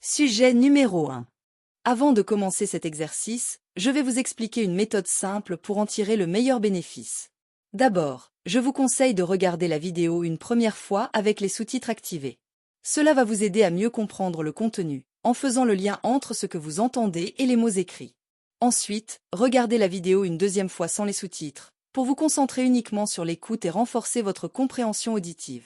Sujet numéro 1. Avant de commencer cet exercice, je vais vous expliquer une méthode simple pour en tirer le meilleur bénéfice. D'abord, je vous conseille de regarder la vidéo une première fois avec les sous-titres activés. Cela va vous aider à mieux comprendre le contenu, en faisant le lien entre ce que vous entendez et les mots écrits. Ensuite, regardez la vidéo une deuxième fois sans les sous-titres, pour vous concentrer uniquement sur l'écoute et renforcer votre compréhension auditive.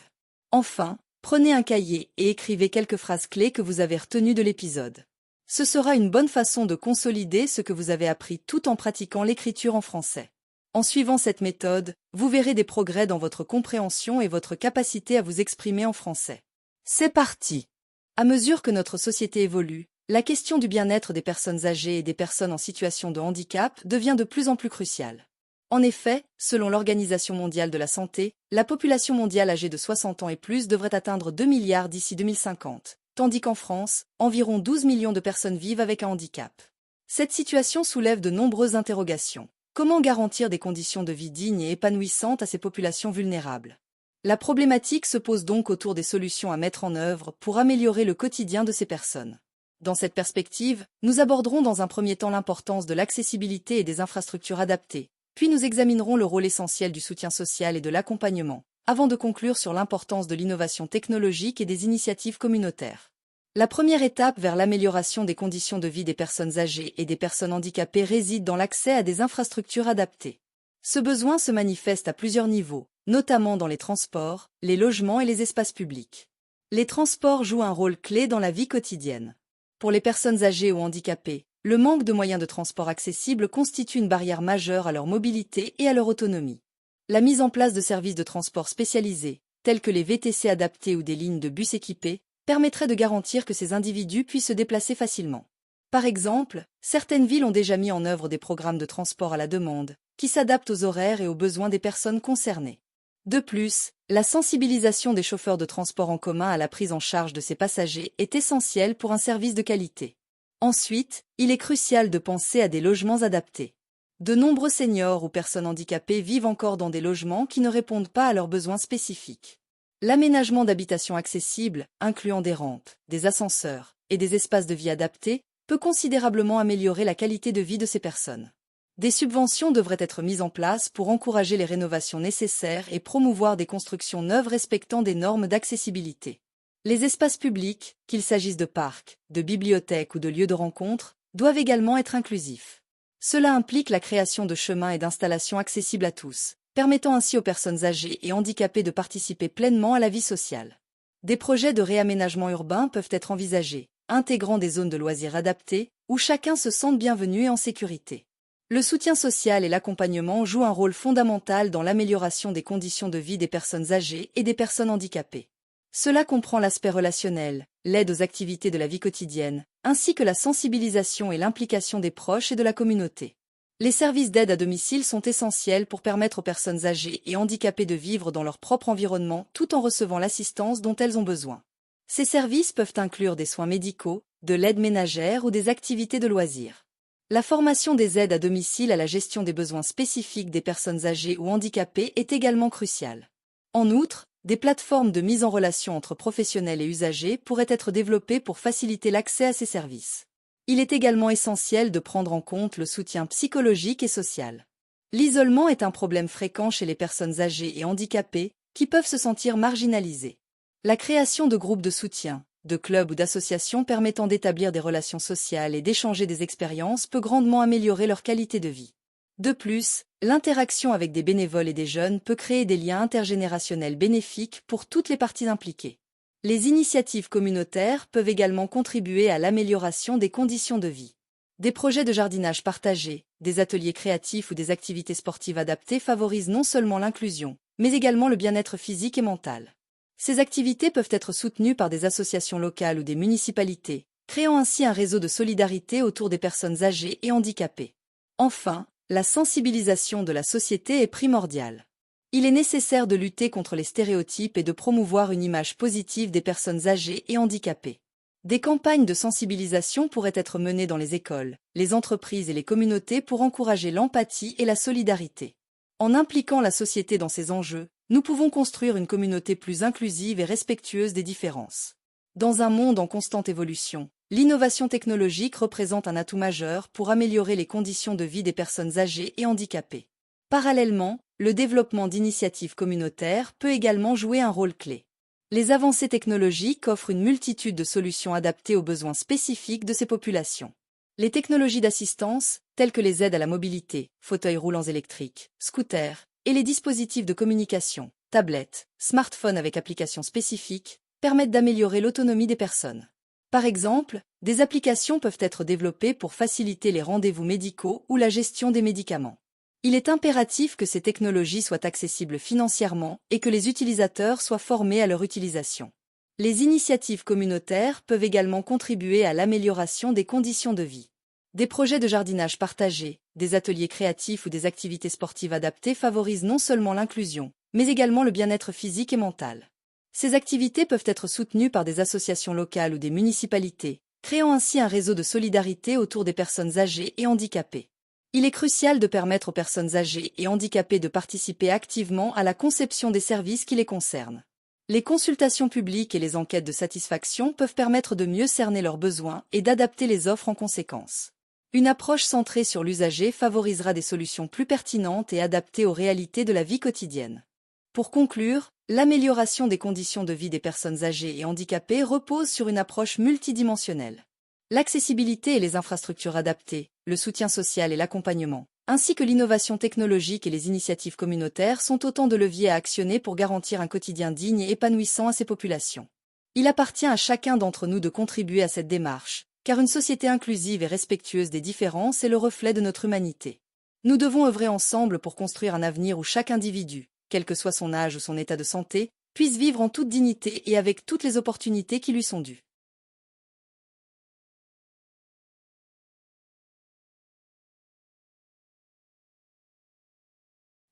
Enfin, prenez un cahier et écrivez quelques phrases clés que vous avez retenues de l'épisode. Ce sera une bonne façon de consolider ce que vous avez appris tout en pratiquant l'écriture en français. En suivant cette méthode, vous verrez des progrès dans votre compréhension et votre capacité à vous exprimer en français. C'est parti! À mesure que notre société évolue, la question du bien-être des personnes âgées et des personnes en situation de handicap devient de plus en plus cruciale. En effet, selon l'Organisation mondiale de la santé, la population mondiale âgée de 60 ans et plus devrait atteindre 2 milliards d'ici 2050, tandis qu'en France, environ 12 millions de personnes vivent avec un handicap. Cette situation soulève de nombreuses interrogations. Comment garantir des conditions de vie dignes et épanouissantes à ces populations vulnérables? La problématique se pose donc autour des solutions à mettre en œuvre pour améliorer le quotidien de ces personnes. Dans cette perspective, nous aborderons dans un premier temps l'importance de l'accessibilité et des infrastructures adaptées. Puis nous examinerons le rôle essentiel du soutien social et de l'accompagnement, avant de conclure sur l'importance de l'innovation technologique et des initiatives communautaires. La première étape vers l'amélioration des conditions de vie des personnes âgées et des personnes handicapées réside dans l'accès à des infrastructures adaptées. Ce besoin se manifeste à plusieurs niveaux, notamment dans les transports, les logements et les espaces publics. Les transports jouent un rôle clé dans la vie quotidienne. Pour les personnes âgées ou handicapées, le manque de moyens de transport accessibles constitue une barrière majeure à leur mobilité et à leur autonomie. La mise en place de services de transport spécialisés, tels que les VTC adaptés ou des lignes de bus équipées, permettrait de garantir que ces individus puissent se déplacer facilement. Par exemple, certaines villes ont déjà mis en œuvre des programmes de transport à la demande, qui s'adaptent aux horaires et aux besoins des personnes concernées. De plus, la sensibilisation des chauffeurs de transport en commun à la prise en charge de ces passagers est essentielle pour un service de qualité. Ensuite, il est crucial de penser à des logements adaptés. De nombreux seniors ou personnes handicapées vivent encore dans des logements qui ne répondent pas à leurs besoins spécifiques. L'aménagement d'habitations accessibles, incluant des rampes, des ascenseurs et des espaces de vie adaptés, peut considérablement améliorer la qualité de vie de ces personnes. Des subventions devraient être mises en place pour encourager les rénovations nécessaires et promouvoir des constructions neuves respectant des normes d'accessibilité. Les espaces publics, qu'il s'agisse de parcs, de bibliothèques ou de lieux de rencontre, doivent également être inclusifs. Cela implique la création de chemins et d'installations accessibles à tous, permettant ainsi aux personnes âgées et handicapées de participer pleinement à la vie sociale. Des projets de réaménagement urbain peuvent être envisagés, intégrant des zones de loisirs adaptées, où chacun se sente bienvenu et en sécurité. Le soutien social et l'accompagnement jouent un rôle fondamental dans l'amélioration des conditions de vie des personnes âgées et des personnes handicapées. Cela comprend l'aspect relationnel, l'aide aux activités de la vie quotidienne, ainsi que la sensibilisation et l'implication des proches et de la communauté. Les services d'aide à domicile sont essentiels pour permettre aux personnes âgées et handicapées de vivre dans leur propre environnement tout en recevant l'assistance dont elles ont besoin. Ces services peuvent inclure des soins médicaux, de l'aide ménagère ou des activités de loisirs. La formation des aides à domicile à la gestion des besoins spécifiques des personnes âgées ou handicapées est également cruciale. En outre, des plateformes de mise en relation entre professionnels et usagers pourraient être développées pour faciliter l'accès à ces services. Il est également essentiel de prendre en compte le soutien psychologique et social. L'isolement est un problème fréquent chez les personnes âgées et handicapées qui peuvent se sentir marginalisées. La création de groupes de soutien, de clubs ou d'associations permettant d'établir des relations sociales et d'échanger des expériences peut grandement améliorer leur qualité de vie. De plus, l'interaction avec des bénévoles et des jeunes peut créer des liens intergénérationnels bénéfiques pour toutes les parties impliquées. Les initiatives communautaires peuvent également contribuer à l'amélioration des conditions de vie. Des projets de jardinage partagé, des ateliers créatifs ou des activités sportives adaptées favorisent non seulement l'inclusion, mais également le bien-être physique et mental. Ces activités peuvent être soutenues par des associations locales ou des municipalités, créant ainsi un réseau de solidarité autour des personnes âgées et handicapées. Enfin, la sensibilisation de la société est primordiale. Il est nécessaire de lutter contre les stéréotypes et de promouvoir une image positive des personnes âgées et handicapées. Des campagnes de sensibilisation pourraient être menées dans les écoles, les entreprises et les communautés pour encourager l'empathie et la solidarité. En impliquant la société dans ces enjeux, nous pouvons construire une communauté plus inclusive et respectueuse des différences. Dans un monde en constante évolution, l'innovation technologique représente un atout majeur pour améliorer les conditions de vie des personnes âgées et handicapées. Parallèlement, le développement d'initiatives communautaires peut également jouer un rôle clé. Les avancées technologiques offrent une multitude de solutions adaptées aux besoins spécifiques de ces populations. Les technologies d'assistance, telles que les aides à la mobilité, fauteuils roulants électriques, scooters, et les dispositifs de communication, tablettes, smartphones avec applications spécifiques, permettent d'améliorer l'autonomie des personnes. Par exemple, des applications peuvent être développées pour faciliter les rendez-vous médicaux ou la gestion des médicaments. Il est impératif que ces technologies soient accessibles financièrement et que les utilisateurs soient formés à leur utilisation. Les initiatives communautaires peuvent également contribuer à l'amélioration des conditions de vie. Des projets de jardinage partagé, des ateliers créatifs ou des activités sportives adaptées favorisent non seulement l'inclusion, mais également le bien-être physique et mental. Ces activités peuvent être soutenues par des associations locales ou des municipalités, créant ainsi un réseau de solidarité autour des personnes âgées et handicapées. Il est crucial de permettre aux personnes âgées et handicapées de participer activement à la conception des services qui les concernent. Les consultations publiques et les enquêtes de satisfaction peuvent permettre de mieux cerner leurs besoins et d'adapter les offres en conséquence. Une approche centrée sur l'usager favorisera des solutions plus pertinentes et adaptées aux réalités de la vie quotidienne. Pour conclure, l'amélioration des conditions de vie des personnes âgées et handicapées repose sur une approche multidimensionnelle. L'accessibilité et les infrastructures adaptées, le soutien social et l'accompagnement, ainsi que l'innovation technologique et les initiatives communautaires sont autant de leviers à actionner pour garantir un quotidien digne et épanouissant à ces populations. Il appartient à chacun d'entre nous de contribuer à cette démarche, car une société inclusive et respectueuse des différences est le reflet de notre humanité. Nous devons œuvrer ensemble pour construire un avenir où chaque individu, quel que soit son âge ou son état de santé, puisse vivre en toute dignité et avec toutes les opportunités qui lui sont dues.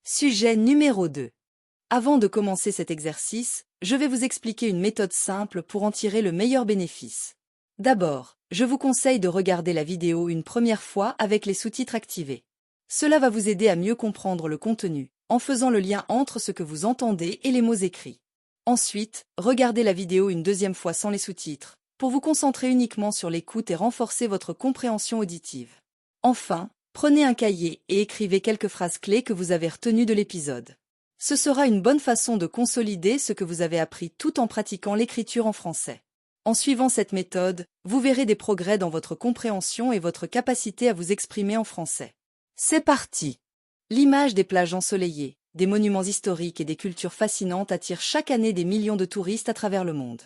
Sujet numéro 2. Avant de commencer cet exercice, je vais vous expliquer une méthode simple pour en tirer le meilleur bénéfice. D'abord, je vous conseille de regarder la vidéo une première fois avec les sous-titres activés. Cela va vous aider à mieux comprendre le contenu, en faisant le lien entre ce que vous entendez et les mots écrits. Ensuite, regardez la vidéo une deuxième fois sans les sous-titres, pour vous concentrer uniquement sur l'écoute et renforcer votre compréhension auditive. Enfin, prenez un cahier et écrivez quelques phrases clés que vous avez retenues de l'épisode. Ce sera une bonne façon de consolider ce que vous avez appris tout en pratiquant l'écriture en français. En suivant cette méthode, vous verrez des progrès dans votre compréhension et votre capacité à vous exprimer en français. C'est parti! L'image des plages ensoleillées, des monuments historiques et des cultures fascinantes attire chaque année des millions de touristes à travers le monde.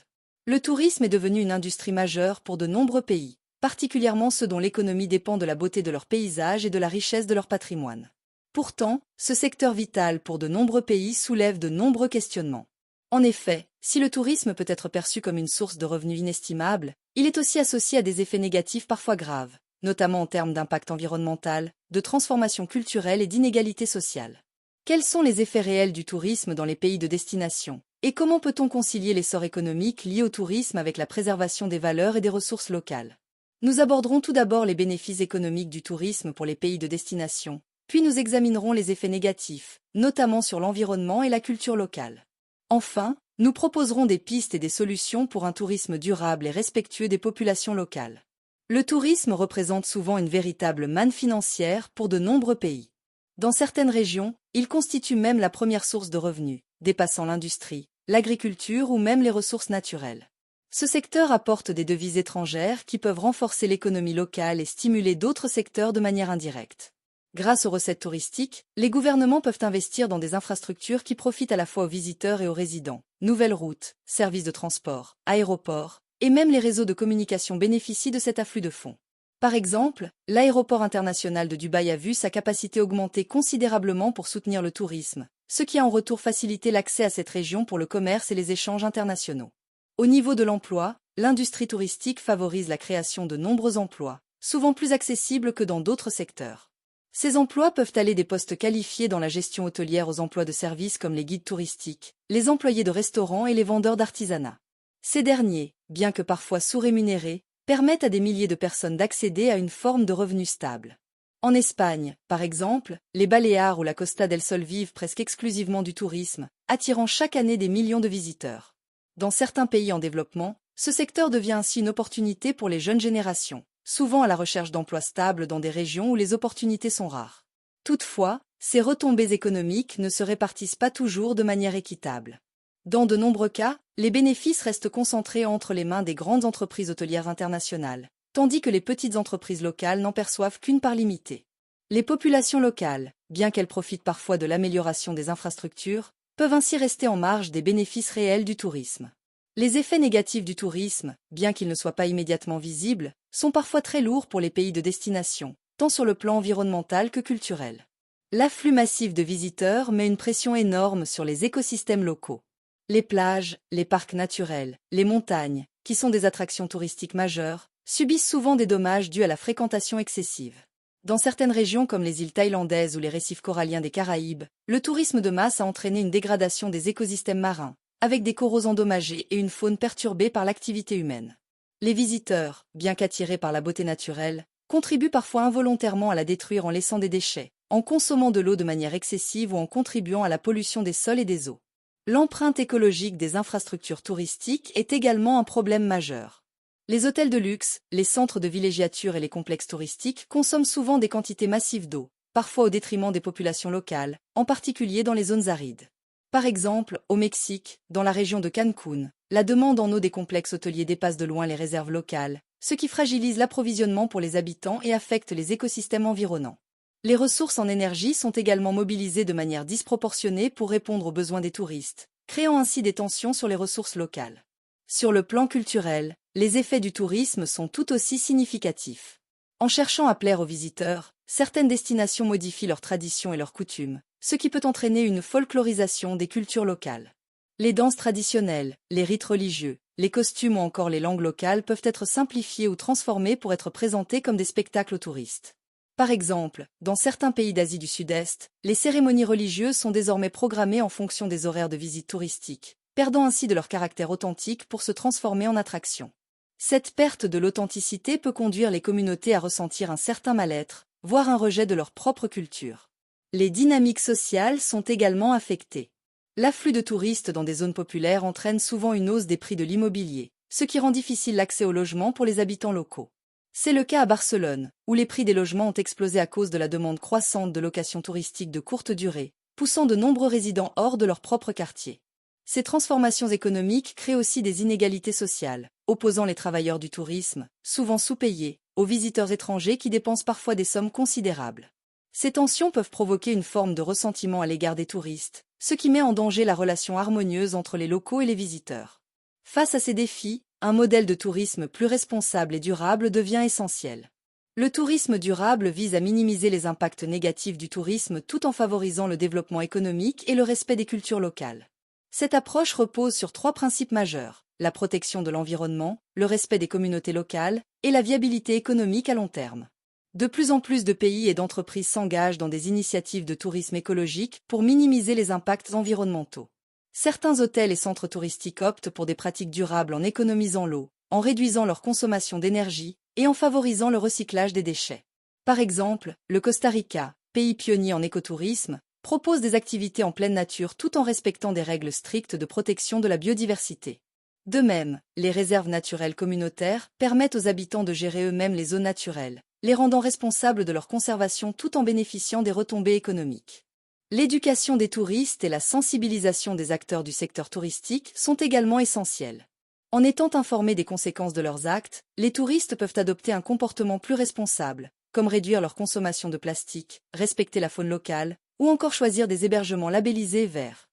Le tourisme est devenu une industrie majeure pour de nombreux pays, particulièrement ceux dont l'économie dépend de la beauté de leurs paysages et de la richesse de leur patrimoine. Pourtant, ce secteur vital pour de nombreux pays soulève de nombreux questionnements. En effet, si le tourisme peut être perçu comme une source de revenus inestimable, il est aussi associé à des effets négatifs parfois graves, notamment en termes d'impact environnemental, de transformation culturelle et d'inégalité sociale. Quels sont les effets réels du tourisme dans les pays de destination? Et comment peut-on concilier l'essor économique lié au tourisme avec la préservation des valeurs et des ressources locales? Nous aborderons tout d'abord les bénéfices économiques du tourisme pour les pays de destination, puis nous examinerons les effets négatifs, notamment sur l'environnement et la culture locale. Enfin, nous proposerons des pistes et des solutions pour un tourisme durable et respectueux des populations locales. Le tourisme représente souvent une véritable manne financière pour de nombreux pays. Dans certaines régions, il constitue même la première source de revenus, dépassant l'industrie, l'agriculture ou même les ressources naturelles. Ce secteur apporte des devises étrangères qui peuvent renforcer l'économie locale et stimuler d'autres secteurs de manière indirecte. Grâce aux recettes touristiques, les gouvernements peuvent investir dans des infrastructures qui profitent à la fois aux visiteurs et aux résidents. Nouvelles routes, services de transport, aéroports, et même les réseaux de communication bénéficient de cet afflux de fonds. Par exemple, l'aéroport international de Dubaï a vu sa capacité augmenter considérablement pour soutenir le tourisme, ce qui a en retour facilité l'accès à cette région pour le commerce et les échanges internationaux. Au niveau de l'emploi, l'industrie touristique favorise la création de nombreux emplois, souvent plus accessibles que dans d'autres secteurs. Ces emplois peuvent aller des postes qualifiés dans la gestion hôtelière aux emplois de services comme les guides touristiques, les employés de restaurants et les vendeurs d'artisanat. Ces derniers, bien que parfois sous-rémunérés, permettent à des milliers de personnes d'accéder à une forme de revenu stable. En Espagne, par exemple, les Baléares ou la Costa del Sol vivent presque exclusivement du tourisme, attirant chaque année des millions de visiteurs. Dans certains pays en développement, Ce secteur devient ainsi une opportunité pour les jeunes générations, souvent à la recherche d'emplois stables dans des régions où les opportunités sont rares. Toutefois, ces retombées économiques ne se répartissent pas toujours de manière équitable. Dans de nombreux cas, les bénéfices restent concentrés entre les mains des grandes entreprises hôtelières internationales, tandis que les petites entreprises locales n'en perçoivent qu'une part limitée. Les populations locales, bien qu'elles profitent parfois de l'amélioration des infrastructures, peuvent ainsi rester en marge des bénéfices réels du tourisme. Les effets négatifs du tourisme, bien qu'ils ne soient pas immédiatement visibles, sont parfois très lourds pour les pays de destination, tant sur le plan environnemental que culturel. L'afflux massif de visiteurs met une pression énorme sur les écosystèmes locaux. Les plages, les parcs naturels, les montagnes, qui sont des attractions touristiques majeures, subissent souvent des dommages dus à la fréquentation excessive. Dans certaines régions comme les îles thaïlandaises ou les récifs coralliens des Caraïbes, le tourisme de masse a entraîné une dégradation des écosystèmes marins, avec des coraux endommagés et une faune perturbée par l'activité humaine. Les visiteurs, bien qu'attirés par la beauté naturelle, contribuent parfois involontairement à la détruire en laissant des déchets, en consommant de l'eau de manière excessive ou en contribuant à la pollution des sols et des eaux. L'empreinte écologique des infrastructures touristiques est également un problème majeur. Les hôtels de luxe, les centres de villégiature et les complexes touristiques consomment souvent des quantités massives d'eau, parfois au détriment des populations locales, en particulier dans les zones arides. Par exemple, au Mexique, dans la région de Cancún, la demande en eau des complexes hôteliers dépasse de loin les réserves locales, ce qui fragilise l'approvisionnement pour les habitants et affecte les écosystèmes environnants. Les ressources en énergie sont également mobilisées de manière disproportionnée pour répondre aux besoins des touristes, créant ainsi des tensions sur les ressources locales. Sur le plan culturel, les effets du tourisme sont tout aussi significatifs. En cherchant à plaire aux visiteurs, certaines destinations modifient leurs traditions et leurs coutumes, ce qui peut entraîner une folklorisation des cultures locales. Les danses traditionnelles, les rites religieux, les costumes ou encore les langues locales peuvent être simplifiés ou transformés pour être présentés comme des spectacles aux touristes. Par exemple, dans certains pays d'Asie du Sud-Est, les cérémonies religieuses sont désormais programmées en fonction des horaires de visite touristique, perdant ainsi de leur caractère authentique pour se transformer en attraction. Cette perte de l'authenticité peut conduire les communautés à ressentir un certain mal-être, voire un rejet de leur propre culture. Les dynamiques sociales sont également affectées. L'afflux de touristes dans des zones populaires entraîne souvent une hausse des prix de l'immobilier, ce qui rend difficile l'accès au logement pour les habitants locaux. C'est le cas à Barcelone, où les prix des logements ont explosé à cause de la demande croissante de locations touristiques de courte durée, poussant de nombreux résidents hors de leur propre quartier. Ces transformations économiques créent aussi des inégalités sociales, opposant les travailleurs du tourisme, souvent sous-payés, aux visiteurs étrangers qui dépensent parfois des sommes considérables. Ces tensions peuvent provoquer une forme de ressentiment à l'égard des touristes, ce qui met en danger la relation harmonieuse entre les locaux et les visiteurs. Face à ces défis, un modèle de tourisme plus responsable et durable devient essentiel. Le tourisme durable vise à minimiser les impacts négatifs du tourisme tout en favorisant le développement économique et le respect des cultures locales. Cette approche repose sur 3 principes majeurs: la protection de l'environnement, le respect des communautés locales et la viabilité économique à long terme. De plus en plus de pays et d'entreprises s'engagent dans des initiatives de tourisme écologique pour minimiser les impacts environnementaux. Certains hôtels et centres touristiques optent pour des pratiques durables en économisant l'eau, en réduisant leur consommation d'énergie et en favorisant le recyclage des déchets. Par exemple, le Costa Rica, pays pionnier en écotourisme, propose des activités en pleine nature tout en respectant des règles strictes de protection de la biodiversité. De même, les réserves naturelles communautaires permettent aux habitants de gérer eux-mêmes les zones naturelles, les rendant responsables de leur conservation tout en bénéficiant des retombées économiques. L'éducation des touristes et la sensibilisation des acteurs du secteur touristique sont également essentielles. En étant informés des conséquences de leurs actes, les touristes peuvent adopter un comportement plus responsable, comme réduire leur consommation de plastique, respecter la faune locale, ou encore choisir des hébergements labellisés verts.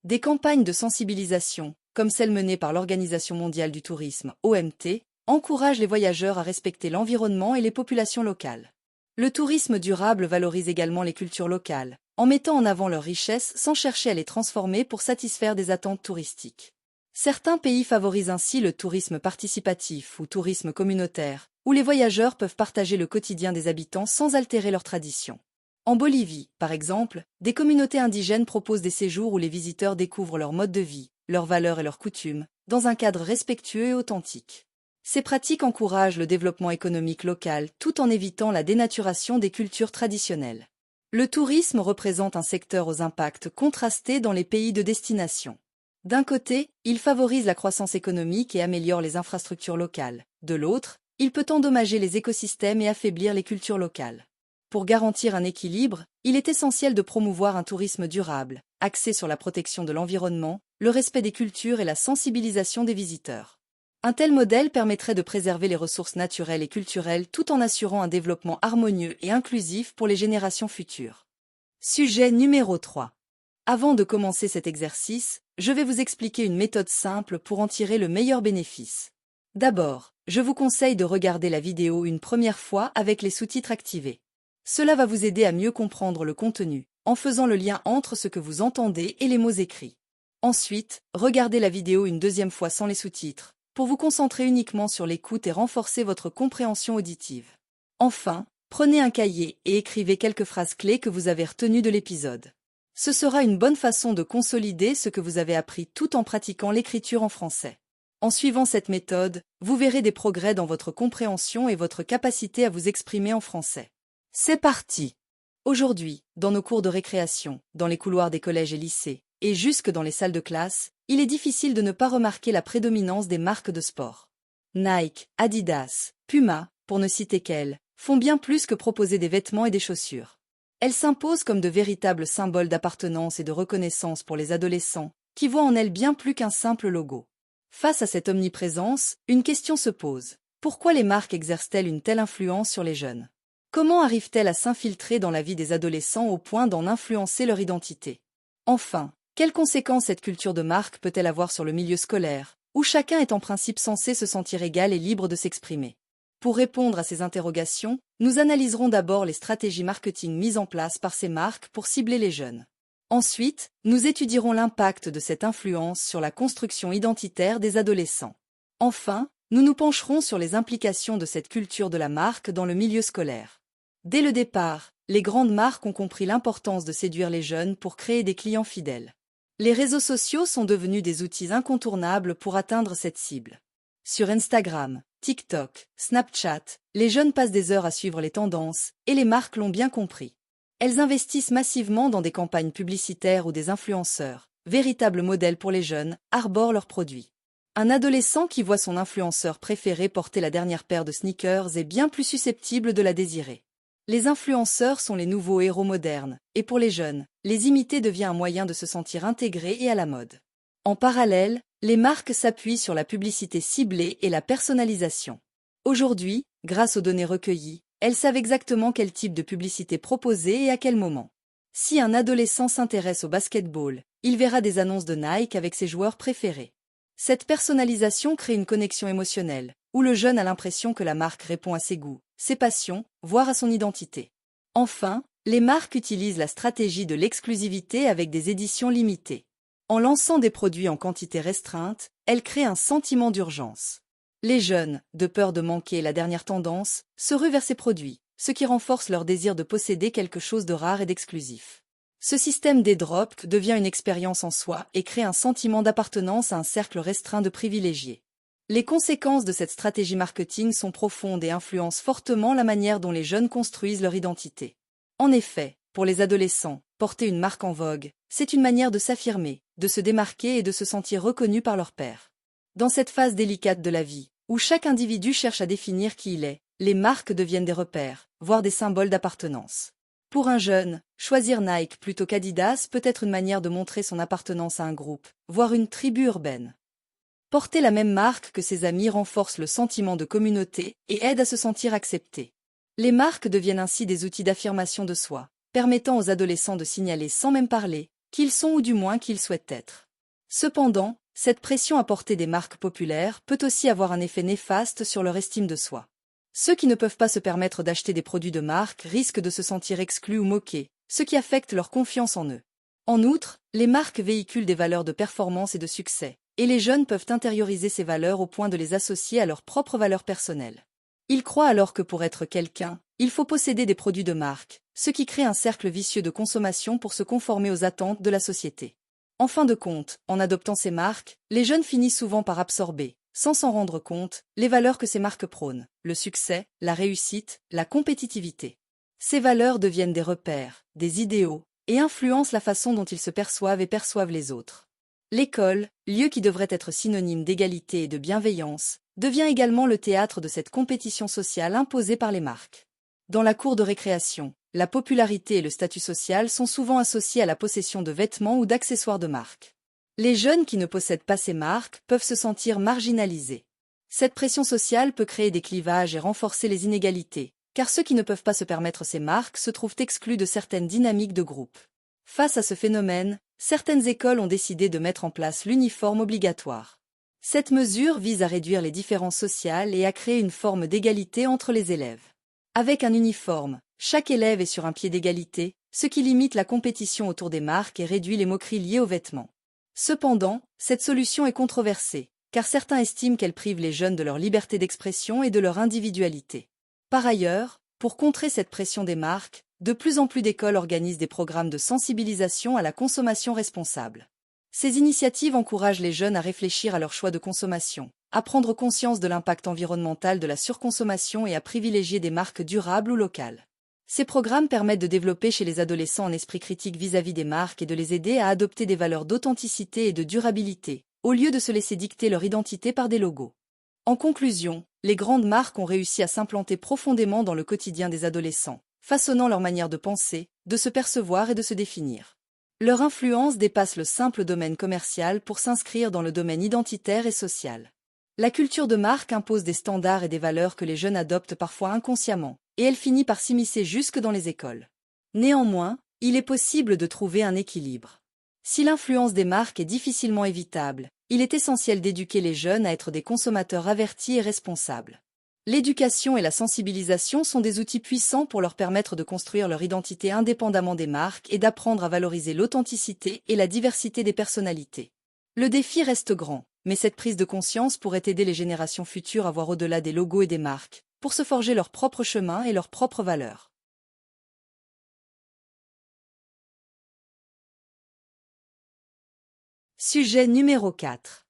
Des campagnes de sensibilisation, comme celles menées par l'Organisation mondiale du tourisme, OMT, encouragent les voyageurs à respecter l'environnement et les populations locales. Le tourisme durable valorise également les cultures locales, en mettant en avant leurs richesses sans chercher à les transformer pour satisfaire des attentes touristiques. Certains pays favorisent ainsi le tourisme participatif ou tourisme communautaire, où les voyageurs peuvent partager le quotidien des habitants sans altérer leurs traditions. En Bolivie, par exemple, des communautés indigènes proposent des séjours où les visiteurs découvrent leur mode de vie, leurs valeurs et leurs coutumes, dans un cadre respectueux et authentique. Ces pratiques encouragent le développement économique local tout en évitant la dénaturation des cultures traditionnelles. Le tourisme représente un secteur aux impacts contrastés dans les pays de destination. D'un côté, il favorise la croissance économique et améliore les infrastructures locales. De l'autre, il peut endommager les écosystèmes et affaiblir les cultures locales. Pour garantir un équilibre, il est essentiel de promouvoir un tourisme durable, axé sur la protection de l'environnement, le respect des cultures et la sensibilisation des visiteurs. Un tel modèle permettrait de préserver les ressources naturelles et culturelles tout en assurant un développement harmonieux et inclusif pour les générations futures. Sujet numéro 3. Avant de commencer cet exercice, je vais vous expliquer une méthode simple pour en tirer le meilleur bénéfice. D'abord, je vous conseille de regarder la vidéo une première fois avec les sous-titres activés. Cela va vous aider à mieux comprendre le contenu, en faisant le lien entre ce que vous entendez et les mots écrits. Ensuite, regardez la vidéo une deuxième fois sans les sous-titres, pour vous concentrer uniquement sur l'écoute et renforcer votre compréhension auditive. Enfin, prenez un cahier et écrivez quelques phrases clés que vous avez retenues de l'épisode. Ce sera une bonne façon de consolider ce que vous avez appris tout en pratiquant l'écriture en français. En suivant cette méthode, vous verrez des progrès dans votre compréhension et votre capacité à vous exprimer en français. C'est parti! Aujourd'hui, dans nos cours de récréation, dans les couloirs des collèges et lycées, et jusque dans les salles de classe, il est difficile de ne pas remarquer la prédominance des marques de sport. Nike, Adidas, Puma, pour ne citer qu'elles, font bien plus que proposer des vêtements et des chaussures. Elles s'imposent comme de véritables symboles d'appartenance et de reconnaissance pour les adolescents, qui voient en elles bien plus qu'un simple logo. Face à cette omniprésence, une question se pose. Pourquoi les marques exercent-elles une telle influence sur les jeunes? Comment arrivent-elles à s'infiltrer dans la vie des adolescents au point d'en influencer leur identité? Enfin, quelles conséquences cette culture de marque peut-elle avoir sur le milieu scolaire, où chacun est en principe censé se sentir égal et libre de s'exprimer? Pour répondre à ces interrogations, nous analyserons d'abord les stratégies marketing mises en place par ces marques pour cibler les jeunes. Ensuite, nous étudierons l'impact de cette influence sur la construction identitaire des adolescents. Enfin, nous nous pencherons sur les implications de cette culture de la marque dans le milieu scolaire. Dès le départ, les grandes marques ont compris l'importance de séduire les jeunes pour créer des clients fidèles. Les réseaux sociaux sont devenus des outils incontournables pour atteindre cette cible. Sur Instagram, TikTok, Snapchat, les jeunes passent des heures à suivre les tendances, et les marques l'ont bien compris. Elles investissent massivement dans des campagnes publicitaires où des influenceurs, véritables modèles pour les jeunes, arborent leurs produits. Un adolescent qui voit son influenceur préféré porter la dernière paire de sneakers est bien plus susceptible de la désirer. Les influenceurs sont les nouveaux héros modernes, et pour les jeunes, les imiter devient un moyen de se sentir intégré et à la mode. En parallèle, les marques s'appuient sur la publicité ciblée et la personnalisation. Aujourd'hui, grâce aux données recueillies, elles savent exactement quel type de publicité proposer et à quel moment. Si un adolescent s'intéresse au basketball, il verra des annonces de Nike avec ses joueurs préférés. Cette personnalisation crée une connexion émotionnelle, où le jeune a l'impression que la marque répond à ses goûts, ses passions, voire à son identité. Enfin, les marques utilisent la stratégie de l'exclusivité avec des éditions limitées. En lançant des produits en quantité restreinte, elles créent un sentiment d'urgence. Les jeunes, de peur de manquer la dernière tendance, se ruent vers ces produits, ce qui renforce leur désir de posséder quelque chose de rare et d'exclusif. Ce système des drops devient une expérience en soi et crée un sentiment d'appartenance à un cercle restreint de privilégiés. Les conséquences de cette stratégie marketing sont profondes et influencent fortement la manière dont les jeunes construisent leur identité. En effet, pour les adolescents, porter une marque en vogue, c'est une manière de s'affirmer, de se démarquer et de se sentir reconnu par leur pairs. Dans cette phase délicate de la vie, où chaque individu cherche à définir qui il est, les marques deviennent des repères, voire des symboles d'appartenance. Pour un jeune, choisir Nike plutôt qu'Adidas peut être une manière de montrer son appartenance à un groupe, voire une tribu urbaine. Porter la même marque que ses amis renforce le sentiment de communauté et aide à se sentir accepté. Les marques deviennent ainsi des outils d'affirmation de soi, permettant aux adolescents de signaler sans même parler qu'ils sont ou du moins qu'ils souhaitent être. Cependant, cette pression à porter des marques populaires peut aussi avoir un effet néfaste sur leur estime de soi. Ceux qui ne peuvent pas se permettre d'acheter des produits de marque risquent de se sentir exclus ou moqués, ce qui affecte leur confiance en eux. En outre, les marques véhiculent des valeurs de performance et de succès, et les jeunes peuvent intérioriser ces valeurs au point de les associer à leurs propres valeurs personnelles. Ils croient alors que pour être quelqu'un, il faut posséder des produits de marque, ce qui crée un cercle vicieux de consommation pour se conformer aux attentes de la société. En fin de compte, en adoptant ces marques, les jeunes finissent souvent par absorber, sans s'en rendre compte, les valeurs que ces marques prônent, le succès, la réussite, la compétitivité. Ces valeurs deviennent des repères, des idéaux, et influencent la façon dont ils se perçoivent et perçoivent les autres. L'école, lieu qui devrait être synonyme d'égalité et de bienveillance, devient également le théâtre de cette compétition sociale imposée par les marques. Dans la cour de récréation, la popularité et le statut social sont souvent associés à la possession de vêtements ou d'accessoires de marque. Les jeunes qui ne possèdent pas ces marques peuvent se sentir marginalisés. Cette pression sociale peut créer des clivages et renforcer les inégalités, car ceux qui ne peuvent pas se permettre ces marques se trouvent exclus de certaines dynamiques de groupe. Face à ce phénomène, certaines écoles ont décidé de mettre en place l'uniforme obligatoire. Cette mesure vise à réduire les différences sociales et à créer une forme d'égalité entre les élèves. Avec un uniforme, chaque élève est sur un pied d'égalité, ce qui limite la compétition autour des marques et réduit les moqueries liées aux vêtements. Cependant, cette solution est controversée, car certains estiment qu'elle prive les jeunes de leur liberté d'expression et de leur individualité. Par ailleurs, pour contrer cette pression des marques, de plus en plus d'écoles organisent des programmes de sensibilisation à la consommation responsable. Ces initiatives encouragent les jeunes à réfléchir à leur choix de consommation, à prendre conscience de l'impact environnemental de la surconsommation et à privilégier des marques durables ou locales. Ces programmes permettent de développer chez les adolescents un esprit critique vis-à-vis des marques et de les aider à adopter des valeurs d'authenticité et de durabilité, au lieu de se laisser dicter leur identité par des logos. En conclusion, les grandes marques ont réussi à s'implanter profondément dans le quotidien des adolescents, façonnant leur manière de penser, de se percevoir et de se définir. Leur influence dépasse le simple domaine commercial pour s'inscrire dans le domaine identitaire et social. La culture de marque impose des standards et des valeurs que les jeunes adoptent parfois inconsciemment, et elle finit par s'immiscer jusque dans les écoles. Néanmoins, il est possible de trouver un équilibre. Si l'influence des marques est difficilement évitable, il est essentiel d'éduquer les jeunes à être des consommateurs avertis et responsables. L'éducation et la sensibilisation sont des outils puissants pour leur permettre de construire leur identité indépendamment des marques et d'apprendre à valoriser l'authenticité et la diversité des personnalités. Le défi reste grand, mais cette prise de conscience pourrait aider les générations futures à voir au-delà des logos et des marques, pour se forger leur propre chemin et leurs propres valeurs. Sujet numéro 4.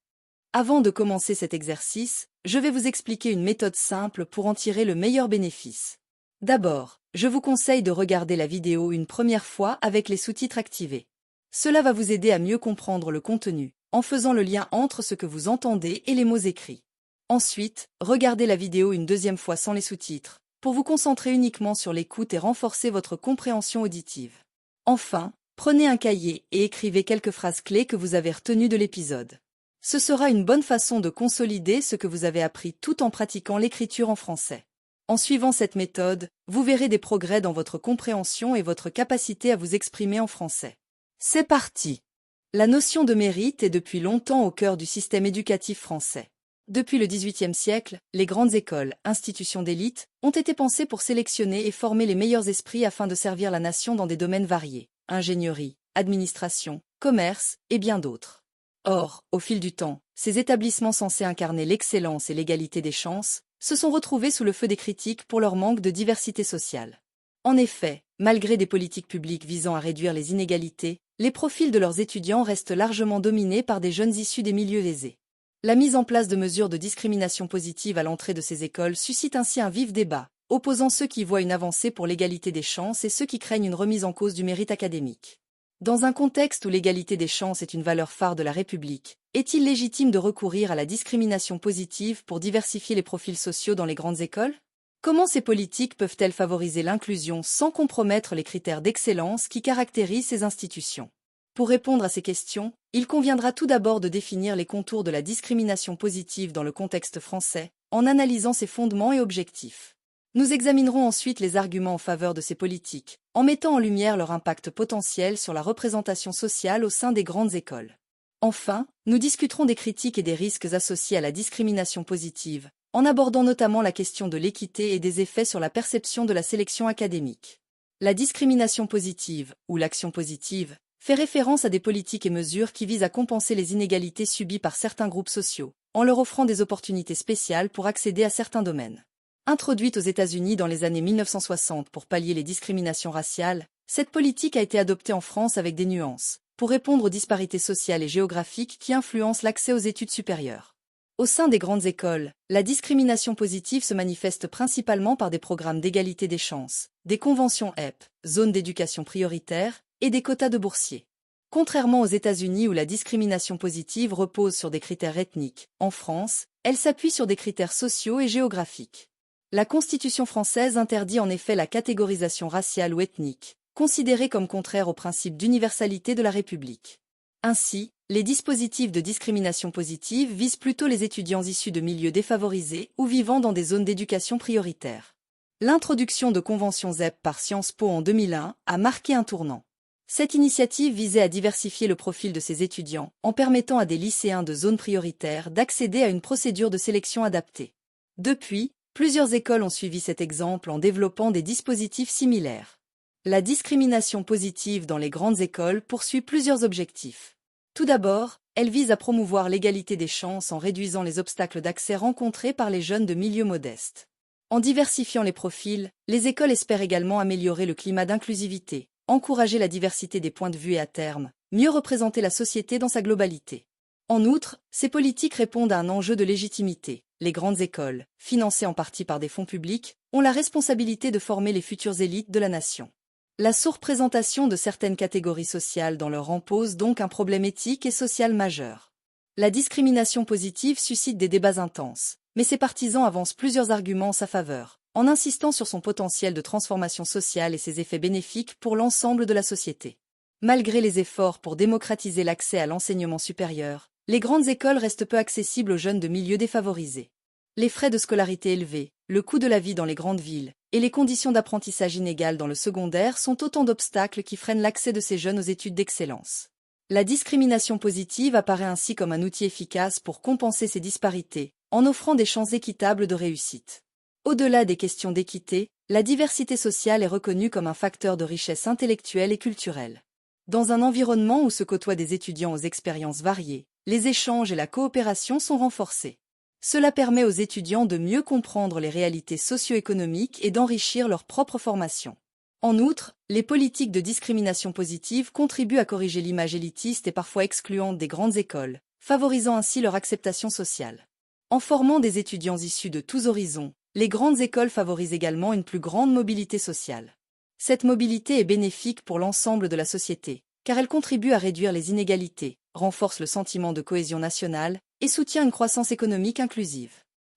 Avant de commencer cet exercice, je vais vous expliquer une méthode simple pour en tirer le meilleur bénéfice. D'abord, je vous conseille de regarder la vidéo une première fois avec les sous-titres activés. Cela va vous aider à mieux comprendre le contenu, en faisant le lien entre ce que vous entendez et les mots écrits. Ensuite, regardez la vidéo une deuxième fois sans les sous-titres, pour vous concentrer uniquement sur l'écoute et renforcer votre compréhension auditive. Enfin, prenez un cahier et écrivez quelques phrases clés que vous avez retenues de l'épisode. Ce sera une bonne façon de consolider ce que vous avez appris tout en pratiquant l'écriture en français. En suivant cette méthode, vous verrez des progrès dans votre compréhension et votre capacité à vous exprimer en français. C'est parti! La notion de mérite est depuis longtemps au cœur du système éducatif français. Depuis le XVIIIe siècle, les grandes écoles, institutions d'élite, ont été pensées pour sélectionner et former les meilleurs esprits afin de servir la nation dans des domaines variés, ingénierie, administration, commerce et bien d'autres. Or, au fil du temps, ces établissements censés incarner l'excellence et l'égalité des chances se sont retrouvés sous le feu des critiques pour leur manque de diversité sociale. En effet, malgré des politiques publiques visant à réduire les inégalités, les profils de leurs étudiants restent largement dominés par des jeunes issus des milieux aisés. La mise en place de mesures de discrimination positive à l'entrée de ces écoles suscite ainsi un vif débat, opposant ceux qui voient une avancée pour l'égalité des chances et ceux qui craignent une remise en cause du mérite académique. Dans un contexte où l'égalité des chances est une valeur phare de la République, est-il légitime de recourir à la discrimination positive pour diversifier les profils sociaux dans les grandes écoles? Comment ces politiques peuvent-elles favoriser l'inclusion sans compromettre les critères d'excellence qui caractérisent ces institutions? Pour répondre à ces questions, il conviendra tout d'abord de définir les contours de la discrimination positive dans le contexte français, en analysant ses fondements et objectifs. Nous examinerons ensuite les arguments en faveur de ces politiques, en mettant en lumière leur impact potentiel sur la représentation sociale au sein des grandes écoles. Enfin, nous discuterons des critiques et des risques associés à la discrimination positive, en abordant notamment la question de l'équité et des effets sur la perception de la sélection académique. La discrimination positive, ou l'action positive, fait référence à des politiques et mesures qui visent à compenser les inégalités subies par certains groupes sociaux, en leur offrant des opportunités spéciales pour accéder à certains domaines. Introduite aux États-Unis dans les années 1960 pour pallier les discriminations raciales, cette politique a été adoptée en France avec des nuances, pour répondre aux disparités sociales et géographiques qui influencent l'accès aux études supérieures. Au sein des grandes écoles, la discrimination positive se manifeste principalement par des programmes d'égalité des chances, des conventions EP, zones d'éducation prioritaire, et des quotas de boursiers. Contrairement aux États-Unis où la discrimination positive repose sur des critères ethniques, en France, elle s'appuie sur des critères sociaux et géographiques. La Constitution française interdit en effet la catégorisation raciale ou ethnique, considérée comme contraire au principe d'universalité de la République. Ainsi, les dispositifs de discrimination positive visent plutôt les étudiants issus de milieux défavorisés ou vivant dans des zones d'éducation prioritaire. L'introduction de conventions ZEP par Sciences Po en 2001 a marqué un tournant. Cette initiative visait à diversifier le profil de ces étudiants en permettant à des lycéens de zones prioritaires d'accéder à une procédure de sélection adaptée. Depuis, plusieurs écoles ont suivi cet exemple en développant des dispositifs similaires. La discrimination positive dans les grandes écoles poursuit plusieurs objectifs. Tout d'abord, elle vise à promouvoir l'égalité des chances en réduisant les obstacles d'accès rencontrés par les jeunes de milieux modestes. En diversifiant les profils, les écoles espèrent également améliorer le climat d'inclusivité, encourager la diversité des points de vue et à terme, mieux représenter la société dans sa globalité. En outre, ces politiques répondent à un enjeu de légitimité. Les grandes écoles, financées en partie par des fonds publics, ont la responsabilité de former les futures élites de la nation. La sous-représentation de certaines catégories sociales dans leur rang pose donc un problème éthique et social majeur. La discrimination positive suscite des débats intenses, mais ses partisans avancent plusieurs arguments en sa faveur, en insistant sur son potentiel de transformation sociale et ses effets bénéfiques pour l'ensemble de la société. Malgré les efforts pour démocratiser l'accès à l'enseignement supérieur, les grandes écoles restent peu accessibles aux jeunes de milieux défavorisés. Les frais de scolarité élevés, le coût de la vie dans les grandes villes, et les conditions d'apprentissage inégales dans le secondaire sont autant d'obstacles qui freinent l'accès de ces jeunes aux études d'excellence. La discrimination positive apparaît ainsi comme un outil efficace pour compenser ces disparités, en offrant des chances équitables de réussite. Au-delà des questions d'équité, la diversité sociale est reconnue comme un facteur de richesse intellectuelle et culturelle. Dans un environnement où se côtoient des étudiants aux expériences variées, les échanges et la coopération sont renforcés. Cela permet aux étudiants de mieux comprendre les réalités socio-économiques et d'enrichir leur propre formation. En outre, les politiques de discrimination positive contribuent à corriger l'image élitiste et parfois excluante des grandes écoles, favorisant ainsi leur acceptation sociale. En formant des étudiants issus de tous horizons, les grandes écoles favorisent également une plus grande mobilité sociale. Cette mobilité est bénéfique pour l'ensemble de la société, car elle contribue à réduire les inégalités, renforce le sentiment de cohésion nationale et soutient une croissance économique inclusive.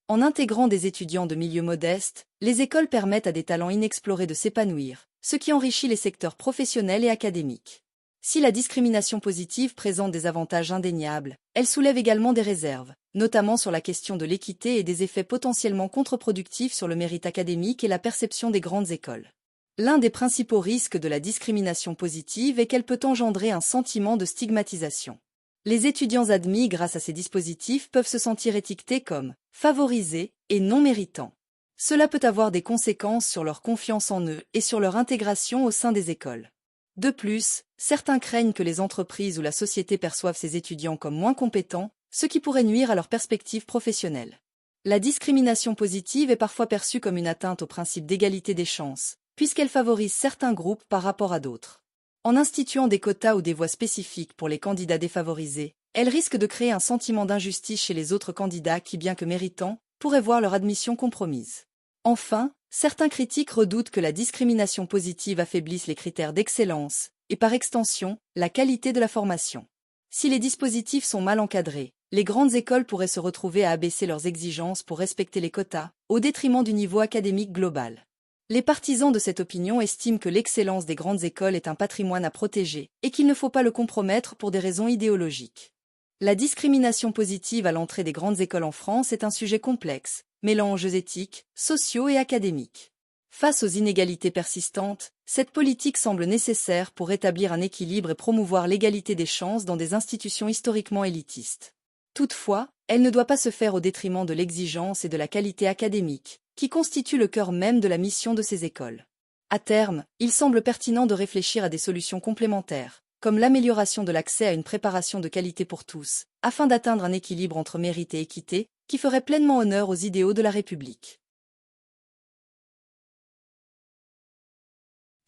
En intégrant des étudiants de milieux modestes, les écoles permettent à des talents inexplorés de s'épanouir, ce qui enrichit les secteurs professionnels et académiques. Si la discrimination positive présente des avantages indéniables, elle soulève également des réserves, notamment sur la question de l'équité et des effets potentiellement contre-productifs sur le mérite académique et la perception des grandes écoles. L'un des principaux risques de la discrimination positive est qu'elle peut engendrer un sentiment de stigmatisation. Les étudiants admis grâce à ces dispositifs peuvent se sentir étiquetés comme favorisés et non méritants. Cela peut avoir des conséquences sur leur confiance en eux et sur leur intégration au sein des écoles. De plus, certains craignent que les entreprises ou la société perçoivent ces étudiants comme moins compétents, ce qui pourrait nuire à leur perspective professionnelle. La discrimination positive est parfois perçue comme une atteinte au principe d'égalité des chances, puisqu'elle favorise certains groupes par rapport à d'autres. En instituant des quotas ou des voies spécifiques pour les candidats défavorisés, elle risque de créer un sentiment d'injustice chez les autres candidats qui, bien que méritants, pourraient voir leur admission compromise. Enfin, certains critiques redoutent que la discrimination positive affaiblisse les critères d'excellence, et par extension, la qualité de la formation. Si les dispositifs sont mal encadrés, les grandes écoles pourraient se retrouver à abaisser leurs exigences pour respecter les quotas, au détriment du niveau académique global. Les partisans de cette opinion estiment que l'excellence des grandes écoles est un patrimoine à protéger et qu'il ne faut pas le compromettre pour des raisons idéologiques. La discrimination positive à l'entrée des grandes écoles en France est un sujet complexe, mêlant enjeux éthiques, sociaux et académiques. Face aux inégalités persistantes, cette politique semble nécessaire pour rétablir un équilibre et promouvoir l'égalité des chances dans des institutions historiquement élitistes. Toutefois, elle ne doit pas se faire au détriment de l'exigence et de la qualité académique, qui constitue le cœur même de la mission de ces écoles. À terme, il semble pertinent de réfléchir à des solutions complémentaires, comme l'amélioration de l'accès à une préparation de qualité pour tous, afin d'atteindre un équilibre entre mérite et équité, qui ferait pleinement honneur aux idéaux de la République.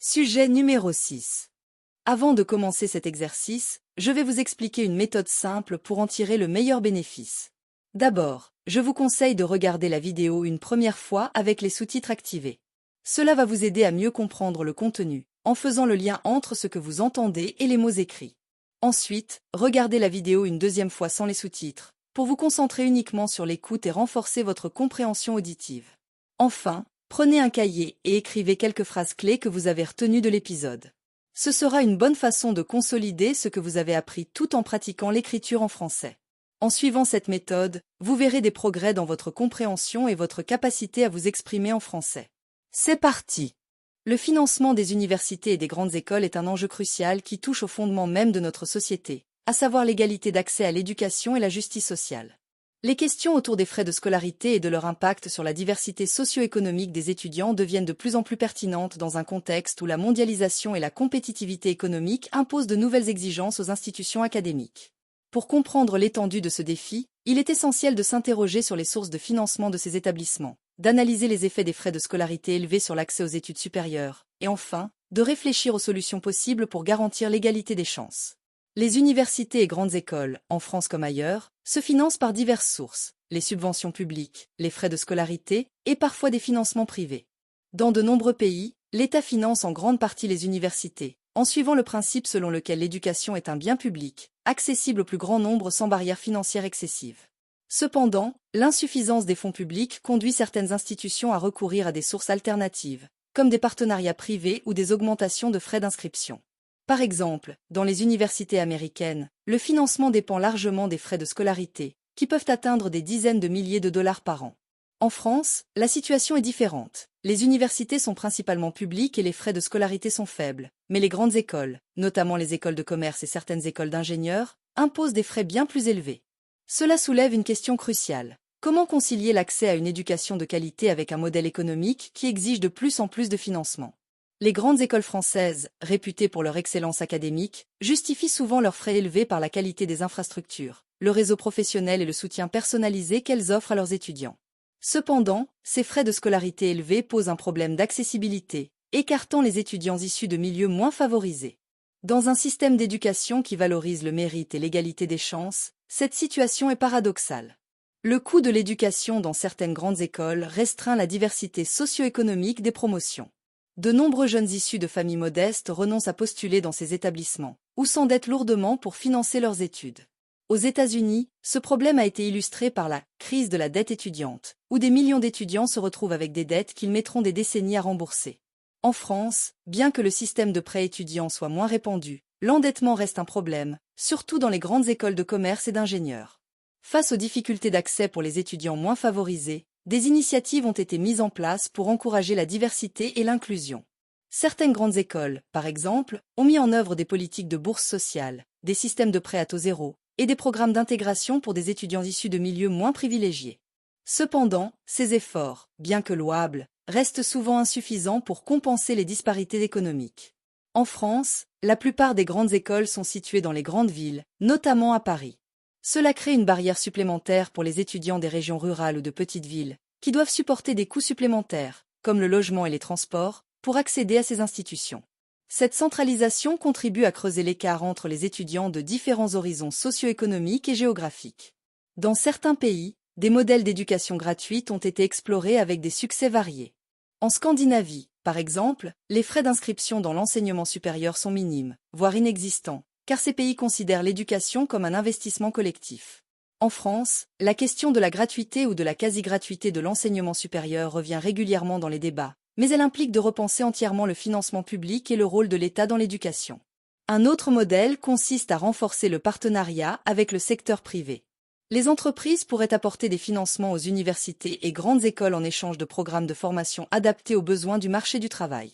Sujet numéro 6. Avant de commencer cet exercice, je vais vous expliquer une méthode simple pour en tirer le meilleur bénéfice. D'abord, je vous conseille de regarder la vidéo une première fois avec les sous-titres activés. Cela va vous aider à mieux comprendre le contenu, en faisant le lien entre ce que vous entendez et les mots écrits. Ensuite, regardez la vidéo une deuxième fois sans les sous-titres, pour vous concentrer uniquement sur l'écoute et renforcer votre compréhension auditive. Enfin, prenez un cahier et écrivez quelques phrases clés que vous avez retenues de l'épisode. Ce sera une bonne façon de consolider ce que vous avez appris tout en pratiquant l'écriture en français. En suivant cette méthode, vous verrez des progrès dans votre compréhension et votre capacité à vous exprimer en français. C'est parti! Le financement des universités et des grandes écoles est un enjeu crucial qui touche au fondement même de notre société, à savoir l'égalité d'accès à l'éducation et la justice sociale. Les questions autour des frais de scolarité et de leur impact sur la diversité socio-économique des étudiants deviennent de plus en plus pertinentes dans un contexte où la mondialisation et la compétitivité économique imposent de nouvelles exigences aux institutions académiques. Pour comprendre l'étendue de ce défi, il est essentiel de s'interroger sur les sources de financement de ces établissements, d'analyser les effets des frais de scolarité élevés sur l'accès aux études supérieures, et enfin, de réfléchir aux solutions possibles pour garantir l'égalité des chances. Les universités et grandes écoles, en France comme ailleurs, se financent par diverses sources, les subventions publiques, les frais de scolarité et parfois des financements privés. Dans de nombreux pays, l'État finance en grande partie les universités, en suivant le principe selon lequel l'éducation est un bien public, accessible au plus grand nombre sans barrière financière excessive. Cependant, l'insuffisance des fonds publics conduit certaines institutions à recourir à des sources alternatives, comme des partenariats privés ou des augmentations de frais d'inscription. Par exemple, dans les universités américaines, le financement dépend largement des frais de scolarité, qui peuvent atteindre des dizaines de milliers de dollars par an. En France, la situation est différente. Les universités sont principalement publiques et les frais de scolarité sont faibles, mais les grandes écoles, notamment les écoles de commerce et certaines écoles d'ingénieurs, imposent des frais bien plus élevés. Cela soulève une question cruciale. Comment concilier l'accès à une éducation de qualité avec un modèle économique qui exige de plus en plus de financement? Les grandes écoles françaises, réputées pour leur excellence académique, justifient souvent leurs frais élevés par la qualité des infrastructures, le réseau professionnel et le soutien personnalisé qu'elles offrent à leurs étudiants. Cependant, ces frais de scolarité élevés posent un problème d'accessibilité, écartant les étudiants issus de milieux moins favorisés. Dans un système d'éducation qui valorise le mérite et l'égalité des chances, cette situation est paradoxale. Le coût de l'éducation dans certaines grandes écoles restreint la diversité socio-économique des promotions. De nombreux jeunes issus de familles modestes renoncent à postuler dans ces établissements, ou s'endettent lourdement pour financer leurs études. Aux États-Unis, ce problème a été illustré par la « crise de la dette étudiante », où des millions d'étudiants se retrouvent avec des dettes qu'ils mettront des décennies à rembourser. En France, bien que le système de prêt étudiant soit moins répandu, l'endettement reste un problème, surtout dans les grandes écoles de commerce et d'ingénieurs. Face aux difficultés d'accès pour les étudiants moins favorisés, des initiatives ont été mises en place pour encourager la diversité et l'inclusion. Certaines grandes écoles, par exemple, ont mis en œuvre des politiques de bourse sociale, des systèmes de prêt à taux zéro et des programmes d'intégration pour des étudiants issus de milieux moins privilégiés. Cependant, ces efforts, bien que louables, restent souvent insuffisants pour compenser les disparités économiques. En France, la plupart des grandes écoles sont situées dans les grandes villes, notamment à Paris. Cela crée une barrière supplémentaire pour les étudiants des régions rurales ou de petites villes, qui doivent supporter des coûts supplémentaires, comme le logement et les transports, pour accéder à ces institutions. Cette centralisation contribue à creuser l'écart entre les étudiants de différents horizons socio-économiques et géographiques. Dans certains pays, des modèles d'éducation gratuite ont été explorés avec des succès variés. En Scandinavie, par exemple, les frais d'inscription dans l'enseignement supérieur sont minimes, voire inexistants, car ces pays considèrent l'éducation comme un investissement collectif. En France, la question de la gratuité ou de la quasi-gratuité de l'enseignement supérieur revient régulièrement dans les débats, mais elle implique de repenser entièrement le financement public et le rôle de l'État dans l'éducation. Un autre modèle consiste à renforcer le partenariat avec le secteur privé. Les entreprises pourraient apporter des financements aux universités et grandes écoles en échange de programmes de formation adaptés aux besoins du marché du travail.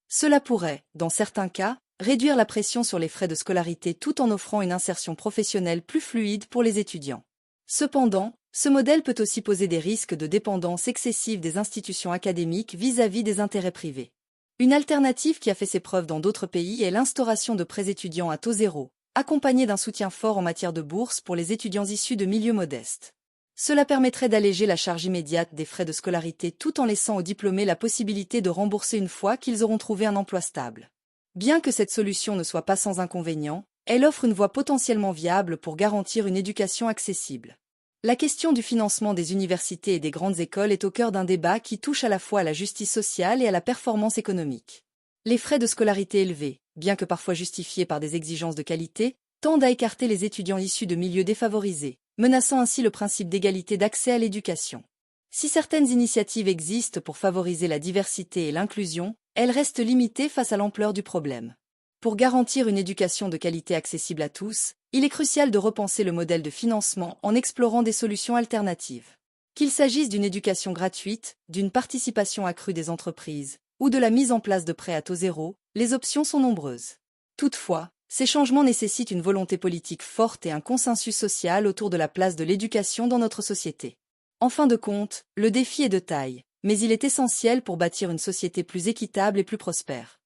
Cela pourrait, dans certains cas, réduire la pression sur les frais de scolarité tout en offrant une insertion professionnelle plus fluide pour les étudiants. Cependant, ce modèle peut aussi poser des risques de dépendance excessive des institutions académiques vis-à-vis des intérêts privés. Une alternative qui a fait ses preuves dans d'autres pays est l'instauration de prêts étudiants à taux zéro, accompagnée d'un soutien fort en matière de bourse pour les étudiants issus de milieux modestes. Cela permettrait d'alléger la charge immédiate des frais de scolarité tout en laissant aux diplômés la possibilité de rembourser une fois qu'ils auront trouvé un emploi stable. Bien que cette solution ne soit pas sans inconvénients, elle offre une voie potentiellement viable pour garantir une éducation accessible. La question du financement des universités et des grandes écoles est au cœur d'un débat qui touche à la fois à la justice sociale et à la performance économique. Les frais de scolarité élevés, bien que parfois justifiés par des exigences de qualité, tendent à écarter les étudiants issus de milieux défavorisés, menaçant ainsi le principe d'égalité d'accès à l'éducation. Si certaines initiatives existent pour favoriser la diversité et l'inclusion, elles restent limitées face à l'ampleur du problème. Pour garantir une éducation de qualité accessible à tous, il est crucial de repenser le modèle de financement en explorant des solutions alternatives. Qu'il s'agisse d'une éducation gratuite, d'une participation accrue des entreprises, ou de la mise en place de prêts à taux zéro, les options sont nombreuses. Toutefois, ces changements nécessitent une volonté politique forte et un consensus social autour de la place de l'éducation dans notre société. En fin de compte, le défi est de taille, mais il est essentiel pour bâtir une société plus équitable et plus prospère.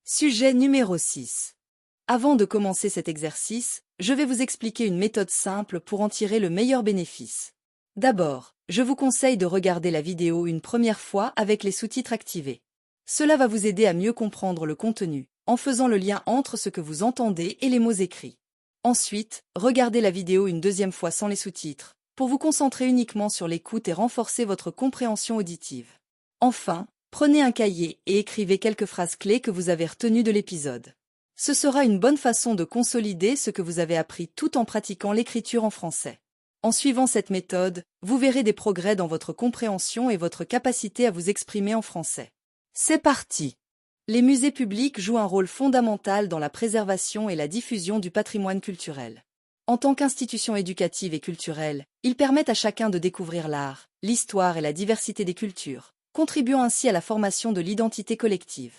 Sujet numéro 6. Avant de commencer cet exercice, je vais vous expliquer une méthode simple pour en tirer le meilleur bénéfice. D'abord, je vous conseille de regarder la vidéo une première fois avec les sous-titres activés. Cela va vous aider à mieux comprendre le contenu, en faisant le lien entre ce que vous entendez et les mots écrits. Ensuite, regardez la vidéo une deuxième fois sans les sous-titres, pour vous concentrer uniquement sur l'écoute et renforcer votre compréhension auditive. Enfin, prenez un cahier et écrivez quelques phrases clés que vous avez retenues de l'épisode. Ce sera une bonne façon de consolider ce que vous avez appris tout en pratiquant l'écriture en français. En suivant cette méthode, vous verrez des progrès dans votre compréhension et votre capacité à vous exprimer en français. C'est parti! Les musées publics jouent un rôle fondamental dans la préservation et la diffusion du patrimoine culturel. En tant qu'institution éducative et culturelle, ils permettent à chacun de découvrir l'art, l'histoire et la diversité des cultures, contribuant ainsi à la formation de l'identité collective.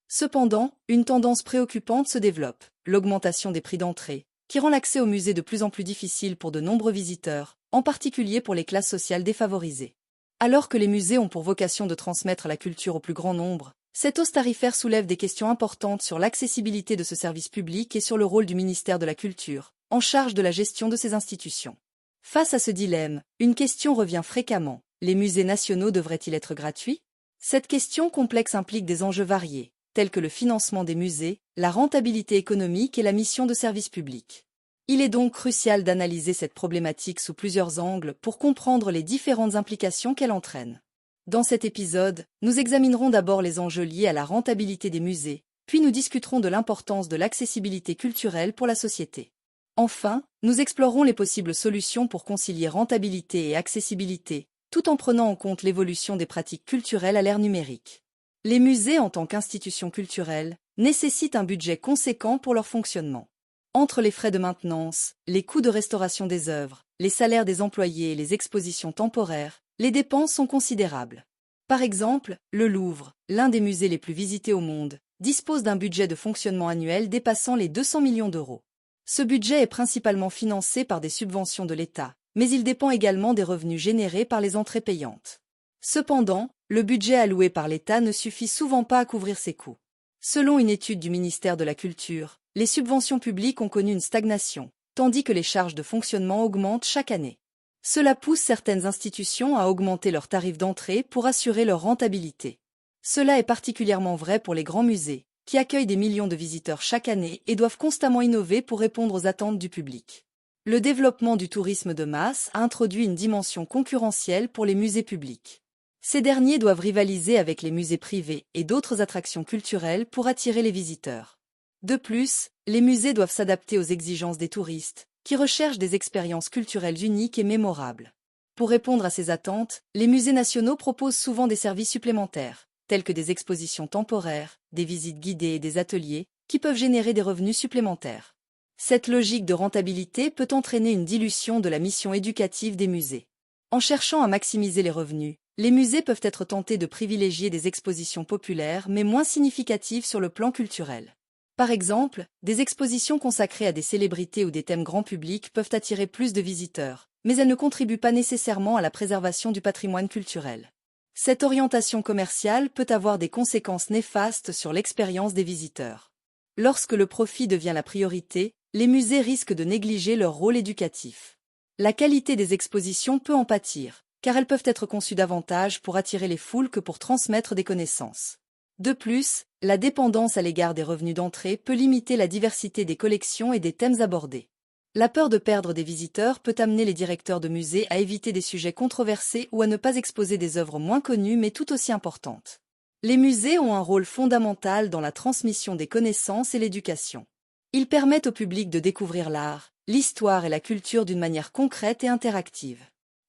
Cependant, une tendance préoccupante se développe, l'augmentation des prix d'entrée, qui rend l'accès au musée de plus en plus difficile pour de nombreux visiteurs, en particulier pour les classes sociales défavorisées. Alors que les musées ont pour vocation de transmettre la culture au plus grand nombre, cette hausse tarifaire soulève des questions importantes sur l'accessibilité de ce service public et sur le rôle du ministère de la Culture, en charge de la gestion de ces institutions. Face à ce dilemme, une question revient fréquemment. Les musées nationaux devraient-ils être gratuits? Cette question complexe implique des enjeux variés, tels que le financement des musées, la rentabilité économique et la mission de service public. Il est donc crucial d'analyser cette problématique sous plusieurs angles pour comprendre les différentes implications qu'elle entraîne. Dans cet épisode, nous examinerons d'abord les enjeux liés à la rentabilité des musées, puis nous discuterons de l'importance de l'accessibilité culturelle pour la société. Enfin, nous explorerons les possibles solutions pour concilier rentabilité et accessibilité, tout en prenant en compte l'évolution des pratiques culturelles à l'ère numérique. Les musées, en tant qu'institutions culturelles, nécessitent un budget conséquent pour leur fonctionnement. Entre les frais de maintenance, les coûts de restauration des œuvres, les salaires des employés et les expositions temporaires, les dépenses sont considérables. Par exemple, le Louvre, l'un des musées les plus visités au monde, dispose d'un budget de fonctionnement annuel dépassant les 200 millions d'euros. Ce budget est principalement financé par des subventions de l'État, mais il dépend également des revenus générés par les entrées payantes. Cependant, le budget alloué par l'État ne suffit souvent pas à couvrir ces coûts. Selon une étude du ministère de la Culture, les subventions publiques ont connu une stagnation, tandis que les charges de fonctionnement augmentent chaque année. Cela pousse certaines institutions à augmenter leurs tarifs d'entrée pour assurer leur rentabilité. Cela est particulièrement vrai pour les grands musées, qui accueillent des millions de visiteurs chaque année et doivent constamment innover pour répondre aux attentes du public. Le développement du tourisme de masse a introduit une dimension concurrentielle pour les musées publics. Ces derniers doivent rivaliser avec les musées privés et d'autres attractions culturelles pour attirer les visiteurs. De plus, les musées doivent s'adapter aux exigences des touristes, qui recherchent des expériences culturelles uniques et mémorables. Pour répondre à ces attentes, les musées nationaux proposent souvent des services supplémentaires, tels que des expositions temporaires, des visites guidées et des ateliers, qui peuvent générer des revenus supplémentaires. Cette logique de rentabilité peut entraîner une dilution de la mission éducative des musées. En cherchant à maximiser les revenus, les musées peuvent être tentés de privilégier des expositions populaires mais moins significatives sur le plan culturel. Par exemple, des expositions consacrées à des célébrités ou des thèmes grand public peuvent attirer plus de visiteurs, mais elles ne contribuent pas nécessairement à la préservation du patrimoine culturel. Cette orientation commerciale peut avoir des conséquences néfastes sur l'expérience des visiteurs. Lorsque le profit devient la priorité, les musées risquent de négliger leur rôle éducatif. La qualité des expositions peut en pâtir, car elles peuvent être conçues davantage pour attirer les foules que pour transmettre des connaissances. De plus, la dépendance à l'égard des revenus d'entrée peut limiter la diversité des collections et des thèmes abordés. La peur de perdre des visiteurs peut amener les directeurs de musées à éviter des sujets controversés ou à ne pas exposer des œuvres moins connues mais tout aussi importantes. Les musées ont un rôle fondamental dans la transmission des connaissances et l'éducation. Ils permettent au public de découvrir l'art, l'histoire et la culture d'une manière concrète et interactive.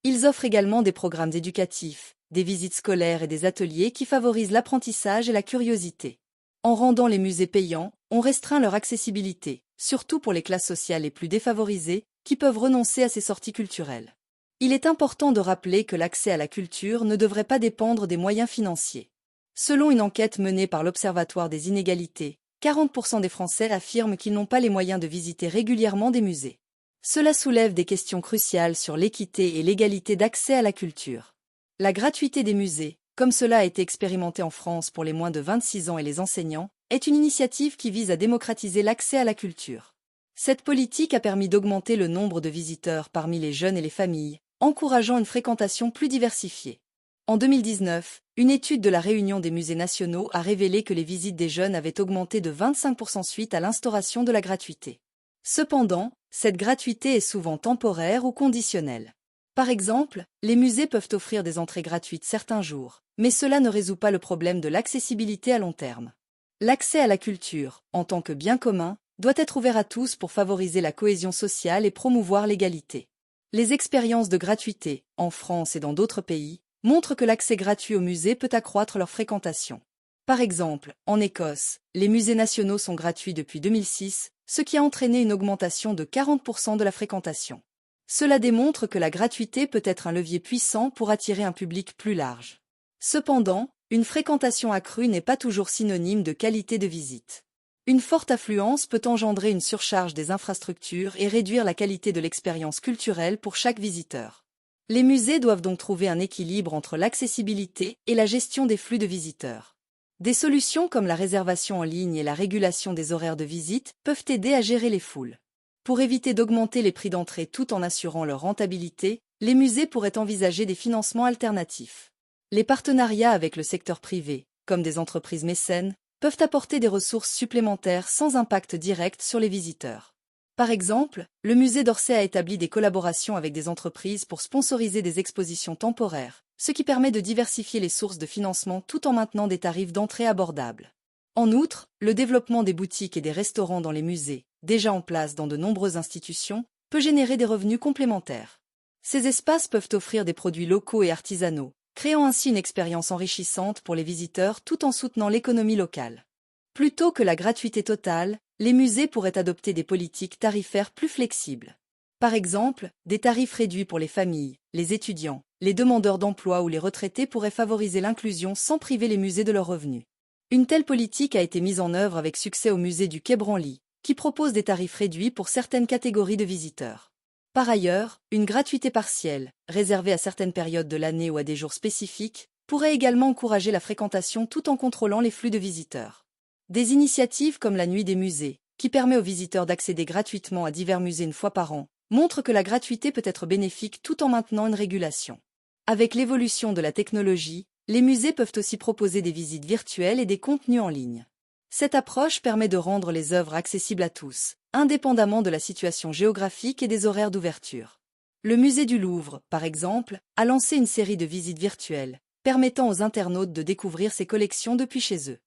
Ils offrent également des programmes éducatifs, des visites scolaires et des ateliers qui favorisent l'apprentissage et la curiosité. En rendant les musées payants, on restreint leur accessibilité, surtout pour les classes sociales les plus défavorisées, qui peuvent renoncer à ces sorties culturelles. Il est important de rappeler que l'accès à la culture ne devrait pas dépendre des moyens financiers. Selon une enquête menée par l'Observatoire des inégalités, 40% des Français affirment qu'ils n'ont pas les moyens de visiter régulièrement des musées. Cela soulève des questions cruciales sur l'équité et l'égalité d'accès à la culture. La gratuité des musées, comme cela a été expérimenté en France pour les moins de 26 ans et les enseignants, est une initiative qui vise à démocratiser l'accès à la culture. Cette politique a permis d'augmenter le nombre de visiteurs parmi les jeunes et les familles, encourageant une fréquentation plus diversifiée. En 2019, une étude de la Réunion des musées nationaux a révélé que les visites des jeunes avaient augmenté de 25% suite à l'instauration de la gratuité. Cependant, cette gratuité est souvent temporaire ou conditionnelle. Par exemple, les musées peuvent offrir des entrées gratuites certains jours, mais cela ne résout pas le problème de l'accessibilité à long terme. L'accès à la culture, en tant que bien commun, doit être ouvert à tous pour favoriser la cohésion sociale et promouvoir l'égalité. Les expériences de gratuité, en France et dans d'autres pays, montrent que l'accès gratuit aux musées peut accroître leur fréquentation. Par exemple, en Écosse, les musées nationaux sont gratuits depuis 2006, ce qui a entraîné une augmentation de 40% de la fréquentation. Cela démontre que la gratuité peut être un levier puissant pour attirer un public plus large. Cependant, une fréquentation accrue n'est pas toujours synonyme de qualité de visite. Une forte affluence peut engendrer une surcharge des infrastructures et réduire la qualité de l'expérience culturelle pour chaque visiteur. Les musées doivent donc trouver un équilibre entre l'accessibilité et la gestion des flux de visiteurs. Des solutions comme la réservation en ligne et la régulation des horaires de visite peuvent aider à gérer les foules. Pour éviter d'augmenter les prix d'entrée tout en assurant leur rentabilité, les musées pourraient envisager des financements alternatifs. Les partenariats avec le secteur privé, comme des entreprises mécènes, peuvent apporter des ressources supplémentaires sans impact direct sur les visiteurs. Par exemple, le musée d'Orsay a établi des collaborations avec des entreprises pour sponsoriser des expositions temporaires, ce qui permet de diversifier les sources de financement tout en maintenant des tarifs d'entrée abordables. En outre, le développement des boutiques et des restaurants dans les musées, déjà en place dans de nombreuses institutions, peut générer des revenus complémentaires. Ces espaces peuvent offrir des produits locaux et artisanaux, créant ainsi une expérience enrichissante pour les visiteurs tout en soutenant l'économie locale. Plutôt que la gratuité totale, les musées pourraient adopter des politiques tarifaires plus flexibles. Par exemple, des tarifs réduits pour les familles, les étudiants, les demandeurs d'emploi ou les retraités pourraient favoriser l'inclusion sans priver les musées de leurs revenus. Une telle politique a été mise en œuvre avec succès au musée du Quai Branly, qui propose des tarifs réduits pour certaines catégories de visiteurs. Par ailleurs, une gratuité partielle, réservée à certaines périodes de l'année ou à des jours spécifiques, pourrait également encourager la fréquentation tout en contrôlant les flux de visiteurs. Des initiatives comme la Nuit des musées, qui permet aux visiteurs d'accéder gratuitement à divers musées une fois par an, montrent que la gratuité peut être bénéfique tout en maintenant une régulation. Avec l'évolution de la technologie, les musées peuvent aussi proposer des visites virtuelles et des contenus en ligne. Cette approche permet de rendre les œuvres accessibles à tous, indépendamment de la situation géographique et des horaires d'ouverture. Le musée du Louvre, par exemple, a lancé une série de visites virtuelles, permettant aux internautes de découvrir ses collections depuis chez eux.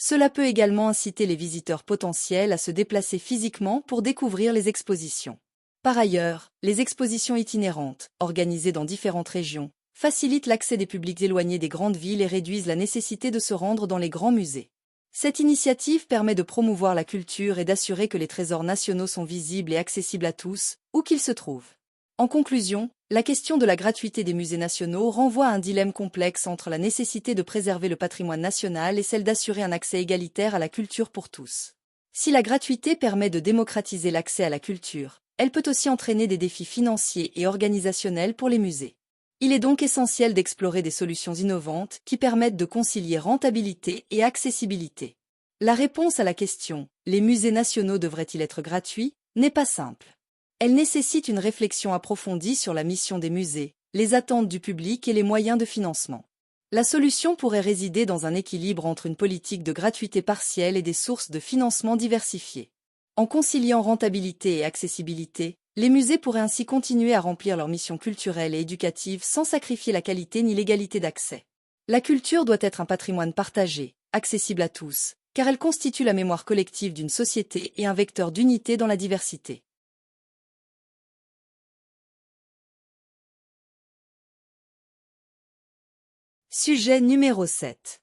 Cela peut également inciter les visiteurs potentiels à se déplacer physiquement pour découvrir les expositions. Par ailleurs, les expositions itinérantes, organisées dans différentes régions, facilitent l'accès des publics éloignés des grandes villes et réduisent la nécessité de se rendre dans les grands musées. Cette initiative permet de promouvoir la culture et d'assurer que les trésors nationaux sont visibles et accessibles à tous, où qu'ils se trouvent. En conclusion, la question de la gratuité des musées nationaux renvoie à un dilemme complexe entre la nécessité de préserver le patrimoine national et celle d'assurer un accès égalitaire à la culture pour tous. Si la gratuité permet de démocratiser l'accès à la culture, elle peut aussi entraîner des défis financiers et organisationnels pour les musées. Il est donc essentiel d'explorer des solutions innovantes qui permettent de concilier rentabilité et accessibilité. La réponse à la question « Les musées nationaux devraient-ils être gratuits ?» n'est pas simple. Elle nécessite une réflexion approfondie sur la mission des musées, les attentes du public et les moyens de financement. La solution pourrait résider dans un équilibre entre une politique de gratuité partielle et des sources de financement diversifiées. En conciliant rentabilité et accessibilité, les musées pourraient ainsi continuer à remplir leur mission culturelle et éducative sans sacrifier la qualité ni l'égalité d'accès. La culture doit être un patrimoine partagé, accessible à tous, car elle constitue la mémoire collective d'une société et un vecteur d'unité dans la diversité. Sujet numéro 7.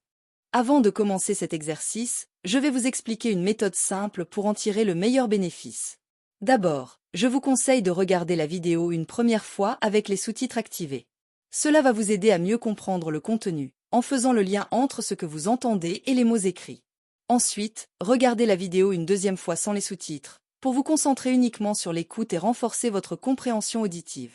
Avant de commencer cet exercice, je vais vous expliquer une méthode simple pour en tirer le meilleur bénéfice. D'abord, je vous conseille de regarder la vidéo une première fois avec les sous-titres activés. Cela va vous aider à mieux comprendre le contenu, en faisant le lien entre ce que vous entendez et les mots écrits. Ensuite, regardez la vidéo une deuxième fois sans les sous-titres, pour vous concentrer uniquement sur l'écoute et renforcer votre compréhension auditive.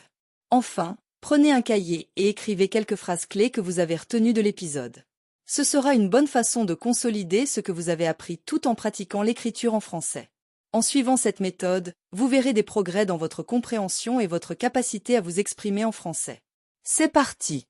Enfin, prenez un cahier et écrivez quelques phrases clés que vous avez retenues de l'épisode. Ce sera une bonne façon de consolider ce que vous avez appris tout en pratiquant l'écriture en français. En suivant cette méthode, vous verrez des progrès dans votre compréhension et votre capacité à vous exprimer en français. C'est parti!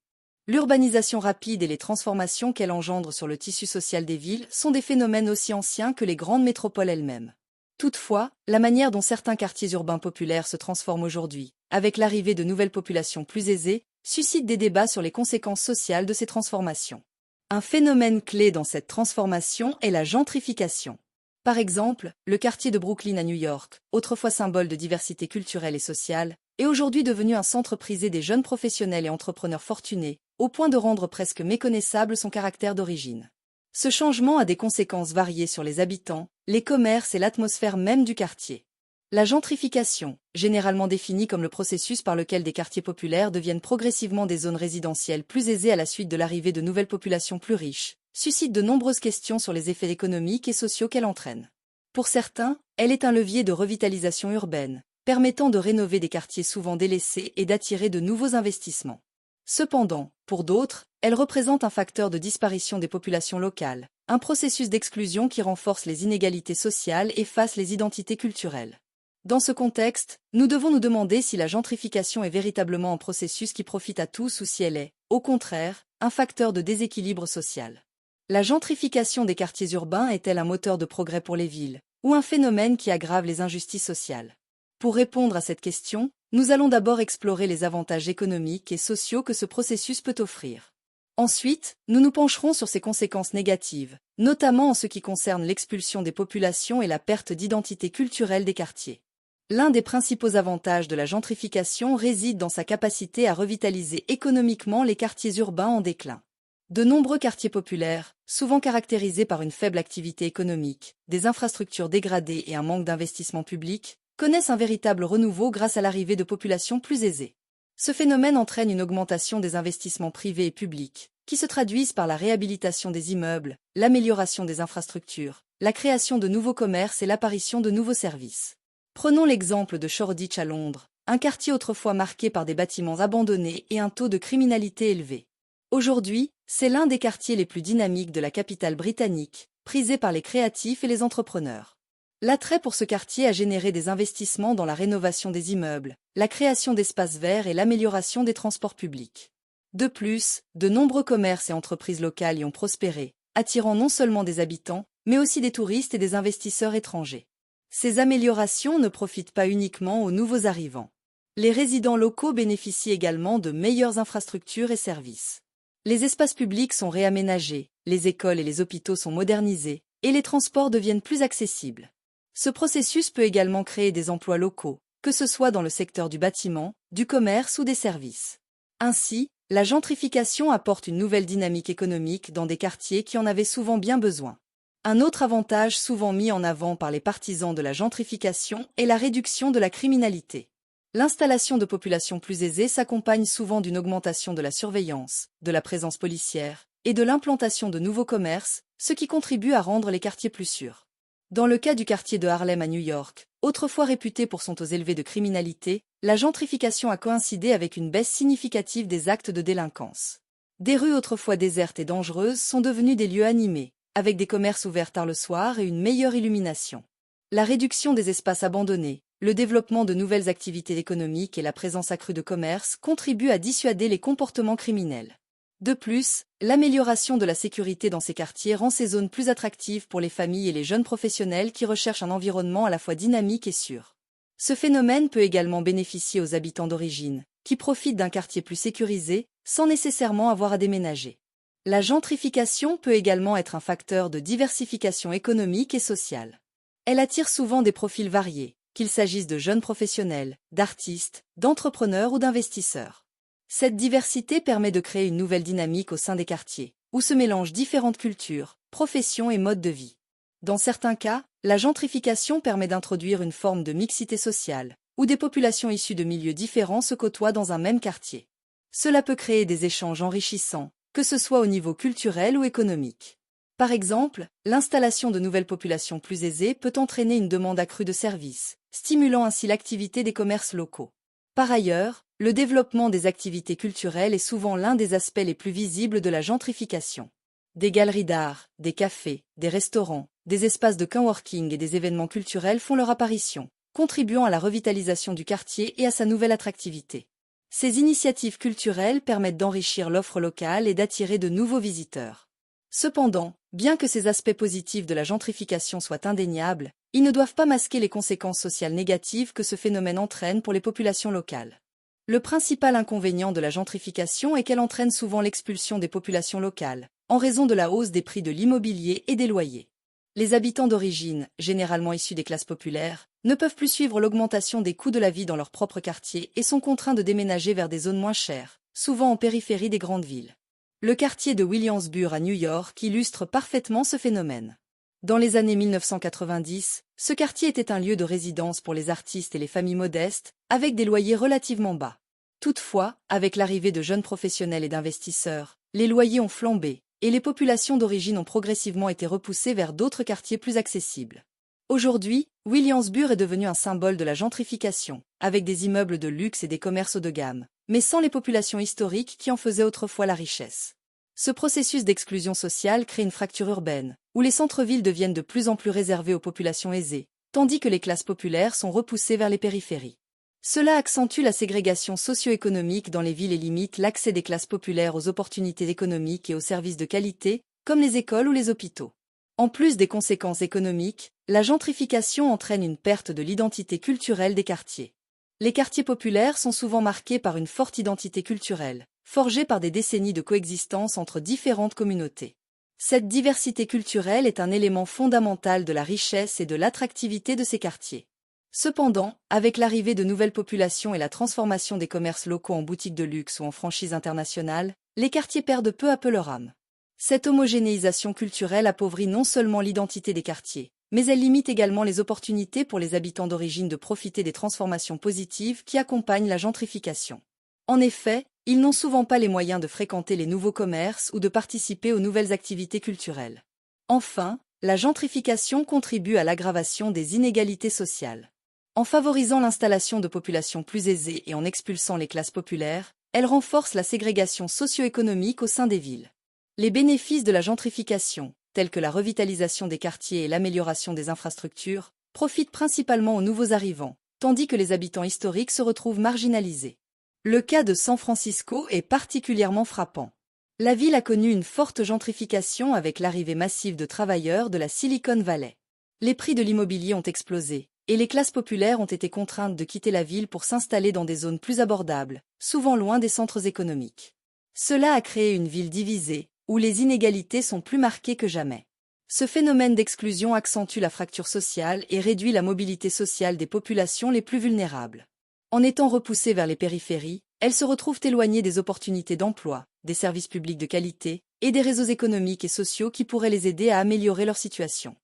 L'urbanisation rapide et les transformations qu'elle engendre sur le tissu social des villes sont des phénomènes aussi anciens que les grandes métropoles elles-mêmes. Toutefois, la manière dont certains quartiers urbains populaires se transforment aujourd'hui, avec l'arrivée de nouvelles populations plus aisées, suscite des débats sur les conséquences sociales de ces transformations. Un phénomène clé dans cette transformation est la gentrification. Par exemple, le quartier de Brooklyn à New York, autrefois symbole de diversité culturelle et sociale, est aujourd'hui devenu un centre prisé des jeunes professionnels et entrepreneurs fortunés, au point de rendre presque méconnaissable son caractère d'origine. Ce changement a des conséquences variées sur les habitants, les commerces et l'atmosphère même du quartier. La gentrification, généralement définie comme le processus par lequel des quartiers populaires deviennent progressivement des zones résidentielles plus aisées à la suite de l'arrivée de nouvelles populations plus riches, suscite de nombreuses questions sur les effets économiques et sociaux qu'elle entraîne. Pour certains, elle est un levier de revitalisation urbaine, permettant de rénover des quartiers souvent délaissés et d'attirer de nouveaux investissements. Cependant, pour d'autres, elle représente un facteur de disparition des populations locales, un processus d'exclusion qui renforce les inégalités sociales et efface les identités culturelles. Dans ce contexte, nous devons nous demander si la gentrification est véritablement un processus qui profite à tous ou si elle est, au contraire, un facteur de déséquilibre social. La gentrification des quartiers urbains est-elle un moteur de progrès pour les villes, ou un phénomène qui aggrave les injustices sociales? Pour répondre à cette question, nous allons d'abord explorer les avantages économiques et sociaux que ce processus peut offrir. Ensuite, nous nous pencherons sur ses conséquences négatives, notamment en ce qui concerne l'expulsion des populations et la perte d'identité culturelle des quartiers. L'un des principaux avantages de la gentrification réside dans sa capacité à revitaliser économiquement les quartiers urbains en déclin. De nombreux quartiers populaires, souvent caractérisés par une faible activité économique, des infrastructures dégradées et un manque d'investissement public, connaissent un véritable renouveau grâce à l'arrivée de populations plus aisées. Ce phénomène entraîne une augmentation des investissements privés et publics, qui se traduisent par la réhabilitation des immeubles, l'amélioration des infrastructures, la création de nouveaux commerces et l'apparition de nouveaux services. Prenons l'exemple de Shoreditch à Londres, un quartier autrefois marqué par des bâtiments abandonnés et un taux de criminalité élevé. Aujourd'hui, c'est l'un des quartiers les plus dynamiques de la capitale britannique, prisé par les créatifs et les entrepreneurs. L'attrait pour ce quartier a généré des investissements dans la rénovation des immeubles, la création d'espaces verts et l'amélioration des transports publics. De plus, de nombreux commerces et entreprises locales y ont prospéré, attirant non seulement des habitants, mais aussi des touristes et des investisseurs étrangers. Ces améliorations ne profitent pas uniquement aux nouveaux arrivants. Les résidents locaux bénéficient également de meilleures infrastructures et services. Les espaces publics sont réaménagés, les écoles et les hôpitaux sont modernisés, et les transports deviennent plus accessibles. Ce processus peut également créer des emplois locaux, que ce soit dans le secteur du bâtiment, du commerce ou des services. Ainsi, la gentrification apporte une nouvelle dynamique économique dans des quartiers qui en avaient souvent bien besoin. Un autre avantage souvent mis en avant par les partisans de la gentrification est la réduction de la criminalité. L'installation de populations plus aisées s'accompagne souvent d'une augmentation de la surveillance, de la présence policière et de l'implantation de nouveaux commerces, ce qui contribue à rendre les quartiers plus sûrs. Dans le cas du quartier de Harlem à New York, autrefois réputé pour son taux élevé de criminalité, la gentrification a coïncidé avec une baisse significative des actes de délinquance. Des rues autrefois désertes et dangereuses sont devenues des lieux animés, avec des commerces ouverts tard le soir et une meilleure illumination. La réduction des espaces abandonnés, le développement de nouvelles activités économiques et la présence accrue de commerces contribuent à dissuader les comportements criminels. De plus, l'amélioration de la sécurité dans ces quartiers rend ces zones plus attractives pour les familles et les jeunes professionnels qui recherchent un environnement à la fois dynamique et sûr. Ce phénomène peut également bénéficier aux habitants d'origine, qui profitent d'un quartier plus sécurisé, sans nécessairement avoir à déménager. La gentrification peut également être un facteur de diversification économique et sociale. Elle attire souvent des profils variés, qu'il s'agisse de jeunes professionnels, d'artistes, d'entrepreneurs ou d'investisseurs. Cette diversité permet de créer une nouvelle dynamique au sein des quartiers, où se mélangent différentes cultures, professions et modes de vie. Dans certains cas, la gentrification permet d'introduire une forme de mixité sociale, où des populations issues de milieux différents se côtoient dans un même quartier. Cela peut créer des échanges enrichissants, que ce soit au niveau culturel ou économique. Par exemple, l'installation de nouvelles populations plus aisées peut entraîner une demande accrue de services, stimulant ainsi l'activité des commerces locaux. Par ailleurs, le développement des activités culturelles est souvent l'un des aspects les plus visibles de la gentrification. Des galeries d'art, des cafés, des restaurants, des espaces de coworking et des événements culturels font leur apparition, contribuant à la revitalisation du quartier et à sa nouvelle attractivité. Ces initiatives culturelles permettent d'enrichir l'offre locale et d'attirer de nouveaux visiteurs. Cependant, bien que ces aspects positifs de la gentrification soient indéniables, ils ne doivent pas masquer les conséquences sociales négatives que ce phénomène entraîne pour les populations locales. Le principal inconvénient de la gentrification est qu'elle entraîne souvent l'expulsion des populations locales, en raison de la hausse des prix de l'immobilier et des loyers. Les habitants d'origine, généralement issus des classes populaires, ne peuvent plus suivre l'augmentation des coûts de la vie dans leur propre quartier et sont contraints de déménager vers des zones moins chères, souvent en périphérie des grandes villes. Le quartier de Williamsburg à New York illustre parfaitement ce phénomène. Dans les années 1990, ce quartier était un lieu de résidence pour les artistes et les familles modestes, avec des loyers relativement bas. Toutefois, avec l'arrivée de jeunes professionnels et d'investisseurs, les loyers ont flambé, et les populations d'origine ont progressivement été repoussées vers d'autres quartiers plus accessibles. Aujourd'hui, Williamsburg est devenu un symbole de la gentrification, avec des immeubles de luxe et des commerces haut de gamme, mais sans les populations historiques qui en faisaient autrefois la richesse. Ce processus d'exclusion sociale crée une fracture urbaine, où les centres-villes deviennent de plus en plus réservés aux populations aisées, tandis que les classes populaires sont repoussées vers les périphéries. Cela accentue la ségrégation socio-économique dans les villes et limite l'accès des classes populaires aux opportunités économiques et aux services de qualité, comme les écoles ou les hôpitaux. En plus des conséquences économiques, la gentrification entraîne une perte de l'identité culturelle des quartiers. Les quartiers populaires sont souvent marqués par une forte identité culturelle, forgée par des décennies de coexistence entre différentes communautés. Cette diversité culturelle est un élément fondamental de la richesse et de l'attractivité de ces quartiers. Cependant, avec l'arrivée de nouvelles populations et la transformation des commerces locaux en boutiques de luxe ou en franchises internationales, les quartiers perdent peu à peu leur âme. Cette homogénéisation culturelle appauvrit non seulement l'identité des quartiers, mais elle limite également les opportunités pour les habitants d'origine de profiter des transformations positives qui accompagnent la gentrification. En effet, ils n'ont souvent pas les moyens de fréquenter les nouveaux commerces ou de participer aux nouvelles activités culturelles. Enfin, la gentrification contribue à l'aggravation des inégalités sociales. En favorisant l'installation de populations plus aisées et en expulsant les classes populaires, elle renforce la ségrégation socio-économique au sein des villes. Les bénéfices de la gentrification, tels que la revitalisation des quartiers et l'amélioration des infrastructures, profitent principalement aux nouveaux arrivants, tandis que les habitants historiques se retrouvent marginalisés. Le cas de San Francisco est particulièrement frappant. La ville a connu une forte gentrification avec l'arrivée massive de travailleurs de la Silicon Valley. Les prix de l'immobilier ont explosé, et les classes populaires ont été contraintes de quitter la ville pour s'installer dans des zones plus abordables, souvent loin des centres économiques. Cela a créé une ville divisée, où les inégalités sont plus marquées que jamais. Ce phénomène d'exclusion accentue la fracture sociale et réduit la mobilité sociale des populations les plus vulnérables. En étant repoussées vers les périphéries, elles se retrouvent éloignées des opportunités d'emploi, des services publics de qualité et des réseaux économiques et sociaux qui pourraient les aider à améliorer leur situation.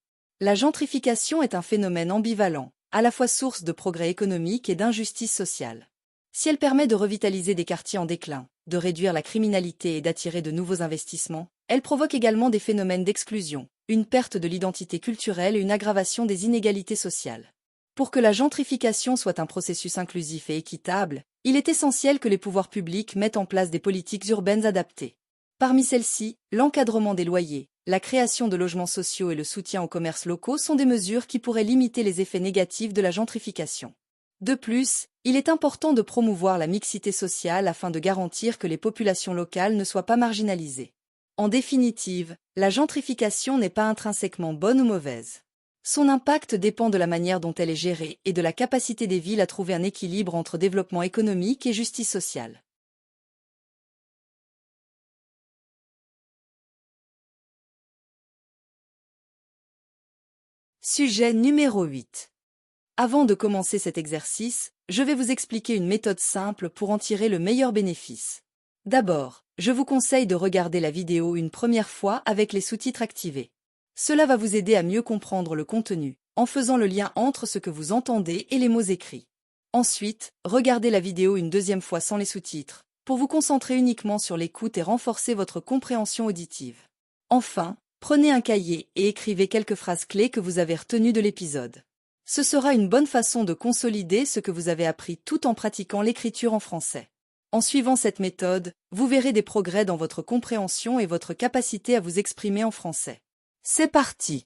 La gentrification est un phénomène ambivalent, à la fois source de progrès économique et d'injustice sociale. Si elle permet de revitaliser des quartiers en déclin, de réduire la criminalité et d'attirer de nouveaux investissements, elle provoque également des phénomènes d'exclusion, une perte de l'identité culturelle et une aggravation des inégalités sociales. Pour que la gentrification soit un processus inclusif et équitable, il est essentiel que les pouvoirs publics mettent en place des politiques urbaines adaptées. Parmi celles-ci, l'encadrement des loyers, la création de logements sociaux et le soutien aux commerces locaux sont des mesures qui pourraient limiter les effets négatifs de la gentrification. De plus, il est important de promouvoir la mixité sociale afin de garantir que les populations locales ne soient pas marginalisées. En définitive, la gentrification n'est pas intrinsèquement bonne ou mauvaise. Son impact dépend de la manière dont elle est gérée et de la capacité des villes à trouver un équilibre entre développement économique et justice sociale. Sujet numéro 8. Avant de commencer cet exercice, je vais vous expliquer une méthode simple pour en tirer le meilleur bénéfice. D'abord, je vous conseille de regarder la vidéo une première fois avec les sous-titres activés. Cela va vous aider à mieux comprendre le contenu, en faisant le lien entre ce que vous entendez et les mots écrits. Ensuite, regardez la vidéo une deuxième fois sans les sous-titres, pour vous concentrer uniquement sur l'écoute et renforcer votre compréhension auditive. Enfin, prenez un cahier et écrivez quelques phrases clés que vous avez retenues de l'épisode. Ce sera une bonne façon de consolider ce que vous avez appris tout en pratiquant l'écriture en français. En suivant cette méthode, vous verrez des progrès dans votre compréhension et votre capacité à vous exprimer en français. C'est parti!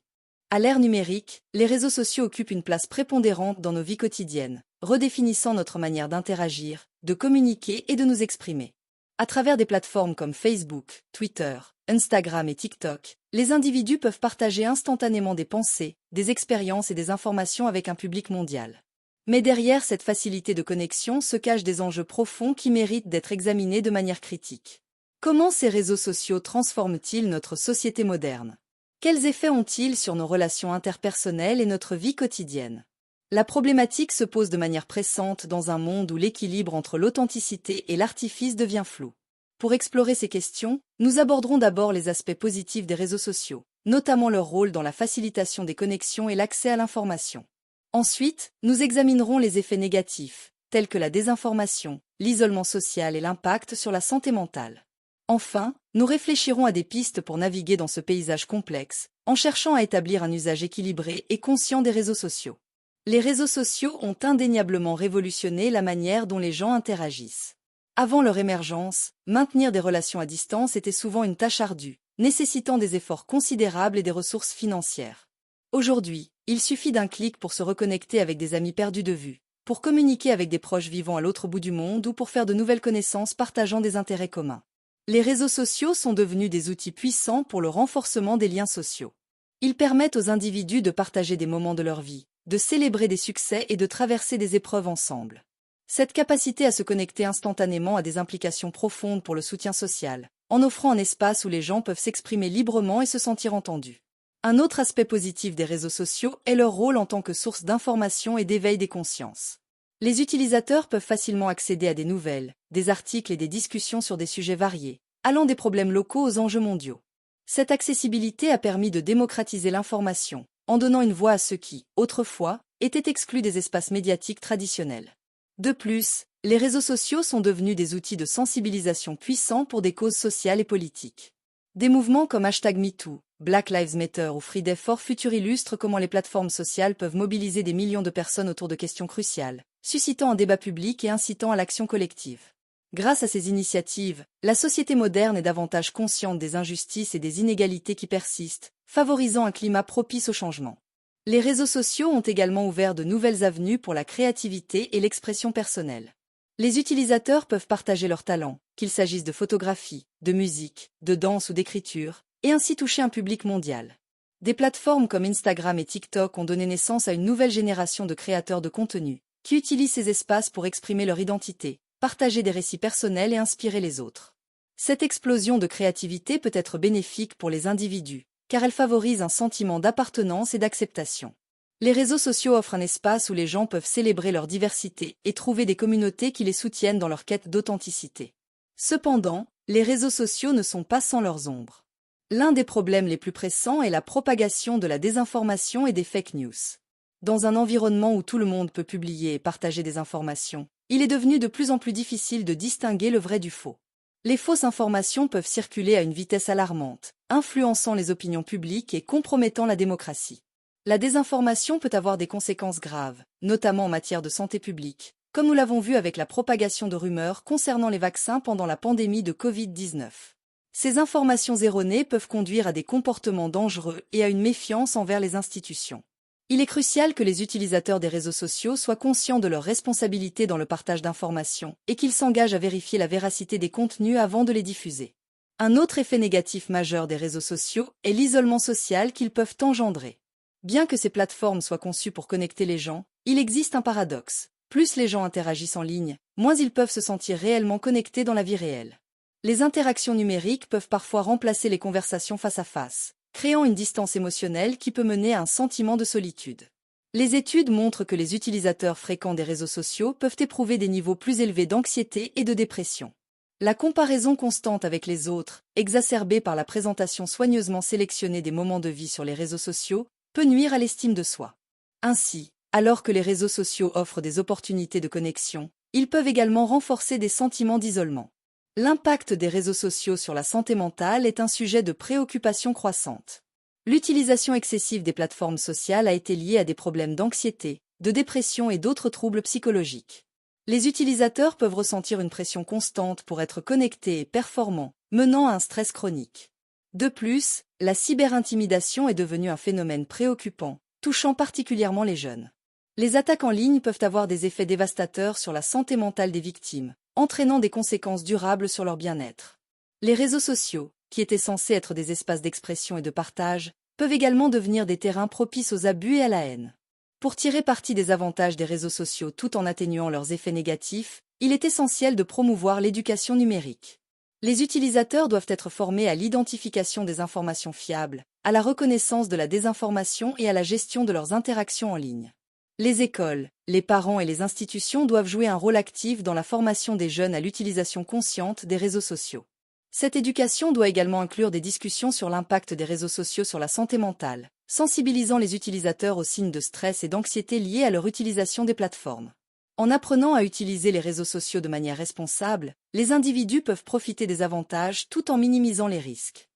À l'ère numérique, les réseaux sociaux occupent une place prépondérante dans nos vies quotidiennes, redéfinissant notre manière d'interagir, de communiquer et de nous exprimer. À travers des plateformes comme Facebook, Twitter, Instagram et TikTok, les individus peuvent partager instantanément des pensées, des expériences et des informations avec un public mondial. Mais derrière cette facilité de connexion se cachent des enjeux profonds qui méritent d'être examinés de manière critique. Comment ces réseaux sociaux transforment-ils notre société moderne? Quels effets ont-ils sur nos relations interpersonnelles et notre vie quotidienne? La problématique se pose de manière pressante dans un monde où l'équilibre entre l'authenticité et l'artifice devient flou. Pour explorer ces questions, nous aborderons d'abord les aspects positifs des réseaux sociaux, notamment leur rôle dans la facilitation des connexions et l'accès à l'information. Ensuite, nous examinerons les effets négatifs, tels que la désinformation, l'isolement social et l'impact sur la santé mentale. Enfin, nous réfléchirons à des pistes pour naviguer dans ce paysage complexe, en cherchant à établir un usage équilibré et conscient des réseaux sociaux. Les réseaux sociaux ont indéniablement révolutionné la manière dont les gens interagissent. Avant leur émergence, maintenir des relations à distance était souvent une tâche ardue, nécessitant des efforts considérables et des ressources financières. Aujourd'hui, il suffit d'un clic pour se reconnecter avec des amis perdus de vue, pour communiquer avec des proches vivant à l'autre bout du monde ou pour faire de nouvelles connaissances partageant des intérêts communs. Les réseaux sociaux sont devenus des outils puissants pour le renforcement des liens sociaux. Ils permettent aux individus de partager des moments de leur vie, de célébrer des succès et de traverser des épreuves ensemble. Cette capacité à se connecter instantanément a des implications profondes pour le soutien social, en offrant un espace où les gens peuvent s'exprimer librement et se sentir entendus. Un autre aspect positif des réseaux sociaux est leur rôle en tant que source d'information et d'éveil des consciences. Les utilisateurs peuvent facilement accéder à des nouvelles, des articles et des discussions sur des sujets variés, allant des problèmes locaux aux enjeux mondiaux. Cette accessibilité a permis de démocratiser l'information, en donnant une voix à ceux qui, autrefois, étaient exclus des espaces médiatiques traditionnels. De plus, les réseaux sociaux sont devenus des outils de sensibilisation puissants pour des causes sociales et politiques. Des mouvements comme #MeToo, Black Lives Matter ou Fridays for Future illustrent comment les plateformes sociales peuvent mobiliser des millions de personnes autour de questions cruciales, suscitant un débat public et incitant à l'action collective. Grâce à ces initiatives, la société moderne est davantage consciente des injustices et des inégalités qui persistent, favorisant un climat propice au changement. Les réseaux sociaux ont également ouvert de nouvelles avenues pour la créativité et l'expression personnelle. Les utilisateurs peuvent partager leurs talents, qu'il s'agisse de photographie, de musique, de danse ou d'écriture, et ainsi toucher un public mondial. Des plateformes comme Instagram et TikTok ont donné naissance à une nouvelle génération de créateurs de contenu, qui utilisent ces espaces pour exprimer leur identité, partager des récits personnels et inspirer les autres. Cette explosion de créativité peut être bénéfique pour les individus, car elle favorise un sentiment d'appartenance et d'acceptation. Les réseaux sociaux offrent un espace où les gens peuvent célébrer leur diversité et trouver des communautés qui les soutiennent dans leur quête d'authenticité. Cependant, les réseaux sociaux ne sont pas sans leurs ombres. L'un des problèmes les plus pressants est la propagation de la désinformation et des fake news. Dans un environnement où tout le monde peut publier et partager des informations, il est devenu de plus en plus difficile de distinguer le vrai du faux. Les fausses informations peuvent circuler à une vitesse alarmante, influençant les opinions publiques et compromettant la démocratie. La désinformation peut avoir des conséquences graves, notamment en matière de santé publique, comme nous l'avons vu avec la propagation de rumeurs concernant les vaccins pendant la pandémie de Covid-19. Ces informations erronées peuvent conduire à des comportements dangereux et à une méfiance envers les institutions. Il est crucial que les utilisateurs des réseaux sociaux soient conscients de leurs responsabilités dans le partage d'informations et qu'ils s'engagent à vérifier la véracité des contenus avant de les diffuser. Un autre effet négatif majeur des réseaux sociaux est l'isolement social qu'ils peuvent engendrer. Bien que ces plateformes soient conçues pour connecter les gens, il existe un paradoxe. Plus les gens interagissent en ligne, moins ils peuvent se sentir réellement connectés dans la vie réelle. Les interactions numériques peuvent parfois remplacer les conversations face à face, créant une distance émotionnelle qui peut mener à un sentiment de solitude. Les études montrent que les utilisateurs fréquents des réseaux sociaux peuvent éprouver des niveaux plus élevés d'anxiété et de dépression. La comparaison constante avec les autres, exacerbée par la présentation soigneusement sélectionnée des moments de vie sur les réseaux sociaux, peut nuire à l'estime de soi. Ainsi, alors que les réseaux sociaux offrent des opportunités de connexion, ils peuvent également renforcer des sentiments d'isolement. L'impact des réseaux sociaux sur la santé mentale est un sujet de préoccupation croissante. L'utilisation excessive des plateformes sociales a été liée à des problèmes d'anxiété, de dépression et d'autres troubles psychologiques. Les utilisateurs peuvent ressentir une pression constante pour être connectés et performants, menant à un stress chronique. De plus, la cyberintimidation est devenue un phénomène préoccupant, touchant particulièrement les jeunes. Les attaques en ligne peuvent avoir des effets dévastateurs sur la santé mentale des victimes, entraînant des conséquences durables sur leur bien-être. Les réseaux sociaux, qui étaient censés être des espaces d'expression et de partage, peuvent également devenir des terrains propices aux abus et à la haine. Pour tirer parti des avantages des réseaux sociaux tout en atténuant leurs effets négatifs, il est essentiel de promouvoir l'éducation numérique. Les utilisateurs doivent être formés à l'identification des informations fiables, à la reconnaissance de la désinformation et à la gestion de leurs interactions en ligne. Les écoles, les parents et les institutions doivent jouer un rôle actif dans la formation des jeunes à l'utilisation consciente des réseaux sociaux. Cette éducation doit également inclure des discussions sur l'impact des réseaux sociaux sur la santé mentale, sensibilisant les utilisateurs aux signes de stress et d'anxiété liés à leur utilisation des plateformes. En apprenant à utiliser les réseaux sociaux de manière responsable, les individus peuvent profiter des avantages tout en minimisant les risques.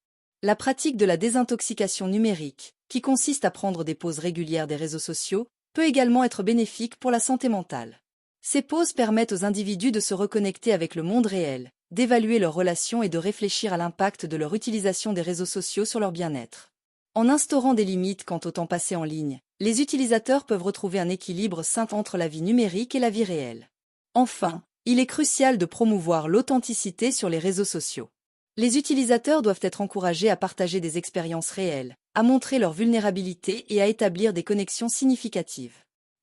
La pratique de la désintoxication numérique, qui consiste à prendre des pauses régulières des réseaux sociaux, peut également être bénéfique pour la santé mentale. Ces pauses permettent aux individus de se reconnecter avec le monde réel, d'évaluer leurs relations et de réfléchir à l'impact de leur utilisation des réseaux sociaux sur leur bien-être. En instaurant des limites quant au temps passé en ligne, les utilisateurs peuvent retrouver un équilibre sain entre la vie numérique et la vie réelle. Enfin, il est crucial de promouvoir l'authenticité sur les réseaux sociaux. Les utilisateurs doivent être encouragés à partager des expériences réelles, à montrer leur vulnérabilité et à établir des connexions significatives.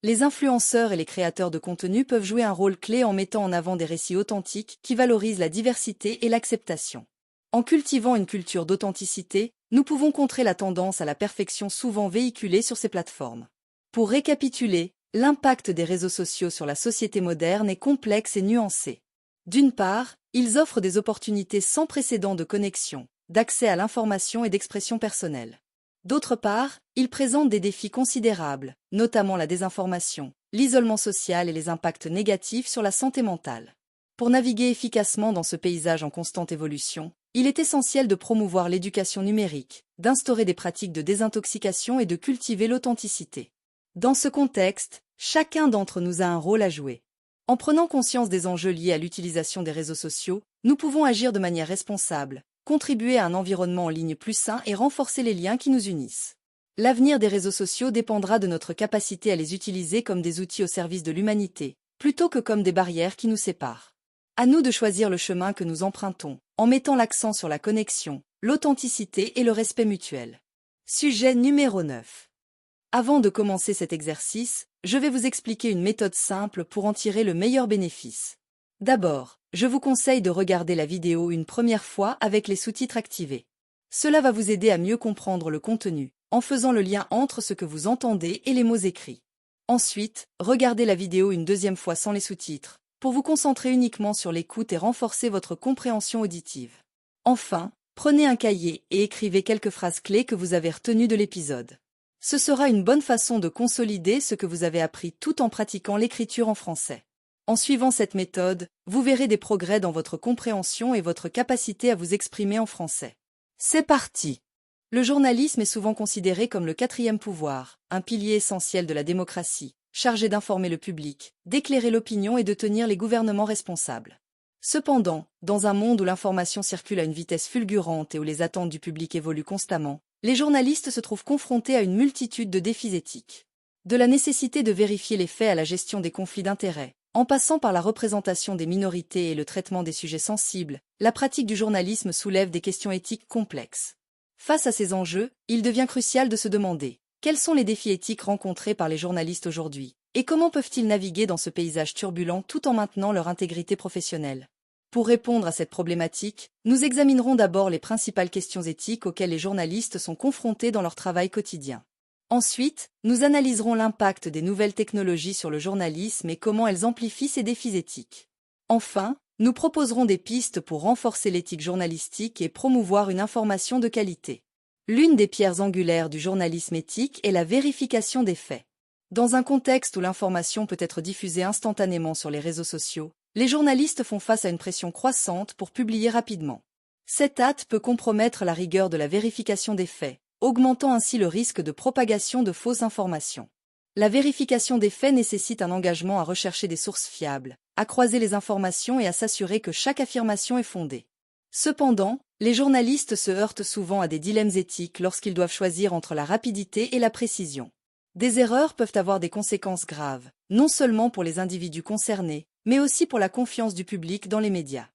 Les influenceurs et les créateurs de contenu peuvent jouer un rôle clé en mettant en avant des récits authentiques qui valorisent la diversité et l'acceptation. En cultivant une culture d'authenticité, nous pouvons contrer la tendance à la perfection souvent véhiculée sur ces plateformes. Pour récapituler, l'impact des réseaux sociaux sur la société moderne est complexe et nuancé. D'une part, ils offrent des opportunités sans précédent de connexion, d'accès à l'information et d'expression personnelle. D'autre part, ils présentent des défis considérables, notamment la désinformation, l'isolement social et les impacts négatifs sur la santé mentale. Pour naviguer efficacement dans ce paysage en constante évolution, il est essentiel de promouvoir l'éducation numérique, d'instaurer des pratiques de désintoxication et de cultiver l'authenticité. Dans ce contexte, chacun d'entre nous a un rôle à jouer. En prenant conscience des enjeux liés à l'utilisation des réseaux sociaux, nous pouvons agir de manière responsable, contribuer à un environnement en ligne plus sain et renforcer les liens qui nous unissent. L'avenir des réseaux sociaux dépendra de notre capacité à les utiliser comme des outils au service de l'humanité, plutôt que comme des barrières qui nous séparent. À nous de choisir le chemin que nous empruntons, en mettant l'accent sur la connexion, l'authenticité et le respect mutuel. Sujet numéro 9. Avant de commencer cet exercice, je vais vous expliquer une méthode simple pour en tirer le meilleur bénéfice. D'abord, je vous conseille de regarder la vidéo une première fois avec les sous-titres activés. Cela va vous aider à mieux comprendre le contenu, en faisant le lien entre ce que vous entendez et les mots écrits. Ensuite, regardez la vidéo une deuxième fois sans les sous-titres, pour vous concentrer uniquement sur l'écoute et renforcer votre compréhension auditive. Enfin, prenez un cahier et écrivez quelques phrases clés que vous avez retenues de l'épisode. Ce sera une bonne façon de consolider ce que vous avez appris tout en pratiquant l'écriture en français. En suivant cette méthode, vous verrez des progrès dans votre compréhension et votre capacité à vous exprimer en français. C'est parti! Le journalisme est souvent considéré comme le quatrième pouvoir, un pilier essentiel de la démocratie, chargé d'informer le public, d'éclairer l'opinion et de tenir les gouvernements responsables. Cependant, dans un monde où l'information circule à une vitesse fulgurante et où les attentes du public évoluent constamment, les journalistes se trouvent confrontés à une multitude de défis éthiques. De la nécessité de vérifier les faits à la gestion des conflits d'intérêts, en passant par la représentation des minorités et le traitement des sujets sensibles, la pratique du journalisme soulève des questions éthiques complexes. Face à ces enjeux, il devient crucial de se demander quels sont les défis éthiques rencontrés par les journalistes aujourd'hui, et comment peuvent-ils naviguer dans ce paysage turbulent tout en maintenant leur intégrité professionnelle. Pour répondre à cette problématique, nous examinerons d'abord les principales questions éthiques auxquelles les journalistes sont confrontés dans leur travail quotidien. Ensuite, nous analyserons l'impact des nouvelles technologies sur le journalisme et comment elles amplifient ces défis éthiques. Enfin, nous proposerons des pistes pour renforcer l'éthique journalistique et promouvoir une information de qualité. L'une des pierres angulaires du journalisme éthique est la vérification des faits. Dans un contexte où l'information peut être diffusée instantanément sur les réseaux sociaux, les journalistes font face à une pression croissante pour publier rapidement. Cette hâte peut compromettre la rigueur de la vérification des faits, augmentant ainsi le risque de propagation de fausses informations. La vérification des faits nécessite un engagement à rechercher des sources fiables, à croiser les informations et à s'assurer que chaque affirmation est fondée. Cependant, les journalistes se heurtent souvent à des dilemmes éthiques lorsqu'ils doivent choisir entre la rapidité et la précision. Des erreurs peuvent avoir des conséquences graves, non seulement pour les individus concernés, mais aussi pour la confiance du public dans les médias.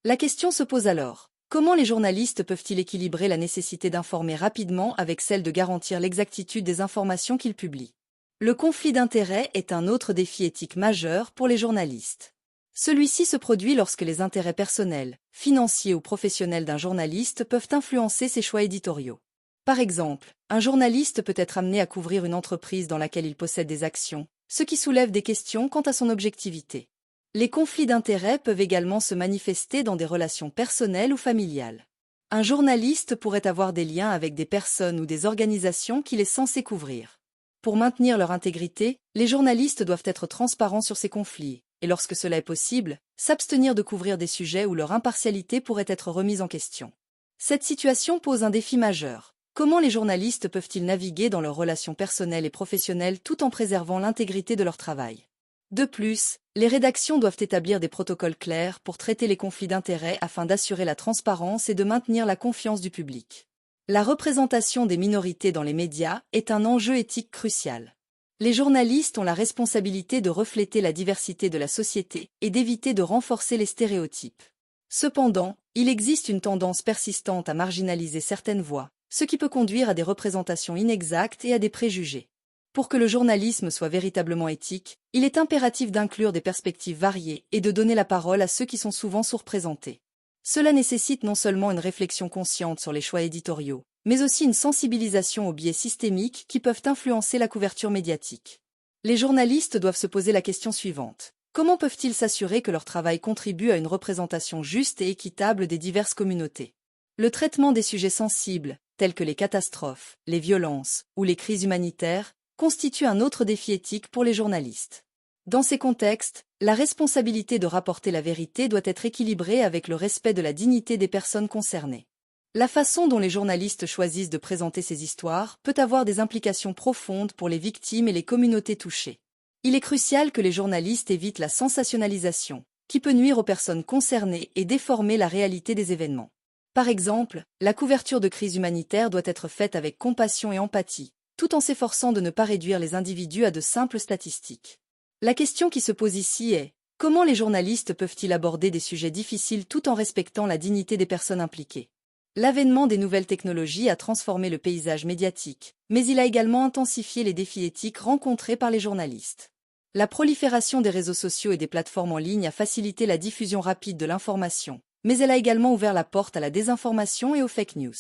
La question se pose alors, comment les journalistes peuvent-ils équilibrer la nécessité d'informer rapidement avec celle de garantir l'exactitude des informations qu'ils publient? Le conflit d'intérêts est un autre défi éthique majeur pour les journalistes. Celui-ci se produit lorsque les intérêts personnels, financiers ou professionnels d'un journaliste peuvent influencer ses choix éditoriaux. Par exemple, un journaliste peut être amené à couvrir une entreprise dans laquelle il possède des actions, ce qui soulève des questions quant à son objectivité. Les conflits d'intérêts peuvent également se manifester dans des relations personnelles ou familiales. Un journaliste pourrait avoir des liens avec des personnes ou des organisations qu'il est censé couvrir. Pour maintenir leur intégrité, les journalistes doivent être transparents sur ces conflits, et lorsque cela est possible, s'abstenir de couvrir des sujets où leur impartialité pourrait être remise en question. Cette situation pose un défi majeur. Comment les journalistes peuvent-ils naviguer dans leurs relations personnelles et professionnelles tout en préservant l'intégrité de leur travail? De plus, les rédactions doivent établir des protocoles clairs pour traiter les conflits d'intérêts afin d'assurer la transparence et de maintenir la confiance du public. La représentation des minorités dans les médias est un enjeu éthique crucial. Les journalistes ont la responsabilité de refléter la diversité de la société et d'éviter de renforcer les stéréotypes. Cependant, il existe une tendance persistante à marginaliser certaines voix, ce qui peut conduire à des représentations inexactes et à des préjugés. Pour que le journalisme soit véritablement éthique, il est impératif d'inclure des perspectives variées et de donner la parole à ceux qui sont souvent sous-représentés. Cela nécessite non seulement une réflexion consciente sur les choix éditoriaux, mais aussi une sensibilisation aux biais systémiques qui peuvent influencer la couverture médiatique. Les journalistes doivent se poser la question suivante. Comment peuvent-ils s'assurer que leur travail contribue à une représentation juste et équitable des diverses communautés? Le traitement des sujets sensibles, tels que les catastrophes, les violences ou les crises humanitaires, constitue un autre défi éthique pour les journalistes. Dans ces contextes, la responsabilité de rapporter la vérité doit être équilibrée avec le respect de la dignité des personnes concernées. La façon dont les journalistes choisissent de présenter ces histoires peut avoir des implications profondes pour les victimes et les communautés touchées. Il est crucial que les journalistes évitent la sensationnalisation, qui peut nuire aux personnes concernées et déformer la réalité des événements. Par exemple, la couverture de crises humanitaires doit être faite avec compassion et empathie, tout en s'efforçant de ne pas réduire les individus à de simples statistiques. La question qui se pose ici est, comment les journalistes peuvent-ils aborder des sujets difficiles tout en respectant la dignité des personnes impliquées? L'avènement des nouvelles technologies a transformé le paysage médiatique, mais il a également intensifié les défis éthiques rencontrés par les journalistes. La prolifération des réseaux sociaux et des plateformes en ligne a facilité la diffusion rapide de l'information, mais elle a également ouvert la porte à la désinformation et aux fake news.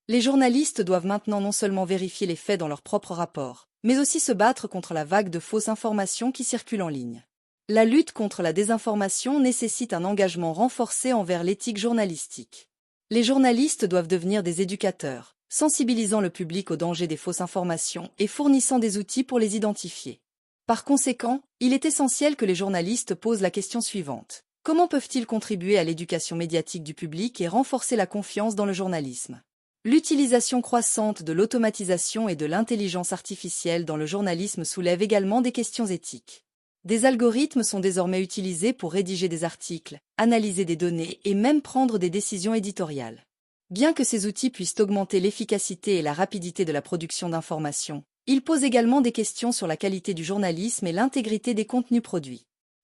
Les journalistes doivent maintenant non seulement vérifier les faits dans leurs propres rapports, mais aussi se battre contre la vague de fausses informations qui circulent en ligne. La lutte contre la désinformation nécessite un engagement renforcé envers l'éthique journalistique. Les journalistes doivent devenir des éducateurs, sensibilisant le public aux dangers des fausses informations et fournissant des outils pour les identifier. Par conséquent, il est essentiel que les journalistes posent la question suivante. Comment peuvent-ils contribuer à l'éducation médiatique du public et renforcer la confiance dans le journalisme? L'utilisation croissante de l'automatisation et de l'intelligence artificielle dans le journalisme soulève également des questions éthiques. Des algorithmes sont désormais utilisés pour rédiger des articles, analyser des données et même prendre des décisions éditoriales. Bien que ces outils puissent augmenter l'efficacité et la rapidité de la production d'informations, ils posent également des questions sur la qualité du journalisme et l'intégrité des contenus produits.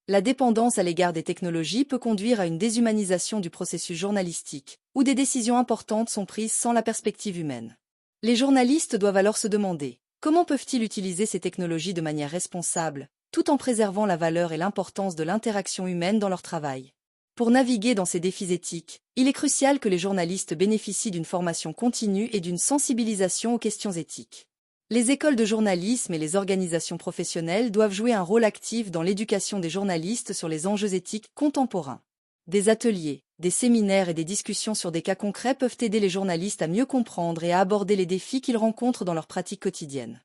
La dépendance à l'égard des technologies peut conduire à une déshumanisation du processus journalistique, où des décisions importantes sont prises sans la perspective humaine. Les journalistes doivent alors se demander, comment peuvent-ils utiliser ces technologies de manière responsable, tout en préservant la valeur et l'importance de l'interaction humaine dans leur travail? Pour naviguer dans ces défis éthiques, il est crucial que les journalistes bénéficient d'une formation continue et d'une sensibilisation aux questions éthiques. Les écoles de journalisme et les organisations professionnelles doivent jouer un rôle actif dans l'éducation des journalistes sur les enjeux éthiques contemporains. Des ateliers, des séminaires et des discussions sur des cas concrets peuvent aider les journalistes à mieux comprendre et à aborder les défis qu'ils rencontrent dans leur pratique quotidienne.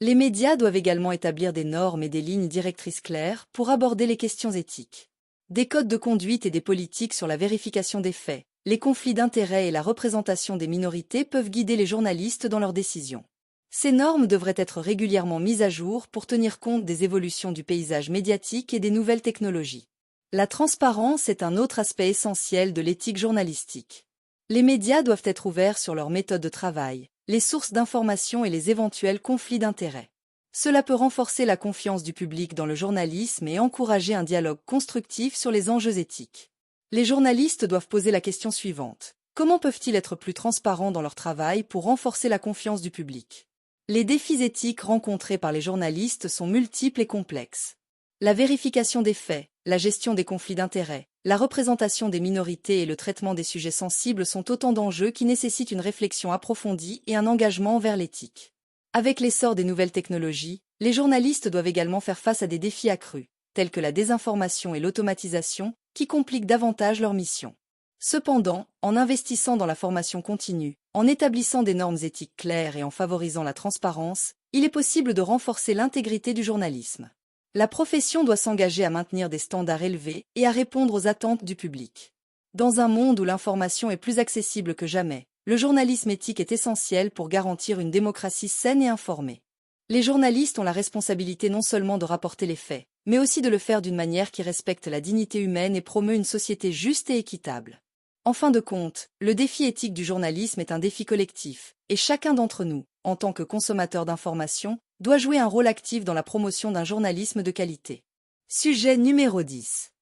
Les médias doivent également établir des normes et des lignes directrices claires pour aborder les questions éthiques. Des codes de conduite et des politiques sur la vérification des faits, les conflits d'intérêts et la représentation des minorités peuvent guider les journalistes dans leurs décisions. Ces normes devraient être régulièrement mises à jour pour tenir compte des évolutions du paysage médiatique et des nouvelles technologies. La transparence est un autre aspect essentiel de l'éthique journalistique. Les médias doivent être ouverts sur leurs méthodes de travail, les sources d'information et les éventuels conflits d'intérêts. Cela peut renforcer la confiance du public dans le journalisme et encourager un dialogue constructif sur les enjeux éthiques. Les journalistes doivent poser la question suivante. Comment peuvent-ils être plus transparents dans leur travail pour renforcer la confiance du public? Les défis éthiques rencontrés par les journalistes sont multiples et complexes. La vérification des faits, la gestion des conflits d'intérêts, la représentation des minorités et le traitement des sujets sensibles sont autant d'enjeux qui nécessitent une réflexion approfondie et un engagement envers l'éthique. Avec l'essor des nouvelles technologies, les journalistes doivent également faire face à des défis accrus, tels que la désinformation et l'automatisation, qui compliquent davantage leur mission. Cependant, en investissant dans la formation continue, en établissant des normes éthiques claires et en favorisant la transparence, il est possible de renforcer l'intégrité du journalisme. La profession doit s'engager à maintenir des standards élevés et à répondre aux attentes du public. Dans un monde où l'information est plus accessible que jamais, le journalisme éthique est essentiel pour garantir une démocratie saine et informée. Les journalistes ont la responsabilité non seulement de rapporter les faits, mais aussi de le faire d'une manière qui respecte la dignité humaine et promeut une société juste et équitable. En fin de compte, le défi éthique du journalisme est un défi collectif, et chacun d'entre nous, en tant que consommateur d'informations, doit jouer un rôle actif dans la promotion d'un journalisme de qualité. Sujet numéro 10.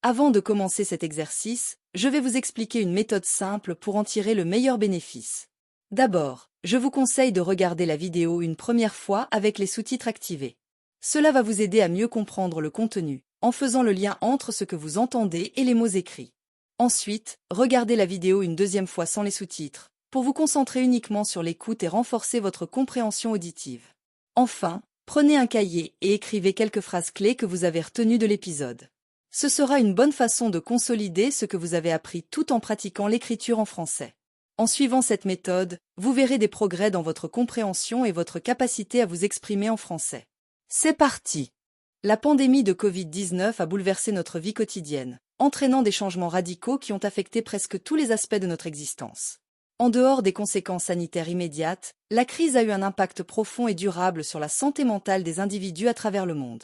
Avant de commencer cet exercice, je vais vous expliquer une méthode simple pour en tirer le meilleur bénéfice. D'abord, je vous conseille de regarder la vidéo une première fois avec les sous-titres activés. Cela va vous aider à mieux comprendre le contenu, en faisant le lien entre ce que vous entendez et les mots écrits. Ensuite, regardez la vidéo une deuxième fois sans les sous-titres, pour vous concentrer uniquement sur l'écoute et renforcer votre compréhension auditive. Enfin, prenez un cahier et écrivez quelques phrases clés que vous avez retenues de l'épisode. Ce sera une bonne façon de consolider ce que vous avez appris tout en pratiquant l'écriture en français. En suivant cette méthode, vous verrez des progrès dans votre compréhension et votre capacité à vous exprimer en français. C'est parti! La pandémie de Covid-19 a bouleversé notre vie quotidienne, entraînant des changements radicaux qui ont affecté presque tous les aspects de notre existence. En dehors des conséquences sanitaires immédiates, la crise a eu un impact profond et durable sur la santé mentale des individus à travers le monde.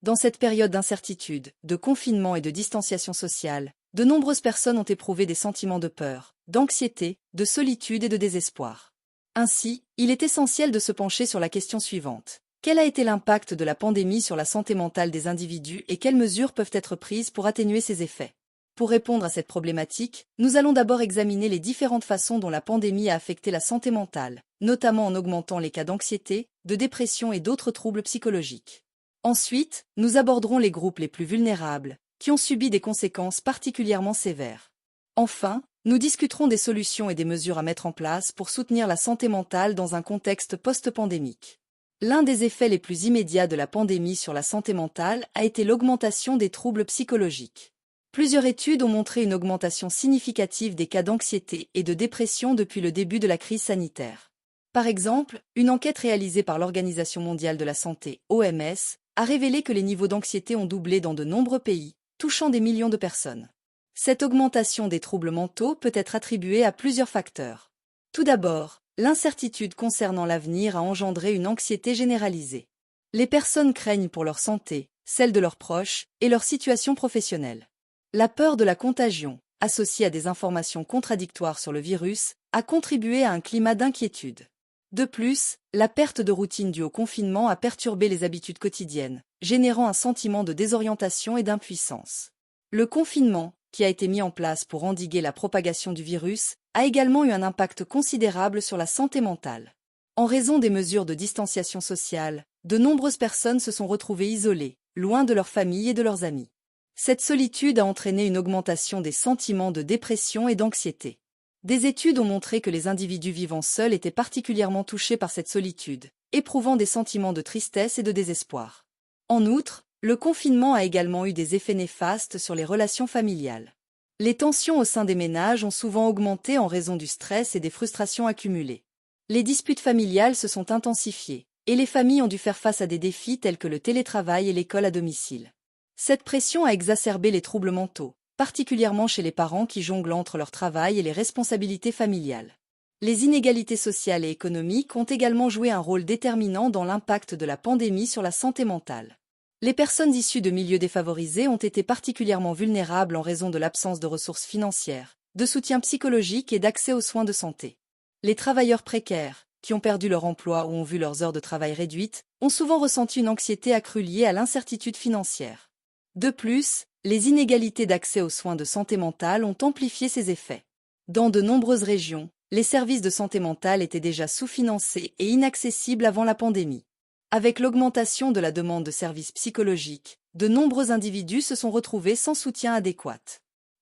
Dans cette période d'incertitude, de confinement et de distanciation sociale, de nombreuses personnes ont éprouvé des sentiments de peur, d'anxiété, de solitude et de désespoir. Ainsi, il est essentiel de se pencher sur la question suivante. Quel a été l'impact de la pandémie sur la santé mentale des individus et quelles mesures peuvent être prises pour atténuer ses effets? Pour répondre à cette problématique, nous allons d'abord examiner les différentes façons dont la pandémie a affecté la santé mentale, notamment en augmentant les cas d'anxiété, de dépression et d'autres troubles psychologiques. Ensuite, nous aborderons les groupes les plus vulnérables, qui ont subi des conséquences particulièrement sévères. Enfin, nous discuterons des solutions et des mesures à mettre en place pour soutenir la santé mentale dans un contexte post-pandémique. L'un des effets les plus immédiats de la pandémie sur la santé mentale a été l'augmentation des troubles psychologiques. Plusieurs études ont montré une augmentation significative des cas d'anxiété et de dépression depuis le début de la crise sanitaire. Par exemple, une enquête réalisée par l'Organisation mondiale de la santé, OMS, a révélé que les niveaux d'anxiété ont doublé dans de nombreux pays, touchant des millions de personnes. Cette augmentation des troubles mentaux peut être attribuée à plusieurs facteurs. Tout d'abord, l'incertitude concernant l'avenir a engendré une anxiété généralisée. Les personnes craignent pour leur santé, celle de leurs proches et leur situation professionnelle. La peur de la contagion, associée à des informations contradictoires sur le virus, a contribué à un climat d'inquiétude. De plus, la perte de routine due au confinement a perturbé les habitudes quotidiennes, générant un sentiment de désorientation et d'impuissance. Le confinement, qui a été mis en place pour endiguer la propagation du virus, a également eu un impact considérable sur la santé mentale. En raison des mesures de distanciation sociale, de nombreuses personnes se sont retrouvées isolées, loin de leurs familles et de leurs amis. Cette solitude a entraîné une augmentation des sentiments de dépression et d'anxiété. Des études ont montré que les individus vivant seuls étaient particulièrement touchés par cette solitude, éprouvant des sentiments de tristesse et de désespoir. En outre, le confinement a également eu des effets néfastes sur les relations familiales. Les tensions au sein des ménages ont souvent augmenté en raison du stress et des frustrations accumulées. Les disputes familiales se sont intensifiées, et les familles ont dû faire face à des défis tels que le télétravail et l'école à domicile. Cette pression a exacerbé les troubles mentaux, particulièrement chez les parents qui jonglent entre leur travail et les responsabilités familiales. Les inégalités sociales et économiques ont également joué un rôle déterminant dans l'impact de la pandémie sur la santé mentale. Les personnes issues de milieux défavorisés ont été particulièrement vulnérables en raison de l'absence de ressources financières, de soutien psychologique et d'accès aux soins de santé. Les travailleurs précaires, qui ont perdu leur emploi ou ont vu leurs heures de travail réduites, ont souvent ressenti une anxiété accrue liée à l'incertitude financière. De plus, les inégalités d'accès aux soins de santé mentale ont amplifié ces effets. Dans de nombreuses régions, les services de santé mentale étaient déjà sous-financés et inaccessibles avant la pandémie. Avec l'augmentation de la demande de services psychologiques, de nombreux individus se sont retrouvés sans soutien adéquat.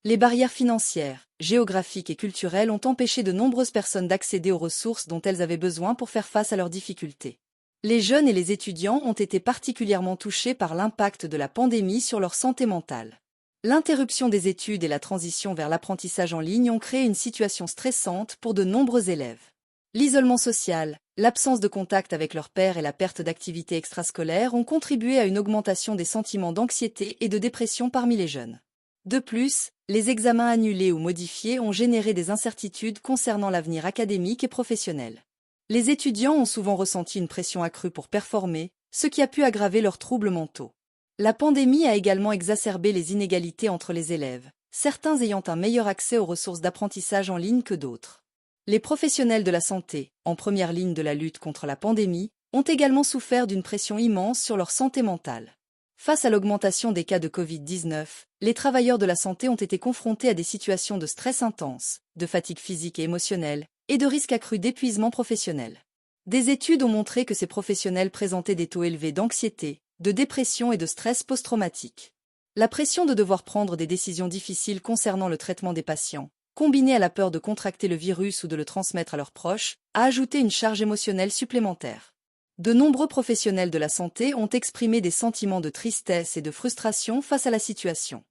Les barrières financières, géographiques et culturelles ont empêché de nombreuses personnes d'accéder aux ressources dont elles avaient besoin pour faire face à leurs difficultés. Les jeunes et les étudiants ont été particulièrement touchés par l'impact de la pandémie sur leur santé mentale. L'interruption des études et la transition vers l'apprentissage en ligne ont créé une situation stressante pour de nombreux élèves. L'isolement social, l'absence de contact avec leurs pairs et la perte d'activités extrascolaires ont contribué à une augmentation des sentiments d'anxiété et de dépression parmi les jeunes. De plus, les examens annulés ou modifiés ont généré des incertitudes concernant l'avenir académique et professionnel. Les étudiants ont souvent ressenti une pression accrue pour performer, ce qui a pu aggraver leurs troubles mentaux. La pandémie a également exacerbé les inégalités entre les élèves, certains ayant un meilleur accès aux ressources d'apprentissage en ligne que d'autres. Les professionnels de la santé, en première ligne de la lutte contre la pandémie, ont également souffert d'une pression immense sur leur santé mentale. Face à l'augmentation des cas de Covid-19, les travailleurs de la santé ont été confrontés à des situations de stress intense, de fatigue physique et émotionnelle, et de risques accrus d'épuisement professionnel. Des études ont montré que ces professionnels présentaient des taux élevés d'anxiété, de dépression et de stress post-traumatique. La pression de devoir prendre des décisions difficiles concernant le traitement des patients, combinée à la peur de contracter le virus ou de le transmettre à leurs proches, a ajouté une charge émotionnelle supplémentaire. De nombreux professionnels de la santé ont exprimé des sentiments de tristesse et de frustration face à la situation.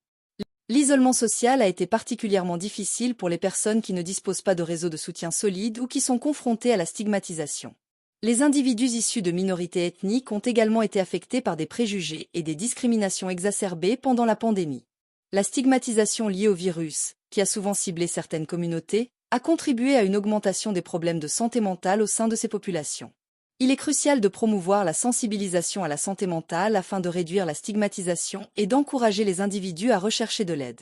L'isolement social a été particulièrement difficile pour les personnes qui ne disposent pas de réseau de soutien solide ou qui sont confrontées à la stigmatisation. Les individus issus de minorités ethniques ont également été affectés par des préjugés et des discriminations exacerbées pendant la pandémie. La stigmatisation liée au virus, qui a souvent ciblé certaines communautés, a contribué à une augmentation des problèmes de santé mentale au sein de ces populations. Il est crucial de promouvoir la sensibilisation à la santé mentale afin de réduire la stigmatisation et d'encourager les individus à rechercher de l'aide.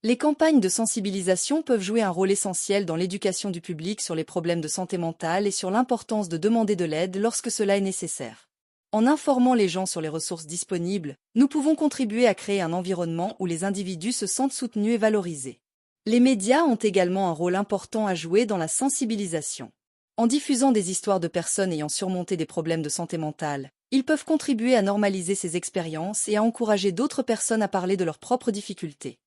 Les campagnes de sensibilisation peuvent jouer un rôle essentiel dans l'éducation du public sur les problèmes de santé mentale et sur l'importance de demander de l'aide lorsque cela est nécessaire. En informant les gens sur les ressources disponibles, nous pouvons contribuer à créer un environnement où les individus se sentent soutenus et valorisés. Les médias ont également un rôle important à jouer dans la sensibilisation. En diffusant des histoires de personnes ayant surmonté des problèmes de santé mentale, ils peuvent contribuer à normaliser ces expériences et à encourager d'autres personnes à parler de leurs propres difficultés.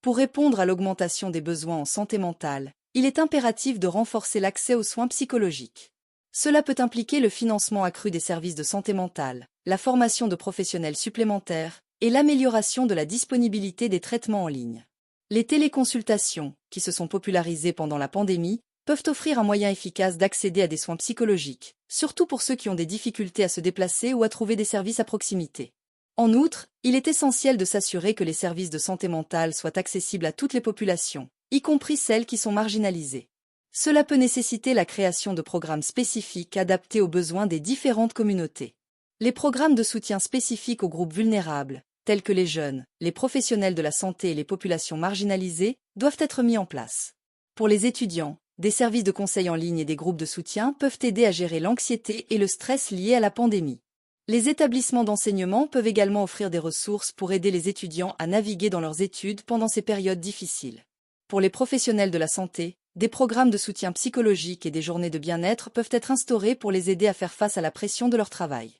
Pour répondre à l'augmentation des besoins en santé mentale, il est impératif de renforcer l'accès aux soins psychologiques. Cela peut impliquer le financement accru des services de santé mentale, la formation de professionnels supplémentaires et l'amélioration de la disponibilité des traitements en ligne. Les téléconsultations, qui se sont popularisées pendant la pandémie, peuvent offrir un moyen efficace d'accéder à des soins psychologiques, surtout pour ceux qui ont des difficultés à se déplacer ou à trouver des services à proximité. En outre, il est essentiel de s'assurer que les services de santé mentale soient accessibles à toutes les populations, y compris celles qui sont marginalisées. Cela peut nécessiter la création de programmes spécifiques adaptés aux besoins des différentes communautés. Les programmes de soutien spécifiques aux groupes vulnérables, tels que les jeunes, les professionnels de la santé et les populations marginalisées, doivent être mis en place. Pour les étudiants, des services de conseil en ligne et des groupes de soutien peuvent aider à gérer l'anxiété et le stress liés à la pandémie. Les établissements d'enseignement peuvent également offrir des ressources pour aider les étudiants à naviguer dans leurs études pendant ces périodes difficiles. Pour les professionnels de la santé, des programmes de soutien psychologique et des journées de bien-être peuvent être instaurés pour les aider à faire face à la pression de leur travail.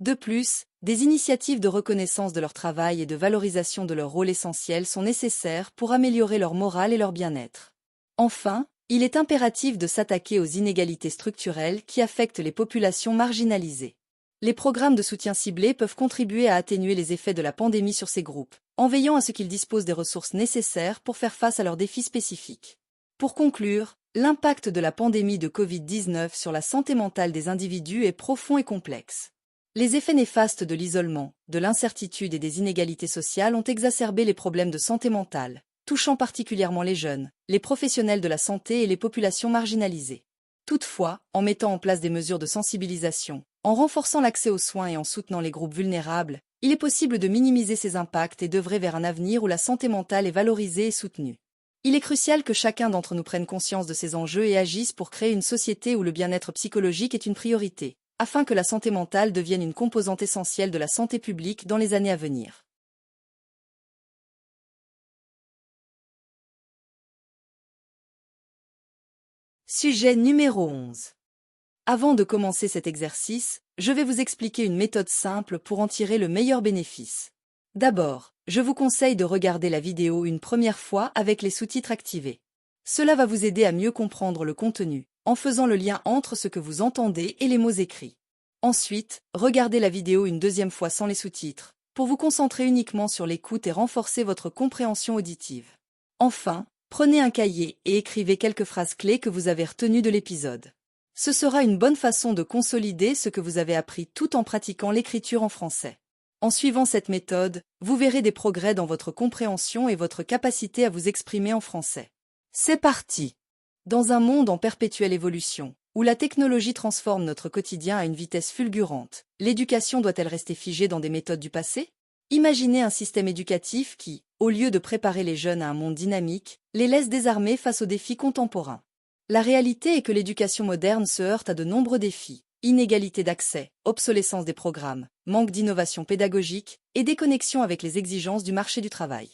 De plus, des initiatives de reconnaissance de leur travail et de valorisation de leur rôle essentiel sont nécessaires pour améliorer leur morale et leur bien-être. Enfin, il est impératif de s'attaquer aux inégalités structurelles qui affectent les populations marginalisées. Les programmes de soutien ciblés peuvent contribuer à atténuer les effets de la pandémie sur ces groupes, en veillant à ce qu'ils disposent des ressources nécessaires pour faire face à leurs défis spécifiques. Pour conclure, l'impact de la pandémie de Covid-19 sur la santé mentale des individus est profond et complexe. Les effets néfastes de l'isolement, de l'incertitude et des inégalités sociales ont exacerbé les problèmes de santé mentale, touchant particulièrement les jeunes, les professionnels de la santé et les populations marginalisées. Toutefois, en mettant en place des mesures de sensibilisation, en renforçant l'accès aux soins et en soutenant les groupes vulnérables, il est possible de minimiser ces impacts et d'œuvrer vers un avenir où la santé mentale est valorisée et soutenue. Il est crucial que chacun d'entre nous prenne conscience de ces enjeux et agisse pour créer une société où le bien-être psychologique est une priorité, afin que la santé mentale devienne une composante essentielle de la santé publique dans les années à venir. Sujet numéro 11. Avant de commencer cet exercice, je vais vous expliquer une méthode simple pour en tirer le meilleur bénéfice. D'abord, je vous conseille de regarder la vidéo une première fois avec les sous-titres activés. Cela va vous aider à mieux comprendre le contenu, en faisant le lien entre ce que vous entendez et les mots écrits. Ensuite, regardez la vidéo une deuxième fois sans les sous-titres, pour vous concentrer uniquement sur l'écoute et renforcer votre compréhension auditive. Enfin, prenez un cahier et écrivez quelques phrases clés que vous avez retenues de l'épisode. Ce sera une bonne façon de consolider ce que vous avez appris tout en pratiquant l'écriture en français. En suivant cette méthode, vous verrez des progrès dans votre compréhension et votre capacité à vous exprimer en français. C'est parti! Dans un monde en perpétuelle évolution, où la technologie transforme notre quotidien à une vitesse fulgurante, l'éducation doit-elle rester figée dans des méthodes du passé? Imaginez un système éducatif qui, au lieu de préparer les jeunes à un monde dynamique, les laisse désarmés face aux défis contemporains. La réalité est que l'éducation moderne se heurte à de nombreux défis: inégalité d'accès, obsolescence des programmes, manque d'innovation pédagogique et déconnexion avec les exigences du marché du travail.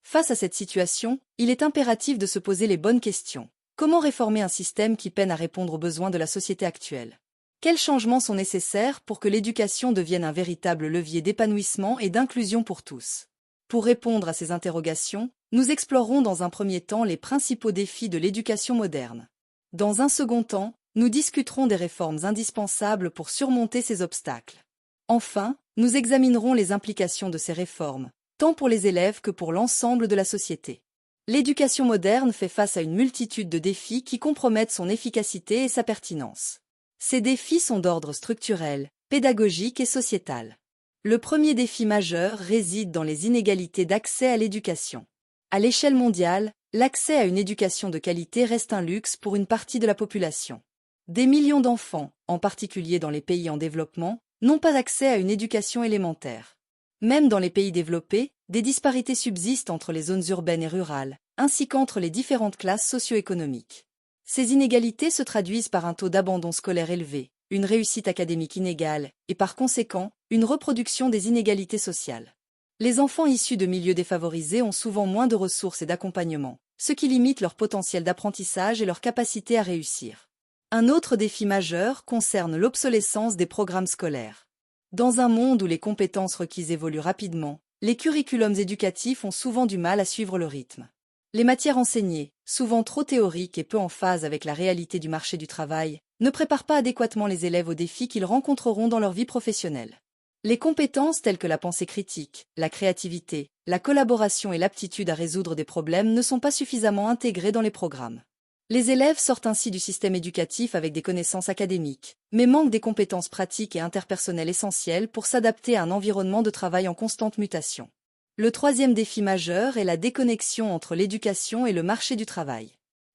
Face à cette situation, il est impératif de se poser les bonnes questions. Comment réformer un système qui peine à répondre aux besoins de la société actuelle? Quels changements sont nécessaires pour que l'éducation devienne un véritable levier d'épanouissement et d'inclusion pour tous? Pour répondre à ces interrogations, nous explorerons dans un premier temps les principaux défis de l'éducation moderne. Dans un second temps, nous discuterons des réformes indispensables pour surmonter ces obstacles. Enfin, nous examinerons les implications de ces réformes, tant pour les élèves que pour l'ensemble de la société. L'éducation moderne fait face à une multitude de défis qui compromettent son efficacité et sa pertinence. Ces défis sont d'ordre structurel, pédagogique et sociétal. Le premier défi majeur réside dans les inégalités d'accès à l'éducation. À l'échelle mondiale, l'accès à une éducation de qualité reste un luxe pour une partie de la population. Des millions d'enfants, en particulier dans les pays en développement, n'ont pas accès à une éducation élémentaire. Même dans les pays développés, des disparités subsistent entre les zones urbaines et rurales, ainsi qu'entre les différentes classes socio-économiques. Ces inégalités se traduisent par un taux d'abandon scolaire élevé, une réussite académique inégale et par conséquent, une reproduction des inégalités sociales. Les enfants issus de milieux défavorisés ont souvent moins de ressources et d'accompagnement, ce qui limite leur potentiel d'apprentissage et leur capacité à réussir. Un autre défi majeur concerne l'obsolescence des programmes scolaires. Dans un monde où les compétences requises évoluent rapidement, les curriculums éducatifs ont souvent du mal à suivre le rythme. Les matières enseignées, souvent trop théoriques et peu en phase avec la réalité du marché du travail, ne préparent pas adéquatement les élèves aux défis qu'ils rencontreront dans leur vie professionnelle. Les compétences telles que la pensée critique, la créativité, la collaboration et l'aptitude à résoudre des problèmes ne sont pas suffisamment intégrées dans les programmes. Les élèves sortent ainsi du système éducatif avec des connaissances académiques, mais manquent des compétences pratiques et interpersonnelles essentielles pour s'adapter à un environnement de travail en constante mutation. Le troisième défi majeur est la déconnexion entre l'éducation et le marché du travail.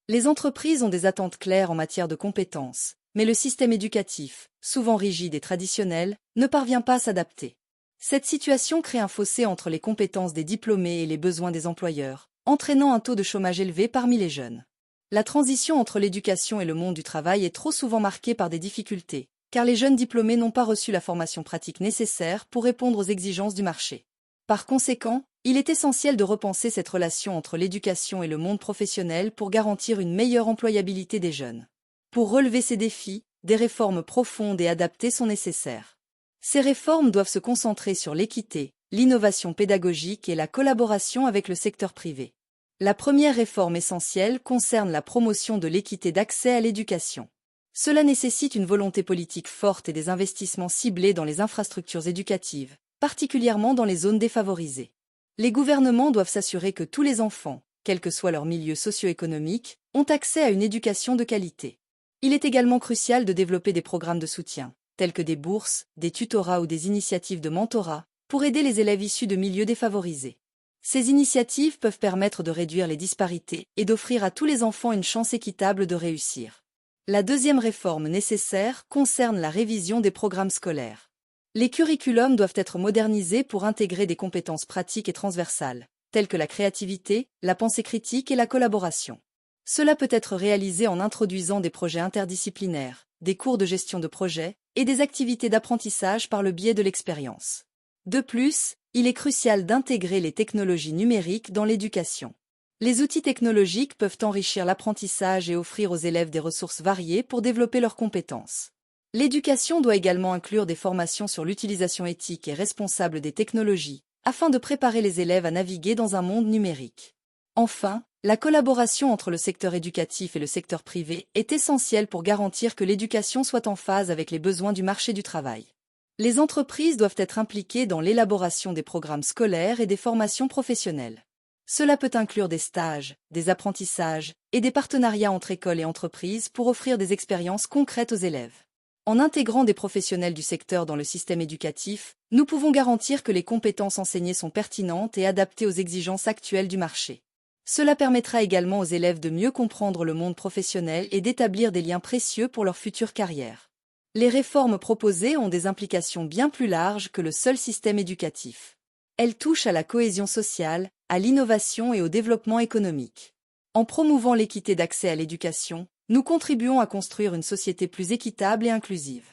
Les entreprises ont des attentes claires en matière de compétences, mais le système éducatif, souvent rigide et traditionnel, ne parvient pas à s'adapter. Cette situation crée un fossé entre les compétences des diplômés et les besoins des employeurs, entraînant un taux de chômage élevé parmi les jeunes. La transition entre l'éducation et le monde du travail est trop souvent marquée par des difficultés, car les jeunes diplômés n'ont pas reçu la formation pratique nécessaire pour répondre aux exigences du marché. Par conséquent, il est essentiel de repenser cette relation entre l'éducation et le monde professionnel pour garantir une meilleure employabilité des jeunes. Pour relever ces défis, des réformes profondes et adaptées sont nécessaires. Ces réformes doivent se concentrer sur l'équité, l'innovation pédagogique et la collaboration avec le secteur privé. La première réforme essentielle concerne la promotion de l'équité d'accès à l'éducation. Cela nécessite une volonté politique forte et des investissements ciblés dans les infrastructures éducatives, particulièrement dans les zones défavorisées. Les gouvernements doivent s'assurer que tous les enfants, quel que soit leur milieu socio-économique, ont accès à une éducation de qualité. Il est également crucial de développer des programmes de soutien, tels que des bourses, des tutorats ou des initiatives de mentorat, pour aider les élèves issus de milieux défavorisés. Ces initiatives peuvent permettre de réduire les disparités et d'offrir à tous les enfants une chance équitable de réussir. La deuxième réforme nécessaire concerne la révision des programmes scolaires. Les curriculums doivent être modernisés pour intégrer des compétences pratiques et transversales, telles que la créativité, la pensée critique et la collaboration. Cela peut être réalisé en introduisant des projets interdisciplinaires, des cours de gestion de projet et des activités d'apprentissage par le biais de l'expérience. De plus, il est crucial d'intégrer les technologies numériques dans l'éducation. Les outils technologiques peuvent enrichir l'apprentissage et offrir aux élèves des ressources variées pour développer leurs compétences. L'éducation doit également inclure des formations sur l'utilisation éthique et responsable des technologies, afin de préparer les élèves à naviguer dans un monde numérique. Enfin, la collaboration entre le secteur éducatif et le secteur privé est essentielle pour garantir que l'éducation soit en phase avec les besoins du marché du travail. Les entreprises doivent être impliquées dans l'élaboration des programmes scolaires et des formations professionnelles. Cela peut inclure des stages, des apprentissages et des partenariats entre écoles et entreprises pour offrir des expériences concrètes aux élèves. En intégrant des professionnels du secteur dans le système éducatif, nous pouvons garantir que les compétences enseignées sont pertinentes et adaptées aux exigences actuelles du marché. Cela permettra également aux élèves de mieux comprendre le monde professionnel et d'établir des liens précieux pour leur future carrière. Les réformes proposées ont des implications bien plus larges que le seul système éducatif. Elles touchent à la cohésion sociale, à l'innovation et au développement économique. En promouvant l'équité d'accès à l'éducation, nous contribuons à construire une société plus équitable et inclusive.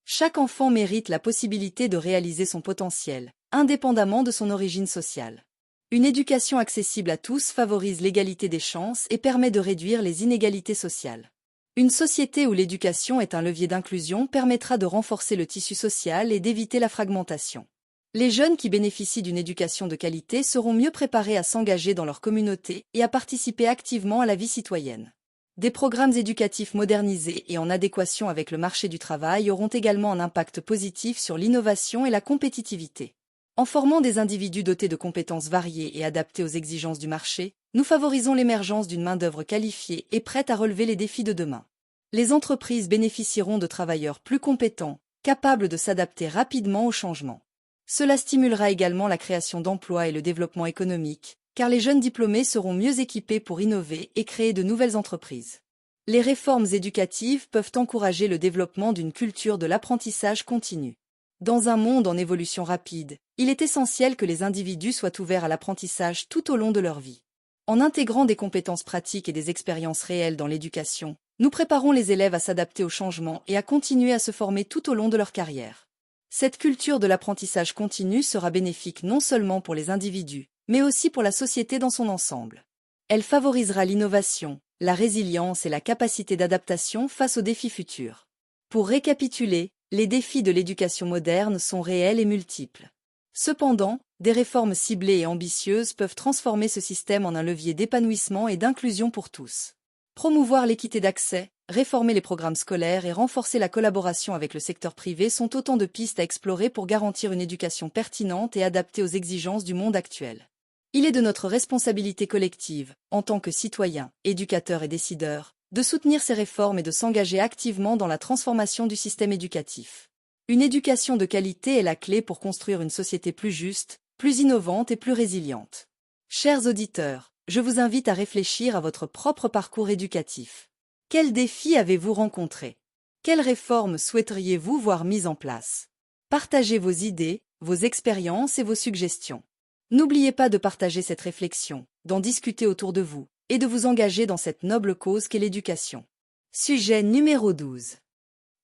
Chaque enfant mérite la possibilité de réaliser son potentiel, indépendamment de son origine sociale. Une éducation accessible à tous favorise l'égalité des chances et permet de réduire les inégalités sociales. Une société où l'éducation est un levier d'inclusion permettra de renforcer le tissu social et d'éviter la fragmentation. Les jeunes qui bénéficient d'une éducation de qualité seront mieux préparés à s'engager dans leur communauté et à participer activement à la vie citoyenne. Des programmes éducatifs modernisés et en adéquation avec le marché du travail auront également un impact positif sur l'innovation et la compétitivité. En formant des individus dotés de compétences variées et adaptés aux exigences du marché, nous favorisons l'émergence d'une main-d'œuvre qualifiée et prête à relever les défis de demain. Les entreprises bénéficieront de travailleurs plus compétents, capables de s'adapter rapidement aux changements. Cela stimulera également la création d'emplois et le développement économique, car les jeunes diplômés seront mieux équipés pour innover et créer de nouvelles entreprises. Les réformes éducatives peuvent encourager le développement d'une culture de l'apprentissage continu. Dans un monde en évolution rapide, il est essentiel que les individus soient ouverts à l'apprentissage tout au long de leur vie. En intégrant des compétences pratiques et des expériences réelles dans l'éducation, nous préparons les élèves à s'adapter aux changements et à continuer à se former tout au long de leur carrière. Cette culture de l'apprentissage continu sera bénéfique non seulement pour les individus, mais aussi pour la société dans son ensemble. Elle favorisera l'innovation, la résilience et la capacité d'adaptation face aux défis futurs. Pour récapituler, les défis de l'éducation moderne sont réels et multiples. Cependant, des réformes ciblées et ambitieuses peuvent transformer ce système en un levier d'épanouissement et d'inclusion pour tous. Promouvoir l'équité d'accès, réformer les programmes scolaires et renforcer la collaboration avec le secteur privé sont autant de pistes à explorer pour garantir une éducation pertinente et adaptée aux exigences du monde actuel. Il est de notre responsabilité collective, en tant que citoyens, éducateurs et décideurs, de soutenir ces réformes et de s'engager activement dans la transformation du système éducatif. Une éducation de qualité est la clé pour construire une société plus juste, plus innovante et plus résiliente. Chers auditeurs, je vous invite à réfléchir à votre propre parcours éducatif. Quels défis avez-vous rencontrés? Quelles réformes souhaiteriez-vous voir mises en place? Partagez vos idées, vos expériences et vos suggestions. N'oubliez pas de partager cette réflexion, d'en discuter autour de vous, et de vous engager dans cette noble cause qu'est l'éducation. Sujet numéro 12.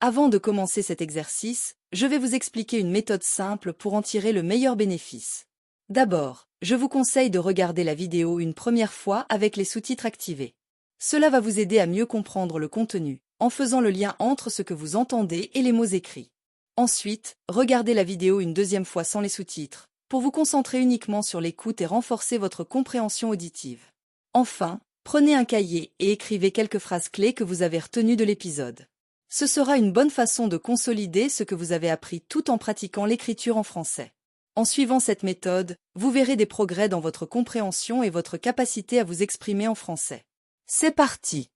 Avant de commencer cet exercice, je vais vous expliquer une méthode simple pour en tirer le meilleur bénéfice. D'abord, je vous conseille de regarder la vidéo une première fois avec les sous-titres activés. Cela va vous aider à mieux comprendre le contenu, en faisant le lien entre ce que vous entendez et les mots écrits. Ensuite, regardez la vidéo une deuxième fois sans les sous-titres, pour vous concentrer uniquement sur l'écoute et renforcer votre compréhension auditive. Enfin, prenez un cahier et écrivez quelques phrases clés que vous avez retenues de l'épisode. Ce sera une bonne façon de consolider ce que vous avez appris tout en pratiquant l'écriture en français. En suivant cette méthode, vous verrez des progrès dans votre compréhension et votre capacité à vous exprimer en français. C'est parti!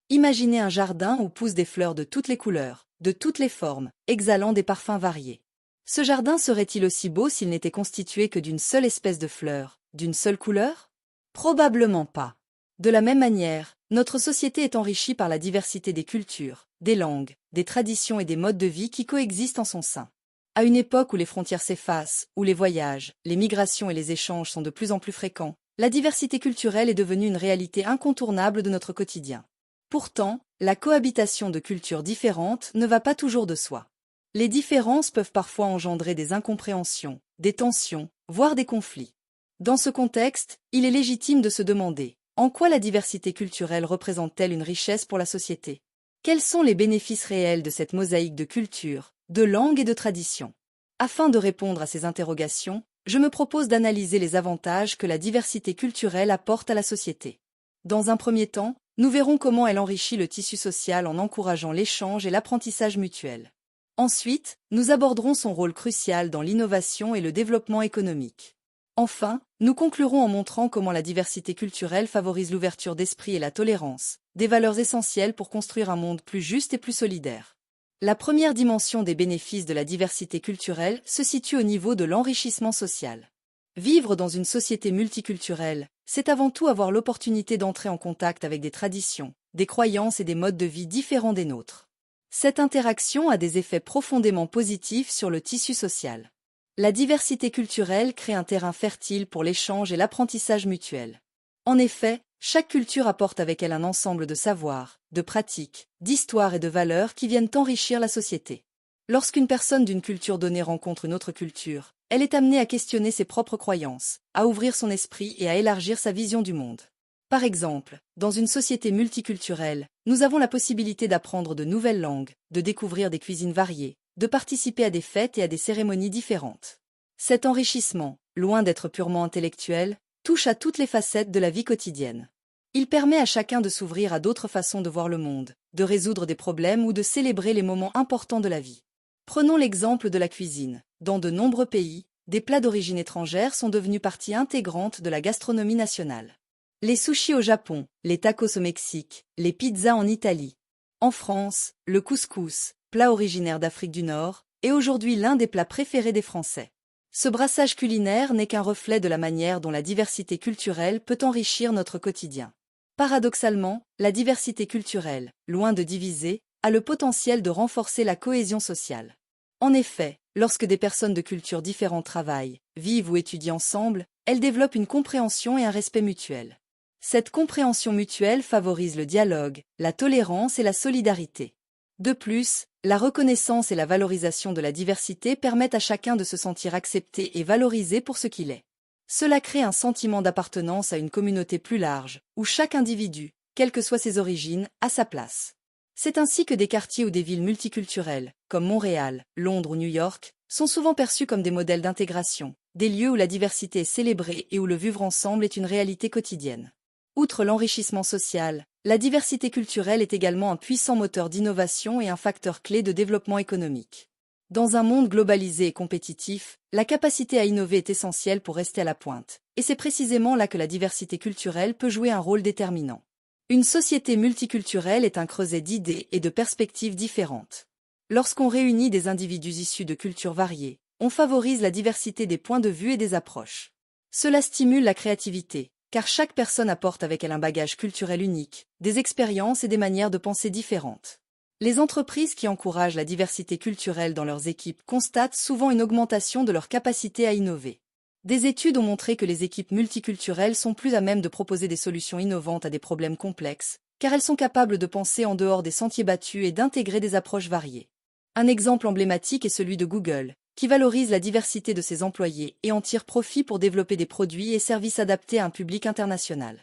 Imaginez un jardin où poussent des fleurs de toutes les couleurs, de toutes les formes, exhalant des parfums variés. Ce jardin serait-il aussi beau s'il n'était constitué que d'une seule espèce de fleurs, d'une seule couleur? Probablement pas. De la même manière, notre société est enrichie par la diversité des cultures, des langues, des traditions et des modes de vie qui coexistent en son sein. À une époque où les frontières s'effacent, où les voyages, les migrations et les échanges sont de plus en plus fréquents, la diversité culturelle est devenue une réalité incontournable de notre quotidien. Pourtant, la cohabitation de cultures différentes ne va pas toujours de soi. Les différences peuvent parfois engendrer des incompréhensions, des tensions, voire des conflits. Dans ce contexte, il est légitime de se demander en quoi la diversité culturelle représente-t-elle une richesse pour la société? Quels sont les bénéfices réels de cette mosaïque de cultures, de langues et de traditions? Afin de répondre à ces interrogations, je me propose d'analyser les avantages que la diversité culturelle apporte à la société. Dans un premier temps, nous verrons comment elle enrichit le tissu social en encourageant l'échange et l'apprentissage mutuel. Ensuite, nous aborderons son rôle crucial dans l'innovation et le développement économique. Enfin, nous conclurons en montrant comment la diversité culturelle favorise l'ouverture d'esprit et la tolérance, des valeurs essentielles pour construire un monde plus juste et plus solidaire. La première dimension des bénéfices de la diversité culturelle se situe au niveau de l'enrichissement social. Vivre dans une société multiculturelle, c'est avant tout avoir l'opportunité d'entrer en contact avec des traditions, des croyances et des modes de vie différents des nôtres. Cette interaction a des effets profondément positifs sur le tissu social. La diversité culturelle crée un terrain fertile pour l'échange et l'apprentissage mutuel. En effet, chaque culture apporte avec elle un ensemble de savoirs, de pratiques, d'histoires et de valeurs qui viennent enrichir la société. Lorsqu'une personne d'une culture donnée rencontre une autre culture, elle est amenée à questionner ses propres croyances, à ouvrir son esprit et à élargir sa vision du monde. Par exemple, dans une société multiculturelle, nous avons la possibilité d'apprendre de nouvelles langues, de découvrir des cuisines variées, de participer à des fêtes et à des cérémonies différentes. Cet enrichissement, loin d'être purement intellectuel, touche à toutes les facettes de la vie quotidienne. Il permet à chacun de s'ouvrir à d'autres façons de voir le monde, de résoudre des problèmes ou de célébrer les moments importants de la vie. Prenons l'exemple de la cuisine. Dans de nombreux pays, des plats d'origine étrangère sont devenus partie intégrante de la gastronomie nationale. Les sushis au Japon, les tacos au Mexique, les pizzas en Italie. En France, le couscous, plat originaire d'Afrique du Nord, est aujourd'hui l'un des plats préférés des Français. Ce brassage culinaire n'est qu'un reflet de la manière dont la diversité culturelle peut enrichir notre quotidien. Paradoxalement, la diversité culturelle, loin de diviser, a le potentiel de renforcer la cohésion sociale. En effet, lorsque des personnes de cultures différentes travaillent, vivent ou étudient ensemble, elles développent une compréhension et un respect mutuel. Cette compréhension mutuelle favorise le dialogue, la tolérance et la solidarité. De plus, la reconnaissance et la valorisation de la diversité permettent à chacun de se sentir accepté et valorisé pour ce qu'il est. Cela crée un sentiment d'appartenance à une communauté plus large, où chaque individu, quelles que soient ses origines, a sa place. C'est ainsi que des quartiers ou des villes multiculturelles, comme Montréal, Londres ou New York, sont souvent perçus comme des modèles d'intégration, des lieux où la diversité est célébrée et où le vivre ensemble est une réalité quotidienne. Outre l'enrichissement social, la diversité culturelle est également un puissant moteur d'innovation et un facteur clé de développement économique. Dans un monde globalisé et compétitif, la capacité à innover est essentielle pour rester à la pointe, et c'est précisément là que la diversité culturelle peut jouer un rôle déterminant. Une société multiculturelle est un creuset d'idées et de perspectives différentes. Lorsqu'on réunit des individus issus de cultures variées, on favorise la diversité des points de vue et des approches. Cela stimule la créativité, car chaque personne apporte avec elle un bagage culturel unique, des expériences et des manières de penser différentes. Les entreprises qui encouragent la diversité culturelle dans leurs équipes constatent souvent une augmentation de leur capacité à innover. Des études ont montré que les équipes multiculturelles sont plus à même de proposer des solutions innovantes à des problèmes complexes, car elles sont capables de penser en dehors des sentiers battus et d'intégrer des approches variées. Un exemple emblématique est celui de Google, qui valorise la diversité de ses employés et en tire profit pour développer des produits et services adaptés à un public international.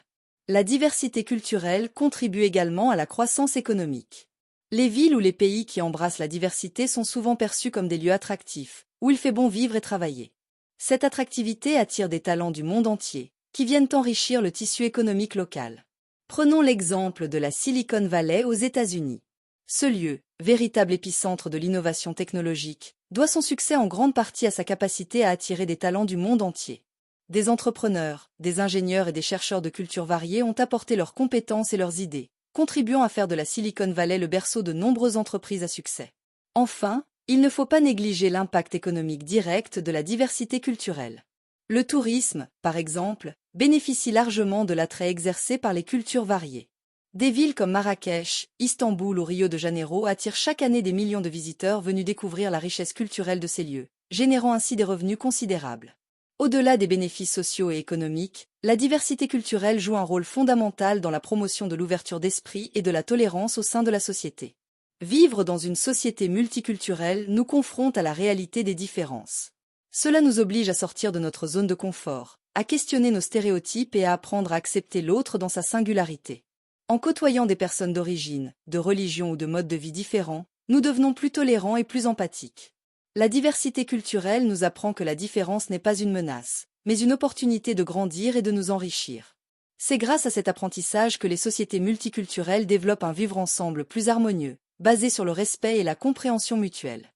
La diversité culturelle contribue également à la croissance économique. Les villes ou les pays qui embrassent la diversité sont souvent perçus comme des lieux attractifs, où il fait bon vivre et travailler. Cette attractivité attire des talents du monde entier, qui viennent enrichir le tissu économique local. Prenons l'exemple de la Silicon Valley aux États-Unis. Ce lieu, véritable épicentre de l'innovation technologique, doit son succès en grande partie à sa capacité à attirer des talents du monde entier. Des entrepreneurs, des ingénieurs et des chercheurs de cultures variées ont apporté leurs compétences et leurs idées, contribuant à faire de la Silicon Valley le berceau de nombreuses entreprises à succès. Enfin, il ne faut pas négliger l'impact économique direct de la diversité culturelle. Le tourisme, par exemple, bénéficie largement de l'attrait exercé par les cultures variées. Des villes comme Marrakech, Istanbul ou Rio de Janeiro attirent chaque année des millions de visiteurs venus découvrir la richesse culturelle de ces lieux, générant ainsi des revenus considérables. Au-delà des bénéfices sociaux et économiques, la diversité culturelle joue un rôle fondamental dans la promotion de l'ouverture d'esprit et de la tolérance au sein de la société. Vivre dans une société multiculturelle nous confronte à la réalité des différences. Cela nous oblige à sortir de notre zone de confort, à questionner nos stéréotypes et à apprendre à accepter l'autre dans sa singularité. En côtoyant des personnes d'origine, de religion ou de mode de vie différents, nous devenons plus tolérants et plus empathiques. La diversité culturelle nous apprend que la différence n'est pas une menace, mais une opportunité de grandir et de nous enrichir. C'est grâce à cet apprentissage que les sociétés multiculturelles développent un vivre ensemble plus harmonieux, basé sur le respect et la compréhension mutuelle.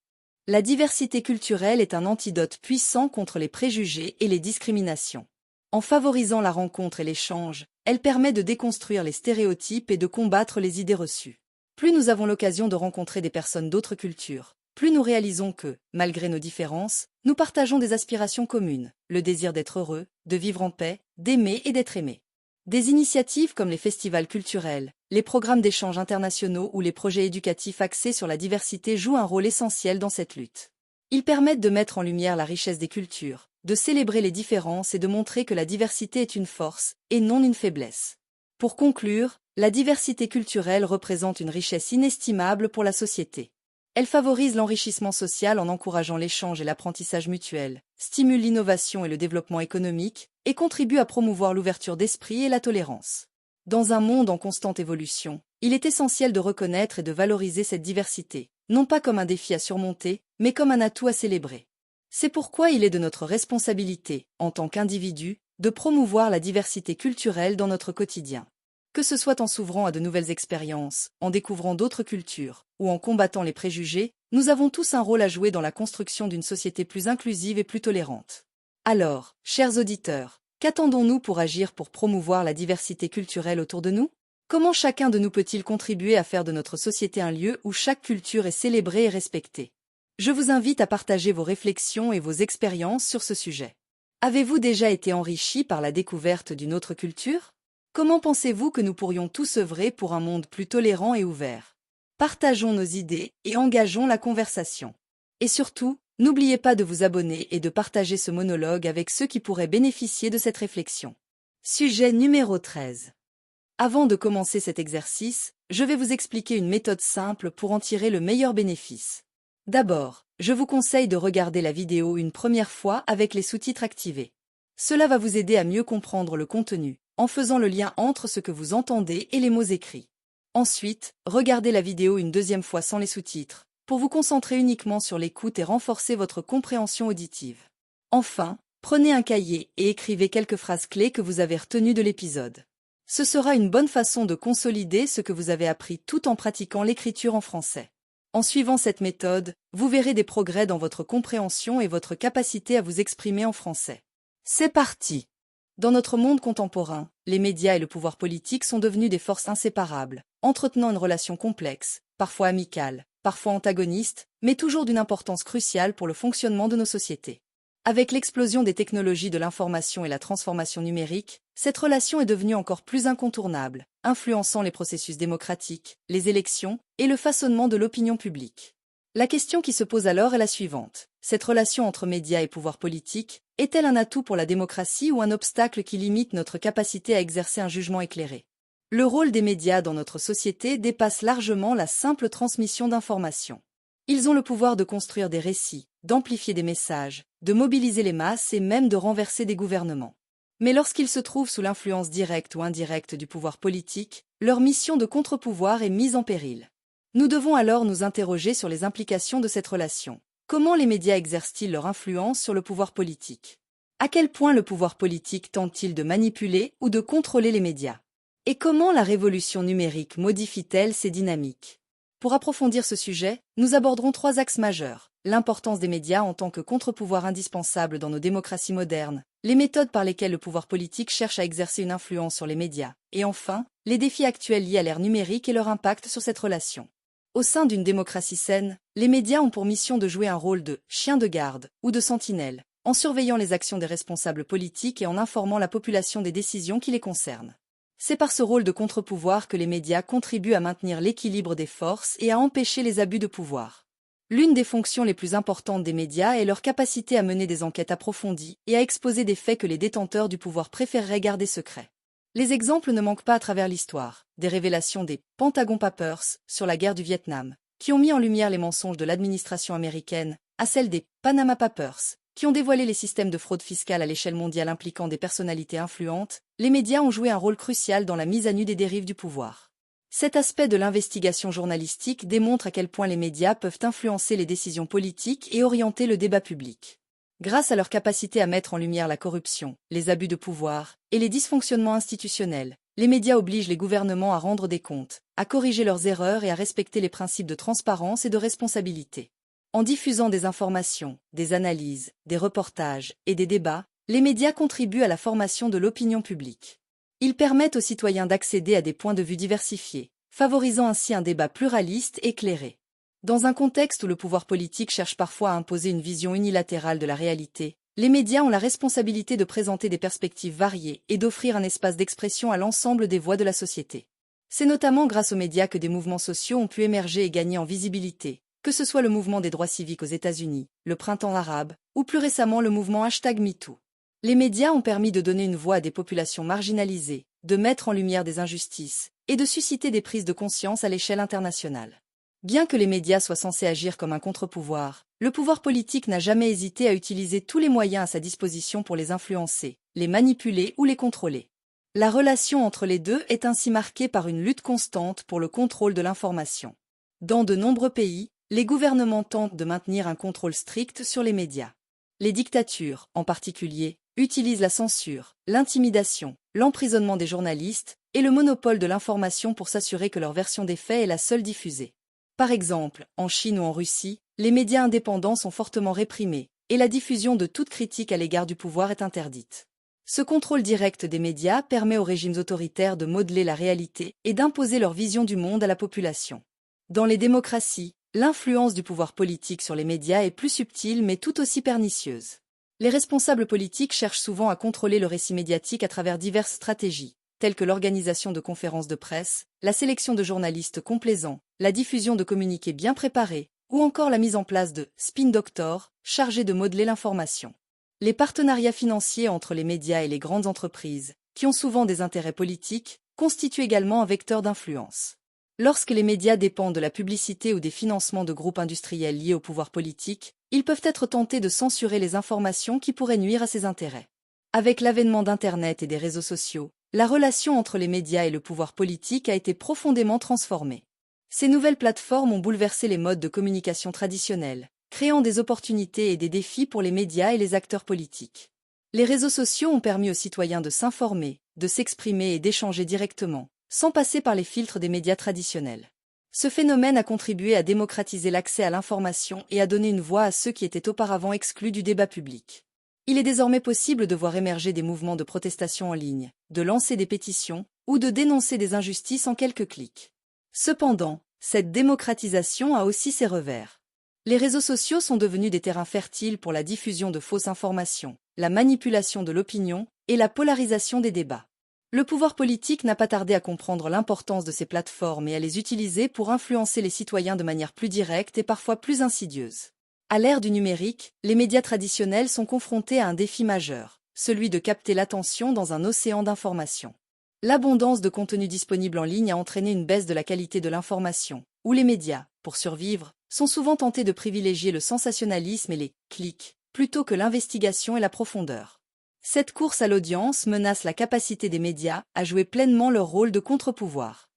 La diversité culturelle est un antidote puissant contre les préjugés et les discriminations. En favorisant la rencontre et l'échange, elle permet de déconstruire les stéréotypes et de combattre les idées reçues. Plus nous avons l'occasion de rencontrer des personnes d'autres cultures, plus nous réalisons que, malgré nos différences, nous partageons des aspirations communes, le désir d'être heureux, de vivre en paix, d'aimer et d'être aimé. Des initiatives comme les festivals culturels, les programmes d'échanges internationaux ou les projets éducatifs axés sur la diversité jouent un rôle essentiel dans cette lutte. Ils permettent de mettre en lumière la richesse des cultures, de célébrer les différences et de montrer que la diversité est une force et non une faiblesse. Pour conclure, la diversité culturelle représente une richesse inestimable pour la société. Elle favorise l'enrichissement social en encourageant l'échange et l'apprentissage mutuel, stimule l'innovation et le développement économique, et contribue à promouvoir l'ouverture d'esprit et la tolérance. Dans un monde en constante évolution, il est essentiel de reconnaître et de valoriser cette diversité, non pas comme un défi à surmonter, mais comme un atout à célébrer. C'est pourquoi il est de notre responsabilité, en tant qu'individu, de promouvoir la diversité culturelle dans notre quotidien. Que ce soit en s'ouvrant à de nouvelles expériences, en découvrant d'autres cultures, ou en combattant les préjugés, nous avons tous un rôle à jouer dans la construction d'une société plus inclusive et plus tolérante. Alors, chers auditeurs, qu'attendons-nous pour agir pour promouvoir la diversité culturelle autour de nous? Comment chacun de nous peut-il contribuer à faire de notre société un lieu où chaque culture est célébrée et respectée? Je vous invite à partager vos réflexions et vos expériences sur ce sujet. Avez-vous déjà été enrichi par la découverte d'une autre culture? Comment pensez-vous que nous pourrions tous œuvrer pour un monde plus tolérant et ouvert? Partageons nos idées et engageons la conversation. Et surtout, n'oubliez pas de vous abonner et de partager ce monologue avec ceux qui pourraient bénéficier de cette réflexion. Sujet numéro 13. Avant de commencer cet exercice, je vais vous expliquer une méthode simple pour en tirer le meilleur bénéfice. D'abord, je vous conseille de regarder la vidéo une première fois avec les sous-titres activés. Cela va vous aider à mieux comprendre le contenu, en faisant le lien entre ce que vous entendez et les mots écrits. Ensuite, regardez la vidéo une deuxième fois sans les sous-titres, pour vous concentrer uniquement sur l'écoute et renforcer votre compréhension auditive. Enfin, prenez un cahier et écrivez quelques phrases clés que vous avez retenues de l'épisode. Ce sera une bonne façon de consolider ce que vous avez appris tout en pratiquant l'écriture en français. En suivant cette méthode, vous verrez des progrès dans votre compréhension et votre capacité à vous exprimer en français. C'est parti! Dans notre monde contemporain, les médias et le pouvoir politique sont devenus des forces inséparables, entretenant une relation complexe, parfois amicale, parfois antagoniste, mais toujours d'une importance cruciale pour le fonctionnement de nos sociétés. Avec l'explosion des technologies de l'information et la transformation numérique, cette relation est devenue encore plus incontournable, influençant les processus démocratiques, les élections et le façonnement de l'opinion publique. La question qui se pose alors est la suivante. Cette relation entre médias et pouvoir politique est-elle un atout pour la démocratie ou un obstacle qui limite notre capacité à exercer un jugement éclairé? Le rôle des médias dans notre société dépasse largement la simple transmission d'informations. Ils ont le pouvoir de construire des récits, d'amplifier des messages, de mobiliser les masses et même de renverser des gouvernements. Mais lorsqu'ils se trouvent sous l'influence directe ou indirecte du pouvoir politique, leur mission de contre-pouvoir est mise en péril. Nous devons alors nous interroger sur les implications de cette relation. Comment les médias exercent-ils leur influence sur le pouvoir politique? À quel point le pouvoir politique tente-t-il de manipuler ou de contrôler les médias? Et comment la révolution numérique modifie-t-elle ces dynamiques? Pour approfondir ce sujet, nous aborderons 3 axes majeurs: l'importance des médias en tant que contre-pouvoir indispensable dans nos démocraties modernes, les méthodes par lesquelles le pouvoir politique cherche à exercer une influence sur les médias, et enfin, les défis actuels liés à l'ère numérique et leur impact sur cette relation. Au sein d'une démocratie saine, les médias ont pour mission de jouer un rôle de chien de garde ou de sentinelle, en surveillant les actions des responsables politiques et en informant la population des décisions qui les concernent. C'est par ce rôle de contre-pouvoir que les médias contribuent à maintenir l'équilibre des forces et à empêcher les abus de pouvoir. L'une des fonctions les plus importantes des médias est leur capacité à mener des enquêtes approfondies et à exposer des faits que les détenteurs du pouvoir préféreraient garder secrets. Les exemples ne manquent pas à travers l'histoire, des révélations des Pentagon Papers sur la guerre du Vietnam, qui ont mis en lumière les mensonges de l'administration américaine, à celles des Panama Papers, qui ont dévoilé les systèmes de fraude fiscale à l'échelle mondiale impliquant des personnalités influentes. Les médias ont joué un rôle crucial dans la mise à nu des dérives du pouvoir. Cet aspect de l'investigation journalistique démontre à quel point les médias peuvent influencer les décisions politiques et orienter le débat public. Grâce à leur capacité à mettre en lumière la corruption, les abus de pouvoir et les dysfonctionnements institutionnels, les médias obligent les gouvernements à rendre des comptes, à corriger leurs erreurs et à respecter les principes de transparence et de responsabilité. En diffusant des informations, des analyses, des reportages et des débats, les médias contribuent à la formation de l'opinion publique. Ils permettent aux citoyens d'accéder à des points de vue diversifiés, favorisant ainsi un débat pluraliste et éclairé. Dans un contexte où le pouvoir politique cherche parfois à imposer une vision unilatérale de la réalité, les médias ont la responsabilité de présenter des perspectives variées et d'offrir un espace d'expression à l'ensemble des voix de la société. C'est notamment grâce aux médias que des mouvements sociaux ont pu émerger et gagner en visibilité, que ce soit le mouvement des droits civiques aux États-Unis, le printemps arabe, ou plus récemment le mouvement #MeToo. Les médias ont permis de donner une voix à des populations marginalisées, de mettre en lumière des injustices, et de susciter des prises de conscience à l'échelle internationale. Bien que les médias soient censés agir comme un contre-pouvoir, le pouvoir politique n'a jamais hésité à utiliser tous les moyens à sa disposition pour les influencer, les manipuler ou les contrôler. La relation entre les deux est ainsi marquée par une lutte constante pour le contrôle de l'information. Dans de nombreux pays, les gouvernements tentent de maintenir un contrôle strict sur les médias. Les dictatures, en particulier, utilisent la censure, l'intimidation, l'emprisonnement des journalistes et le monopole de l'information pour s'assurer que leur version des faits est la seule diffusée. Par exemple, en Chine ou en Russie, les médias indépendants sont fortement réprimés, et la diffusion de toute critique à l'égard du pouvoir est interdite. Ce contrôle direct des médias permet aux régimes autoritaires de modeler la réalité et d'imposer leur vision du monde à la population. Dans les démocraties, l'influence du pouvoir politique sur les médias est plus subtile mais tout aussi pernicieuse. Les responsables politiques cherchent souvent à contrôler le récit médiatique à travers diverses stratégies, telles que l'organisation de conférences de presse, la sélection de journalistes complaisants, la diffusion de communiqués bien préparés, ou encore la mise en place de spin doctors, chargés de modeler l'information. Les partenariats financiers entre les médias et les grandes entreprises, qui ont souvent des intérêts politiques, constituent également un vecteur d'influence. Lorsque les médias dépendent de la publicité ou des financements de groupes industriels liés au pouvoir politique, ils peuvent être tentés de censurer les informations qui pourraient nuire à ces intérêts. Avec l'avènement d'Internet et des réseaux sociaux, la relation entre les médias et le pouvoir politique a été profondément transformée. Ces nouvelles plateformes ont bouleversé les modes de communication traditionnels, créant des opportunités et des défis pour les médias et les acteurs politiques. Les réseaux sociaux ont permis aux citoyens de s'informer, de s'exprimer et d'échanger directement, sans passer par les filtres des médias traditionnels. Ce phénomène a contribué à démocratiser l'accès à l'information et à donner une voix à ceux qui étaient auparavant exclus du débat public. Il est désormais possible de voir émerger des mouvements de protestation en ligne, de lancer des pétitions ou de dénoncer des injustices en quelques clics. Cependant, cette démocratisation a aussi ses revers. Les réseaux sociaux sont devenus des terrains fertiles pour la diffusion de fausses informations, la manipulation de l'opinion et la polarisation des débats. Le pouvoir politique n'a pas tardé à comprendre l'importance de ces plateformes et à les utiliser pour influencer les citoyens de manière plus directe et parfois plus insidieuse. À l'ère du numérique, les médias traditionnels sont confrontés à un défi majeur, celui de capter l'attention dans un océan d'informations. L'abondance de contenus disponibles en ligne a entraîné une baisse de la qualité de l'information, où les médias, pour survivre, sont souvent tentés de privilégier le sensationnalisme et les clics, plutôt que l'investigation et la profondeur. Cette course à l'audience menace la capacité des médias à jouer pleinement leur rôle de contre-pouvoir.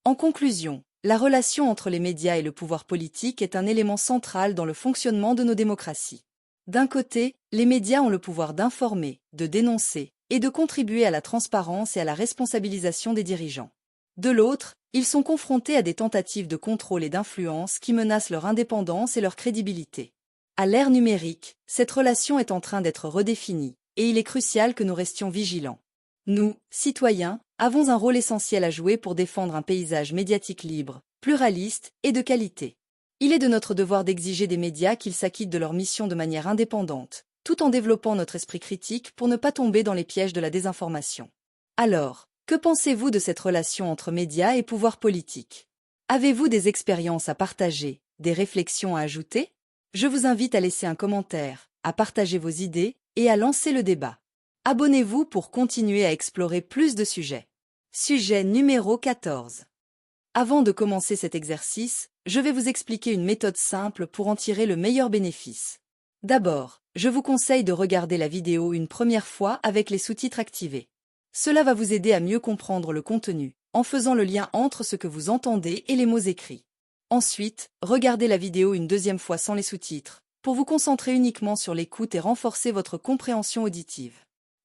En conclusion, La relation entre les médias et le pouvoir politique est un élément central dans le fonctionnement de nos démocraties. D'un côté, les médias ont le pouvoir d'informer, de dénoncer et de contribuer à la transparence et à la responsabilisation des dirigeants. De l'autre, ils sont confrontés à des tentatives de contrôle et d'influence qui menacent leur indépendance et leur crédibilité. À l'ère numérique, cette relation est en train d'être redéfinie, et il est crucial que nous restions vigilants. Nous, citoyens, avons un rôle essentiel à jouer pour défendre un paysage médiatique libre, pluraliste et de qualité. Il est de notre devoir d'exiger des médias qu'ils s'acquittent de leur mission de manière indépendante, tout en développant notre esprit critique pour ne pas tomber dans les pièges de la désinformation. Alors, que pensez-vous de cette relation entre médias et pouvoir politique? Avez-vous des expériences à partager, des réflexions à ajouter? Je vous invite à laisser un commentaire, à partager vos idées et à lancer le débat. Abonnez-vous pour continuer à explorer plus de sujets. Sujet numéro 14. Avant de commencer cet exercice, je vais vous expliquer une méthode simple pour en tirer le meilleur bénéfice. D'abord, je vous conseille de regarder la vidéo une première fois avec les sous-titres activés. Cela va vous aider à mieux comprendre le contenu, en faisant le lien entre ce que vous entendez et les mots écrits. Ensuite, regardez la vidéo une deuxième fois sans les sous-titres, pour vous concentrer uniquement sur l'écoute et renforcer votre compréhension auditive.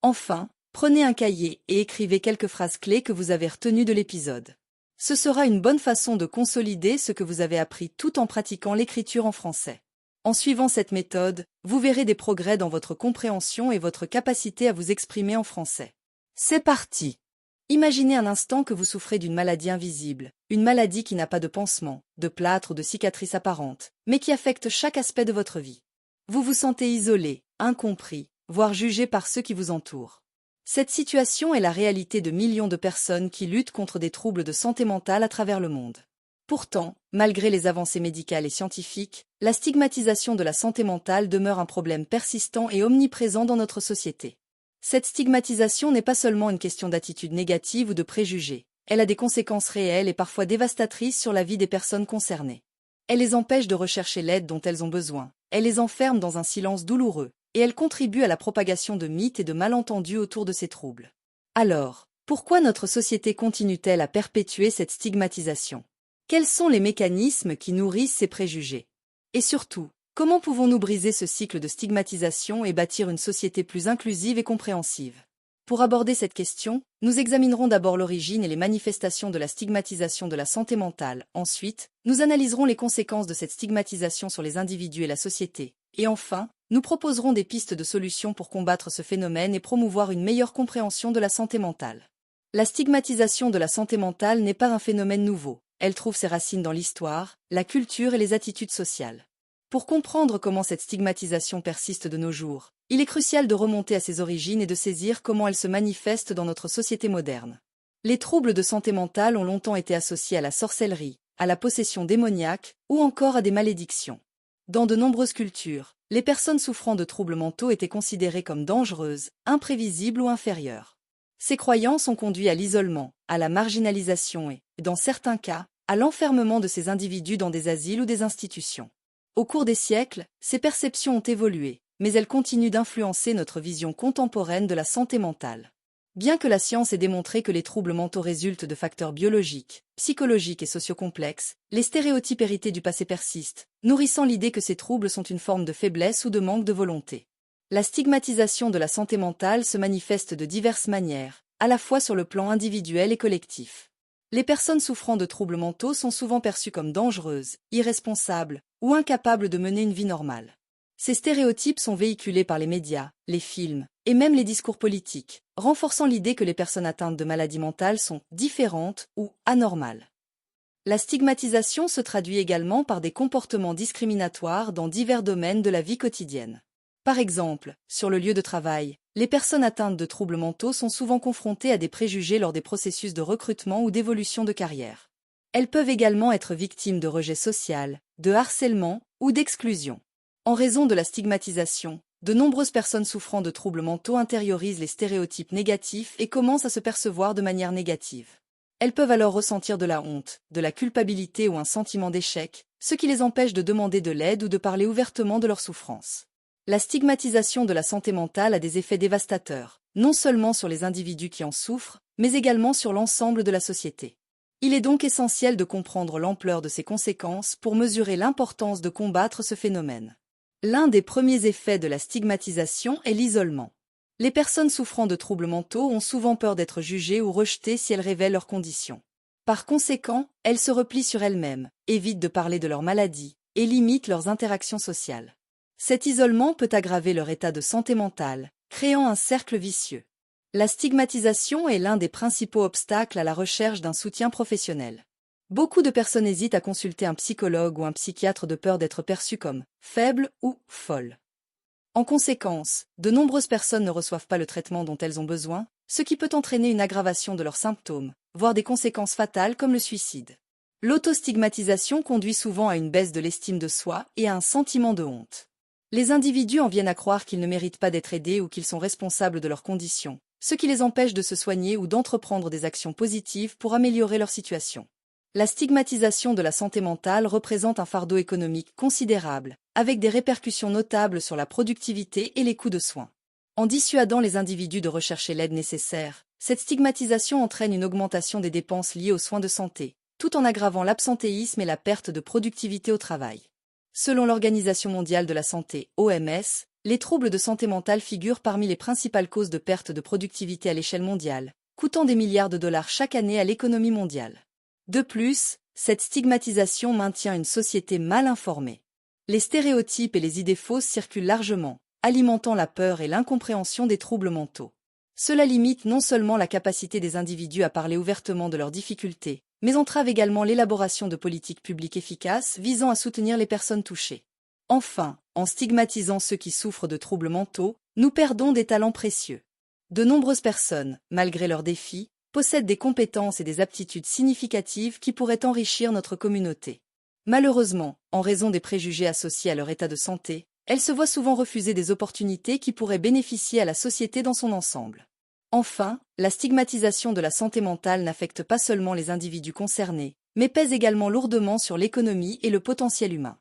Enfin, prenez un cahier et écrivez quelques phrases clés que vous avez retenues de l'épisode. Ce sera une bonne façon de consolider ce que vous avez appris tout en pratiquant l'écriture en français. En suivant cette méthode, vous verrez des progrès dans votre compréhension et votre capacité à vous exprimer en français. C'est parti! Imaginez un instant que vous souffrez d'une maladie invisible, une maladie qui n'a pas de pansement, de plâtre ou de cicatrice apparente, mais qui affecte chaque aspect de votre vie. Vous vous sentez isolé, incompris, voire jugé par ceux qui vous entourent. Cette situation est la réalité de millions de personnes qui luttent contre des troubles de santé mentale à travers le monde. Pourtant, malgré les avancées médicales et scientifiques, la stigmatisation de la santé mentale demeure un problème persistant et omniprésent dans notre société. Cette stigmatisation n'est pas seulement une question d'attitude négative ou de préjugés, elle a des conséquences réelles et parfois dévastatrices sur la vie des personnes concernées. Elle les empêche de rechercher l'aide dont elles ont besoin, elle les enferme dans un silence douloureux, et elle contribue à la propagation de mythes et de malentendus autour de ces troubles. Alors, pourquoi notre société continue-t-elle à perpétuer cette stigmatisation? Quels sont les mécanismes qui nourrissent ces préjugés? Et surtout, comment pouvons-nous briser ce cycle de stigmatisation et bâtir une société plus inclusive et compréhensive? Pour aborder cette question, nous examinerons d'abord l'origine et les manifestations de la stigmatisation de la santé mentale. Ensuite, nous analyserons les conséquences de cette stigmatisation sur les individus et la société. Et enfin, nous proposerons des pistes de solutions pour combattre ce phénomène et promouvoir une meilleure compréhension de la santé mentale. La stigmatisation de la santé mentale n'est pas un phénomène nouveau. Elle trouve ses racines dans l'histoire, la culture et les attitudes sociales. Pour comprendre comment cette stigmatisation persiste de nos jours, il est crucial de remonter à ses origines et de saisir comment elle se manifeste dans notre société moderne. Les troubles de santé mentale ont longtemps été associés à la sorcellerie, à la possession démoniaque ou encore à des malédictions. Dans de nombreuses cultures, les personnes souffrant de troubles mentaux étaient considérées comme dangereuses, imprévisibles ou inférieures. Ces croyances ont conduit à l'isolement, à la marginalisation et, dans certains cas, à l'enfermement de ces individus dans des asiles ou des institutions. Au cours des siècles, ces perceptions ont évolué, mais elles continuent d'influencer notre vision contemporaine de la santé mentale. Bien que la science ait démontré que les troubles mentaux résultent de facteurs biologiques, psychologiques et sociocomplexes, les stéréotypes hérités du passé persistent, nourrissant l'idée que ces troubles sont une forme de faiblesse ou de manque de volonté. La stigmatisation de la santé mentale se manifeste de diverses manières, à la fois sur le plan individuel et collectif. Les personnes souffrant de troubles mentaux sont souvent perçues comme dangereuses, irresponsables ou incapables de mener une vie normale. Ces stéréotypes sont véhiculés par les médias, les films et même les discours politiques, renforçant l'idée que les personnes atteintes de maladies mentales sont différentes ou anormales. La stigmatisation se traduit également par des comportements discriminatoires dans divers domaines de la vie quotidienne. Par exemple, sur le lieu de travail, les personnes atteintes de troubles mentaux sont souvent confrontées à des préjugés lors des processus de recrutement ou d'évolution de carrière. Elles peuvent également être victimes de rejet social, de harcèlement ou d'exclusion. En raison de la stigmatisation, de nombreuses personnes souffrant de troubles mentaux intériorisent les stéréotypes négatifs et commencent à se percevoir de manière négative. Elles peuvent alors ressentir de la honte, de la culpabilité ou un sentiment d'échec, ce qui les empêche de demander de l'aide ou de parler ouvertement de leurs souffrances. La stigmatisation de la santé mentale a des effets dévastateurs, non seulement sur les individus qui en souffrent, mais également sur l'ensemble de la société. Il est donc essentiel de comprendre l'ampleur de ces conséquences pour mesurer l'importance de combattre ce phénomène. L'un des premiers effets de la stigmatisation est l'isolement. Les personnes souffrant de troubles mentaux ont souvent peur d'être jugées ou rejetées si elles révèlent leurs conditions. Par conséquent, elles se replient sur elles-mêmes, évitent de parler de leur maladie et limitent leurs interactions sociales. Cet isolement peut aggraver leur état de santé mentale, créant un cercle vicieux. La stigmatisation est l'un des principaux obstacles à la recherche d'un soutien professionnel. Beaucoup de personnes hésitent à consulter un psychologue ou un psychiatre de peur d'être perçues comme faibles ou folles. En conséquence, de nombreuses personnes ne reçoivent pas le traitement dont elles ont besoin, ce qui peut entraîner une aggravation de leurs symptômes, voire des conséquences fatales comme le suicide. L'autostigmatisation conduit souvent à une baisse de l'estime de soi et à un sentiment de honte. Les individus en viennent à croire qu'ils ne méritent pas d'être aidés ou qu'ils sont responsables de leurs conditions, ce qui les empêche de se soigner ou d'entreprendre des actions positives pour améliorer leur situation. La stigmatisation de la santé mentale représente un fardeau économique considérable, avec des répercussions notables sur la productivité et les coûts de soins. En dissuadant les individus de rechercher l'aide nécessaire, cette stigmatisation entraîne une augmentation des dépenses liées aux soins de santé, tout en aggravant l'absentéisme et la perte de productivité au travail. Selon l'Organisation mondiale de la santé, OMS, les troubles de santé mentale figurent parmi les principales causes de perte de productivité à l'échelle mondiale, coûtant des milliards de dollars chaque année à l'économie mondiale. De plus, cette stigmatisation maintient une société mal informée. Les stéréotypes et les idées fausses circulent largement, alimentant la peur et l'incompréhension des troubles mentaux. Cela limite non seulement la capacité des individus à parler ouvertement de leurs difficultés, mais entrave également l'élaboration de politiques publiques efficaces visant à soutenir les personnes touchées. Enfin, en stigmatisant ceux qui souffrent de troubles mentaux, nous perdons des talents précieux. De nombreuses personnes, malgré leurs défis, possèdent des compétences et des aptitudes significatives qui pourraient enrichir notre communauté. Malheureusement, en raison des préjugés associés à leur état de santé, elles se voient souvent refuser des opportunités qui pourraient bénéficier à la société dans son ensemble. Enfin, la stigmatisation de la santé mentale n'affecte pas seulement les individus concernés, mais pèse également lourdement sur l'économie et le potentiel humain.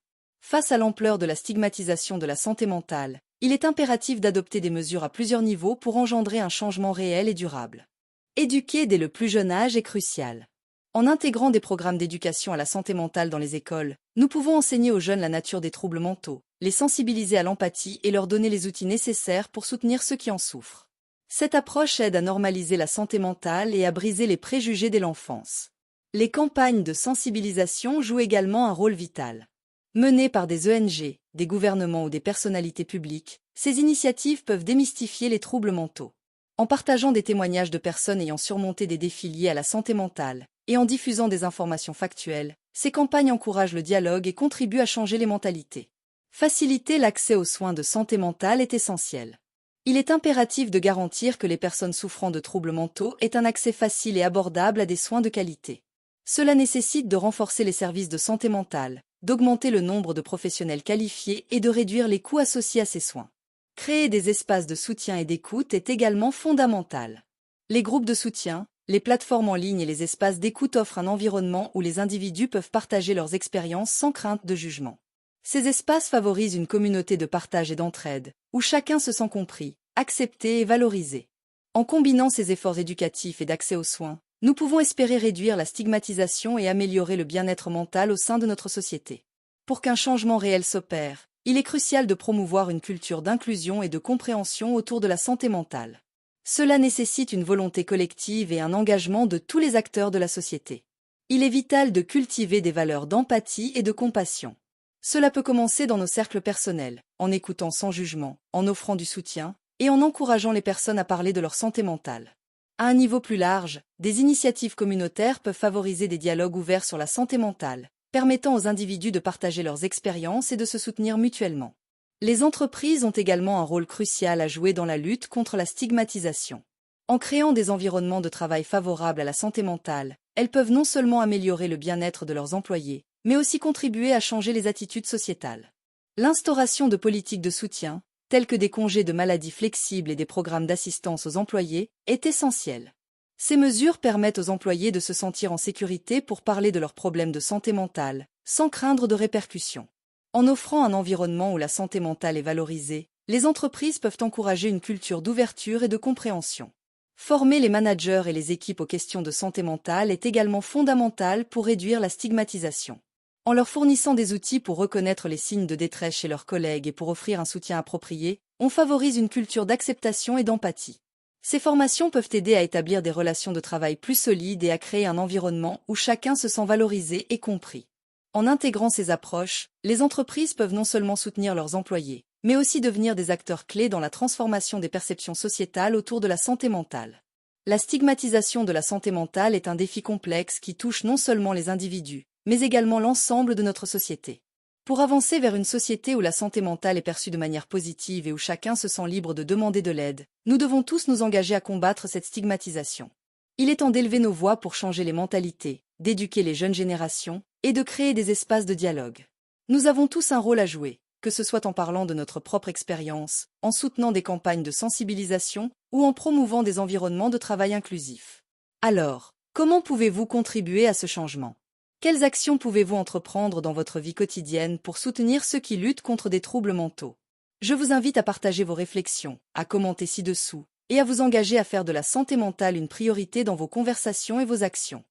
Face à l'ampleur de la stigmatisation de la santé mentale, il est impératif d'adopter des mesures à plusieurs niveaux pour engendrer un changement réel et durable. Éduquer dès le plus jeune âge est crucial. En intégrant des programmes d'éducation à la santé mentale dans les écoles, nous pouvons enseigner aux jeunes la nature des troubles mentaux, les sensibiliser à l'empathie et leur donner les outils nécessaires pour soutenir ceux qui en souffrent. Cette approche aide à normaliser la santé mentale et à briser les préjugés dès l'enfance. Les campagnes de sensibilisation jouent également un rôle vital. Menées par des ONG, des gouvernements ou des personnalités publiques, ces initiatives peuvent démystifier les troubles mentaux. En partageant des témoignages de personnes ayant surmonté des défis liés à la santé mentale, et en diffusant des informations factuelles, ces campagnes encouragent le dialogue et contribuent à changer les mentalités. Faciliter l'accès aux soins de santé mentale est essentiel. Il est impératif de garantir que les personnes souffrant de troubles mentaux aient un accès facile et abordable à des soins de qualité. Cela nécessite de renforcer les services de santé mentale, d'augmenter le nombre de professionnels qualifiés et de réduire les coûts associés à ces soins. Créer des espaces de soutien et d'écoute est également fondamental. Les groupes de soutien, les plateformes en ligne et les espaces d'écoute offrent un environnement où les individus peuvent partager leurs expériences sans crainte de jugement. Ces espaces favorisent une communauté de partage et d'entraide, où chacun se sent compris, accepté et valorisé. En combinant ces efforts éducatifs et d'accès aux soins, nous pouvons espérer réduire la stigmatisation et améliorer le bien-être mental au sein de notre société. Pour qu'un changement réel s'opère, il est crucial de promouvoir une culture d'inclusion et de compréhension autour de la santé mentale. Cela nécessite une volonté collective et un engagement de tous les acteurs de la société. Il est vital de cultiver des valeurs d'empathie et de compassion. Cela peut commencer dans nos cercles personnels, en écoutant sans jugement, en offrant du soutien, et en encourageant les personnes à parler de leur santé mentale. À un niveau plus large, des initiatives communautaires peuvent favoriser des dialogues ouverts sur la santé mentale, permettant aux individus de partager leurs expériences et de se soutenir mutuellement. Les entreprises ont également un rôle crucial à jouer dans la lutte contre la stigmatisation. En créant des environnements de travail favorables à la santé mentale, elles peuvent non seulement améliorer le bien-être de leurs employés, mais aussi contribuer à changer les attitudes sociétales. L'instauration de politiques de soutien, tels que des congés de maladie flexibles et des programmes d'assistance aux employés, est essentielle. Ces mesures permettent aux employés de se sentir en sécurité pour parler de leurs problèmes de santé mentale, sans craindre de répercussions. En offrant un environnement où la santé mentale est valorisée, les entreprises peuvent encourager une culture d'ouverture et de compréhension. Former les managers et les équipes aux questions de santé mentale est également fondamental pour réduire la stigmatisation. En leur fournissant des outils pour reconnaître les signes de détresse chez leurs collègues et pour offrir un soutien approprié, on favorise une culture d'acceptation et d'empathie. Ces formations peuvent aider à établir des relations de travail plus solides et à créer un environnement où chacun se sent valorisé et compris. En intégrant ces approches, les entreprises peuvent non seulement soutenir leurs employés, mais aussi devenir des acteurs clés dans la transformation des perceptions sociétales autour de la santé mentale. La stigmatisation de la santé mentale est un défi complexe qui touche non seulement les individus, mais également l'ensemble de notre société. Pour avancer vers une société où la santé mentale est perçue de manière positive et où chacun se sent libre de demander de l'aide, nous devons tous nous engager à combattre cette stigmatisation. Il est temps d'élever nos voix pour changer les mentalités, d'éduquer les jeunes générations et de créer des espaces de dialogue. Nous avons tous un rôle à jouer, que ce soit en parlant de notre propre expérience, en soutenant des campagnes de sensibilisation ou en promouvant des environnements de travail inclusifs. Alors, comment pouvez-vous contribuer à ce changement? Quelles actions pouvez-vous entreprendre dans votre vie quotidienne pour soutenir ceux qui luttent contre des troubles mentaux? Je vous invite à partager vos réflexions, à commenter ci-dessous, et à vous engager à faire de la santé mentale une priorité dans vos conversations et vos actions.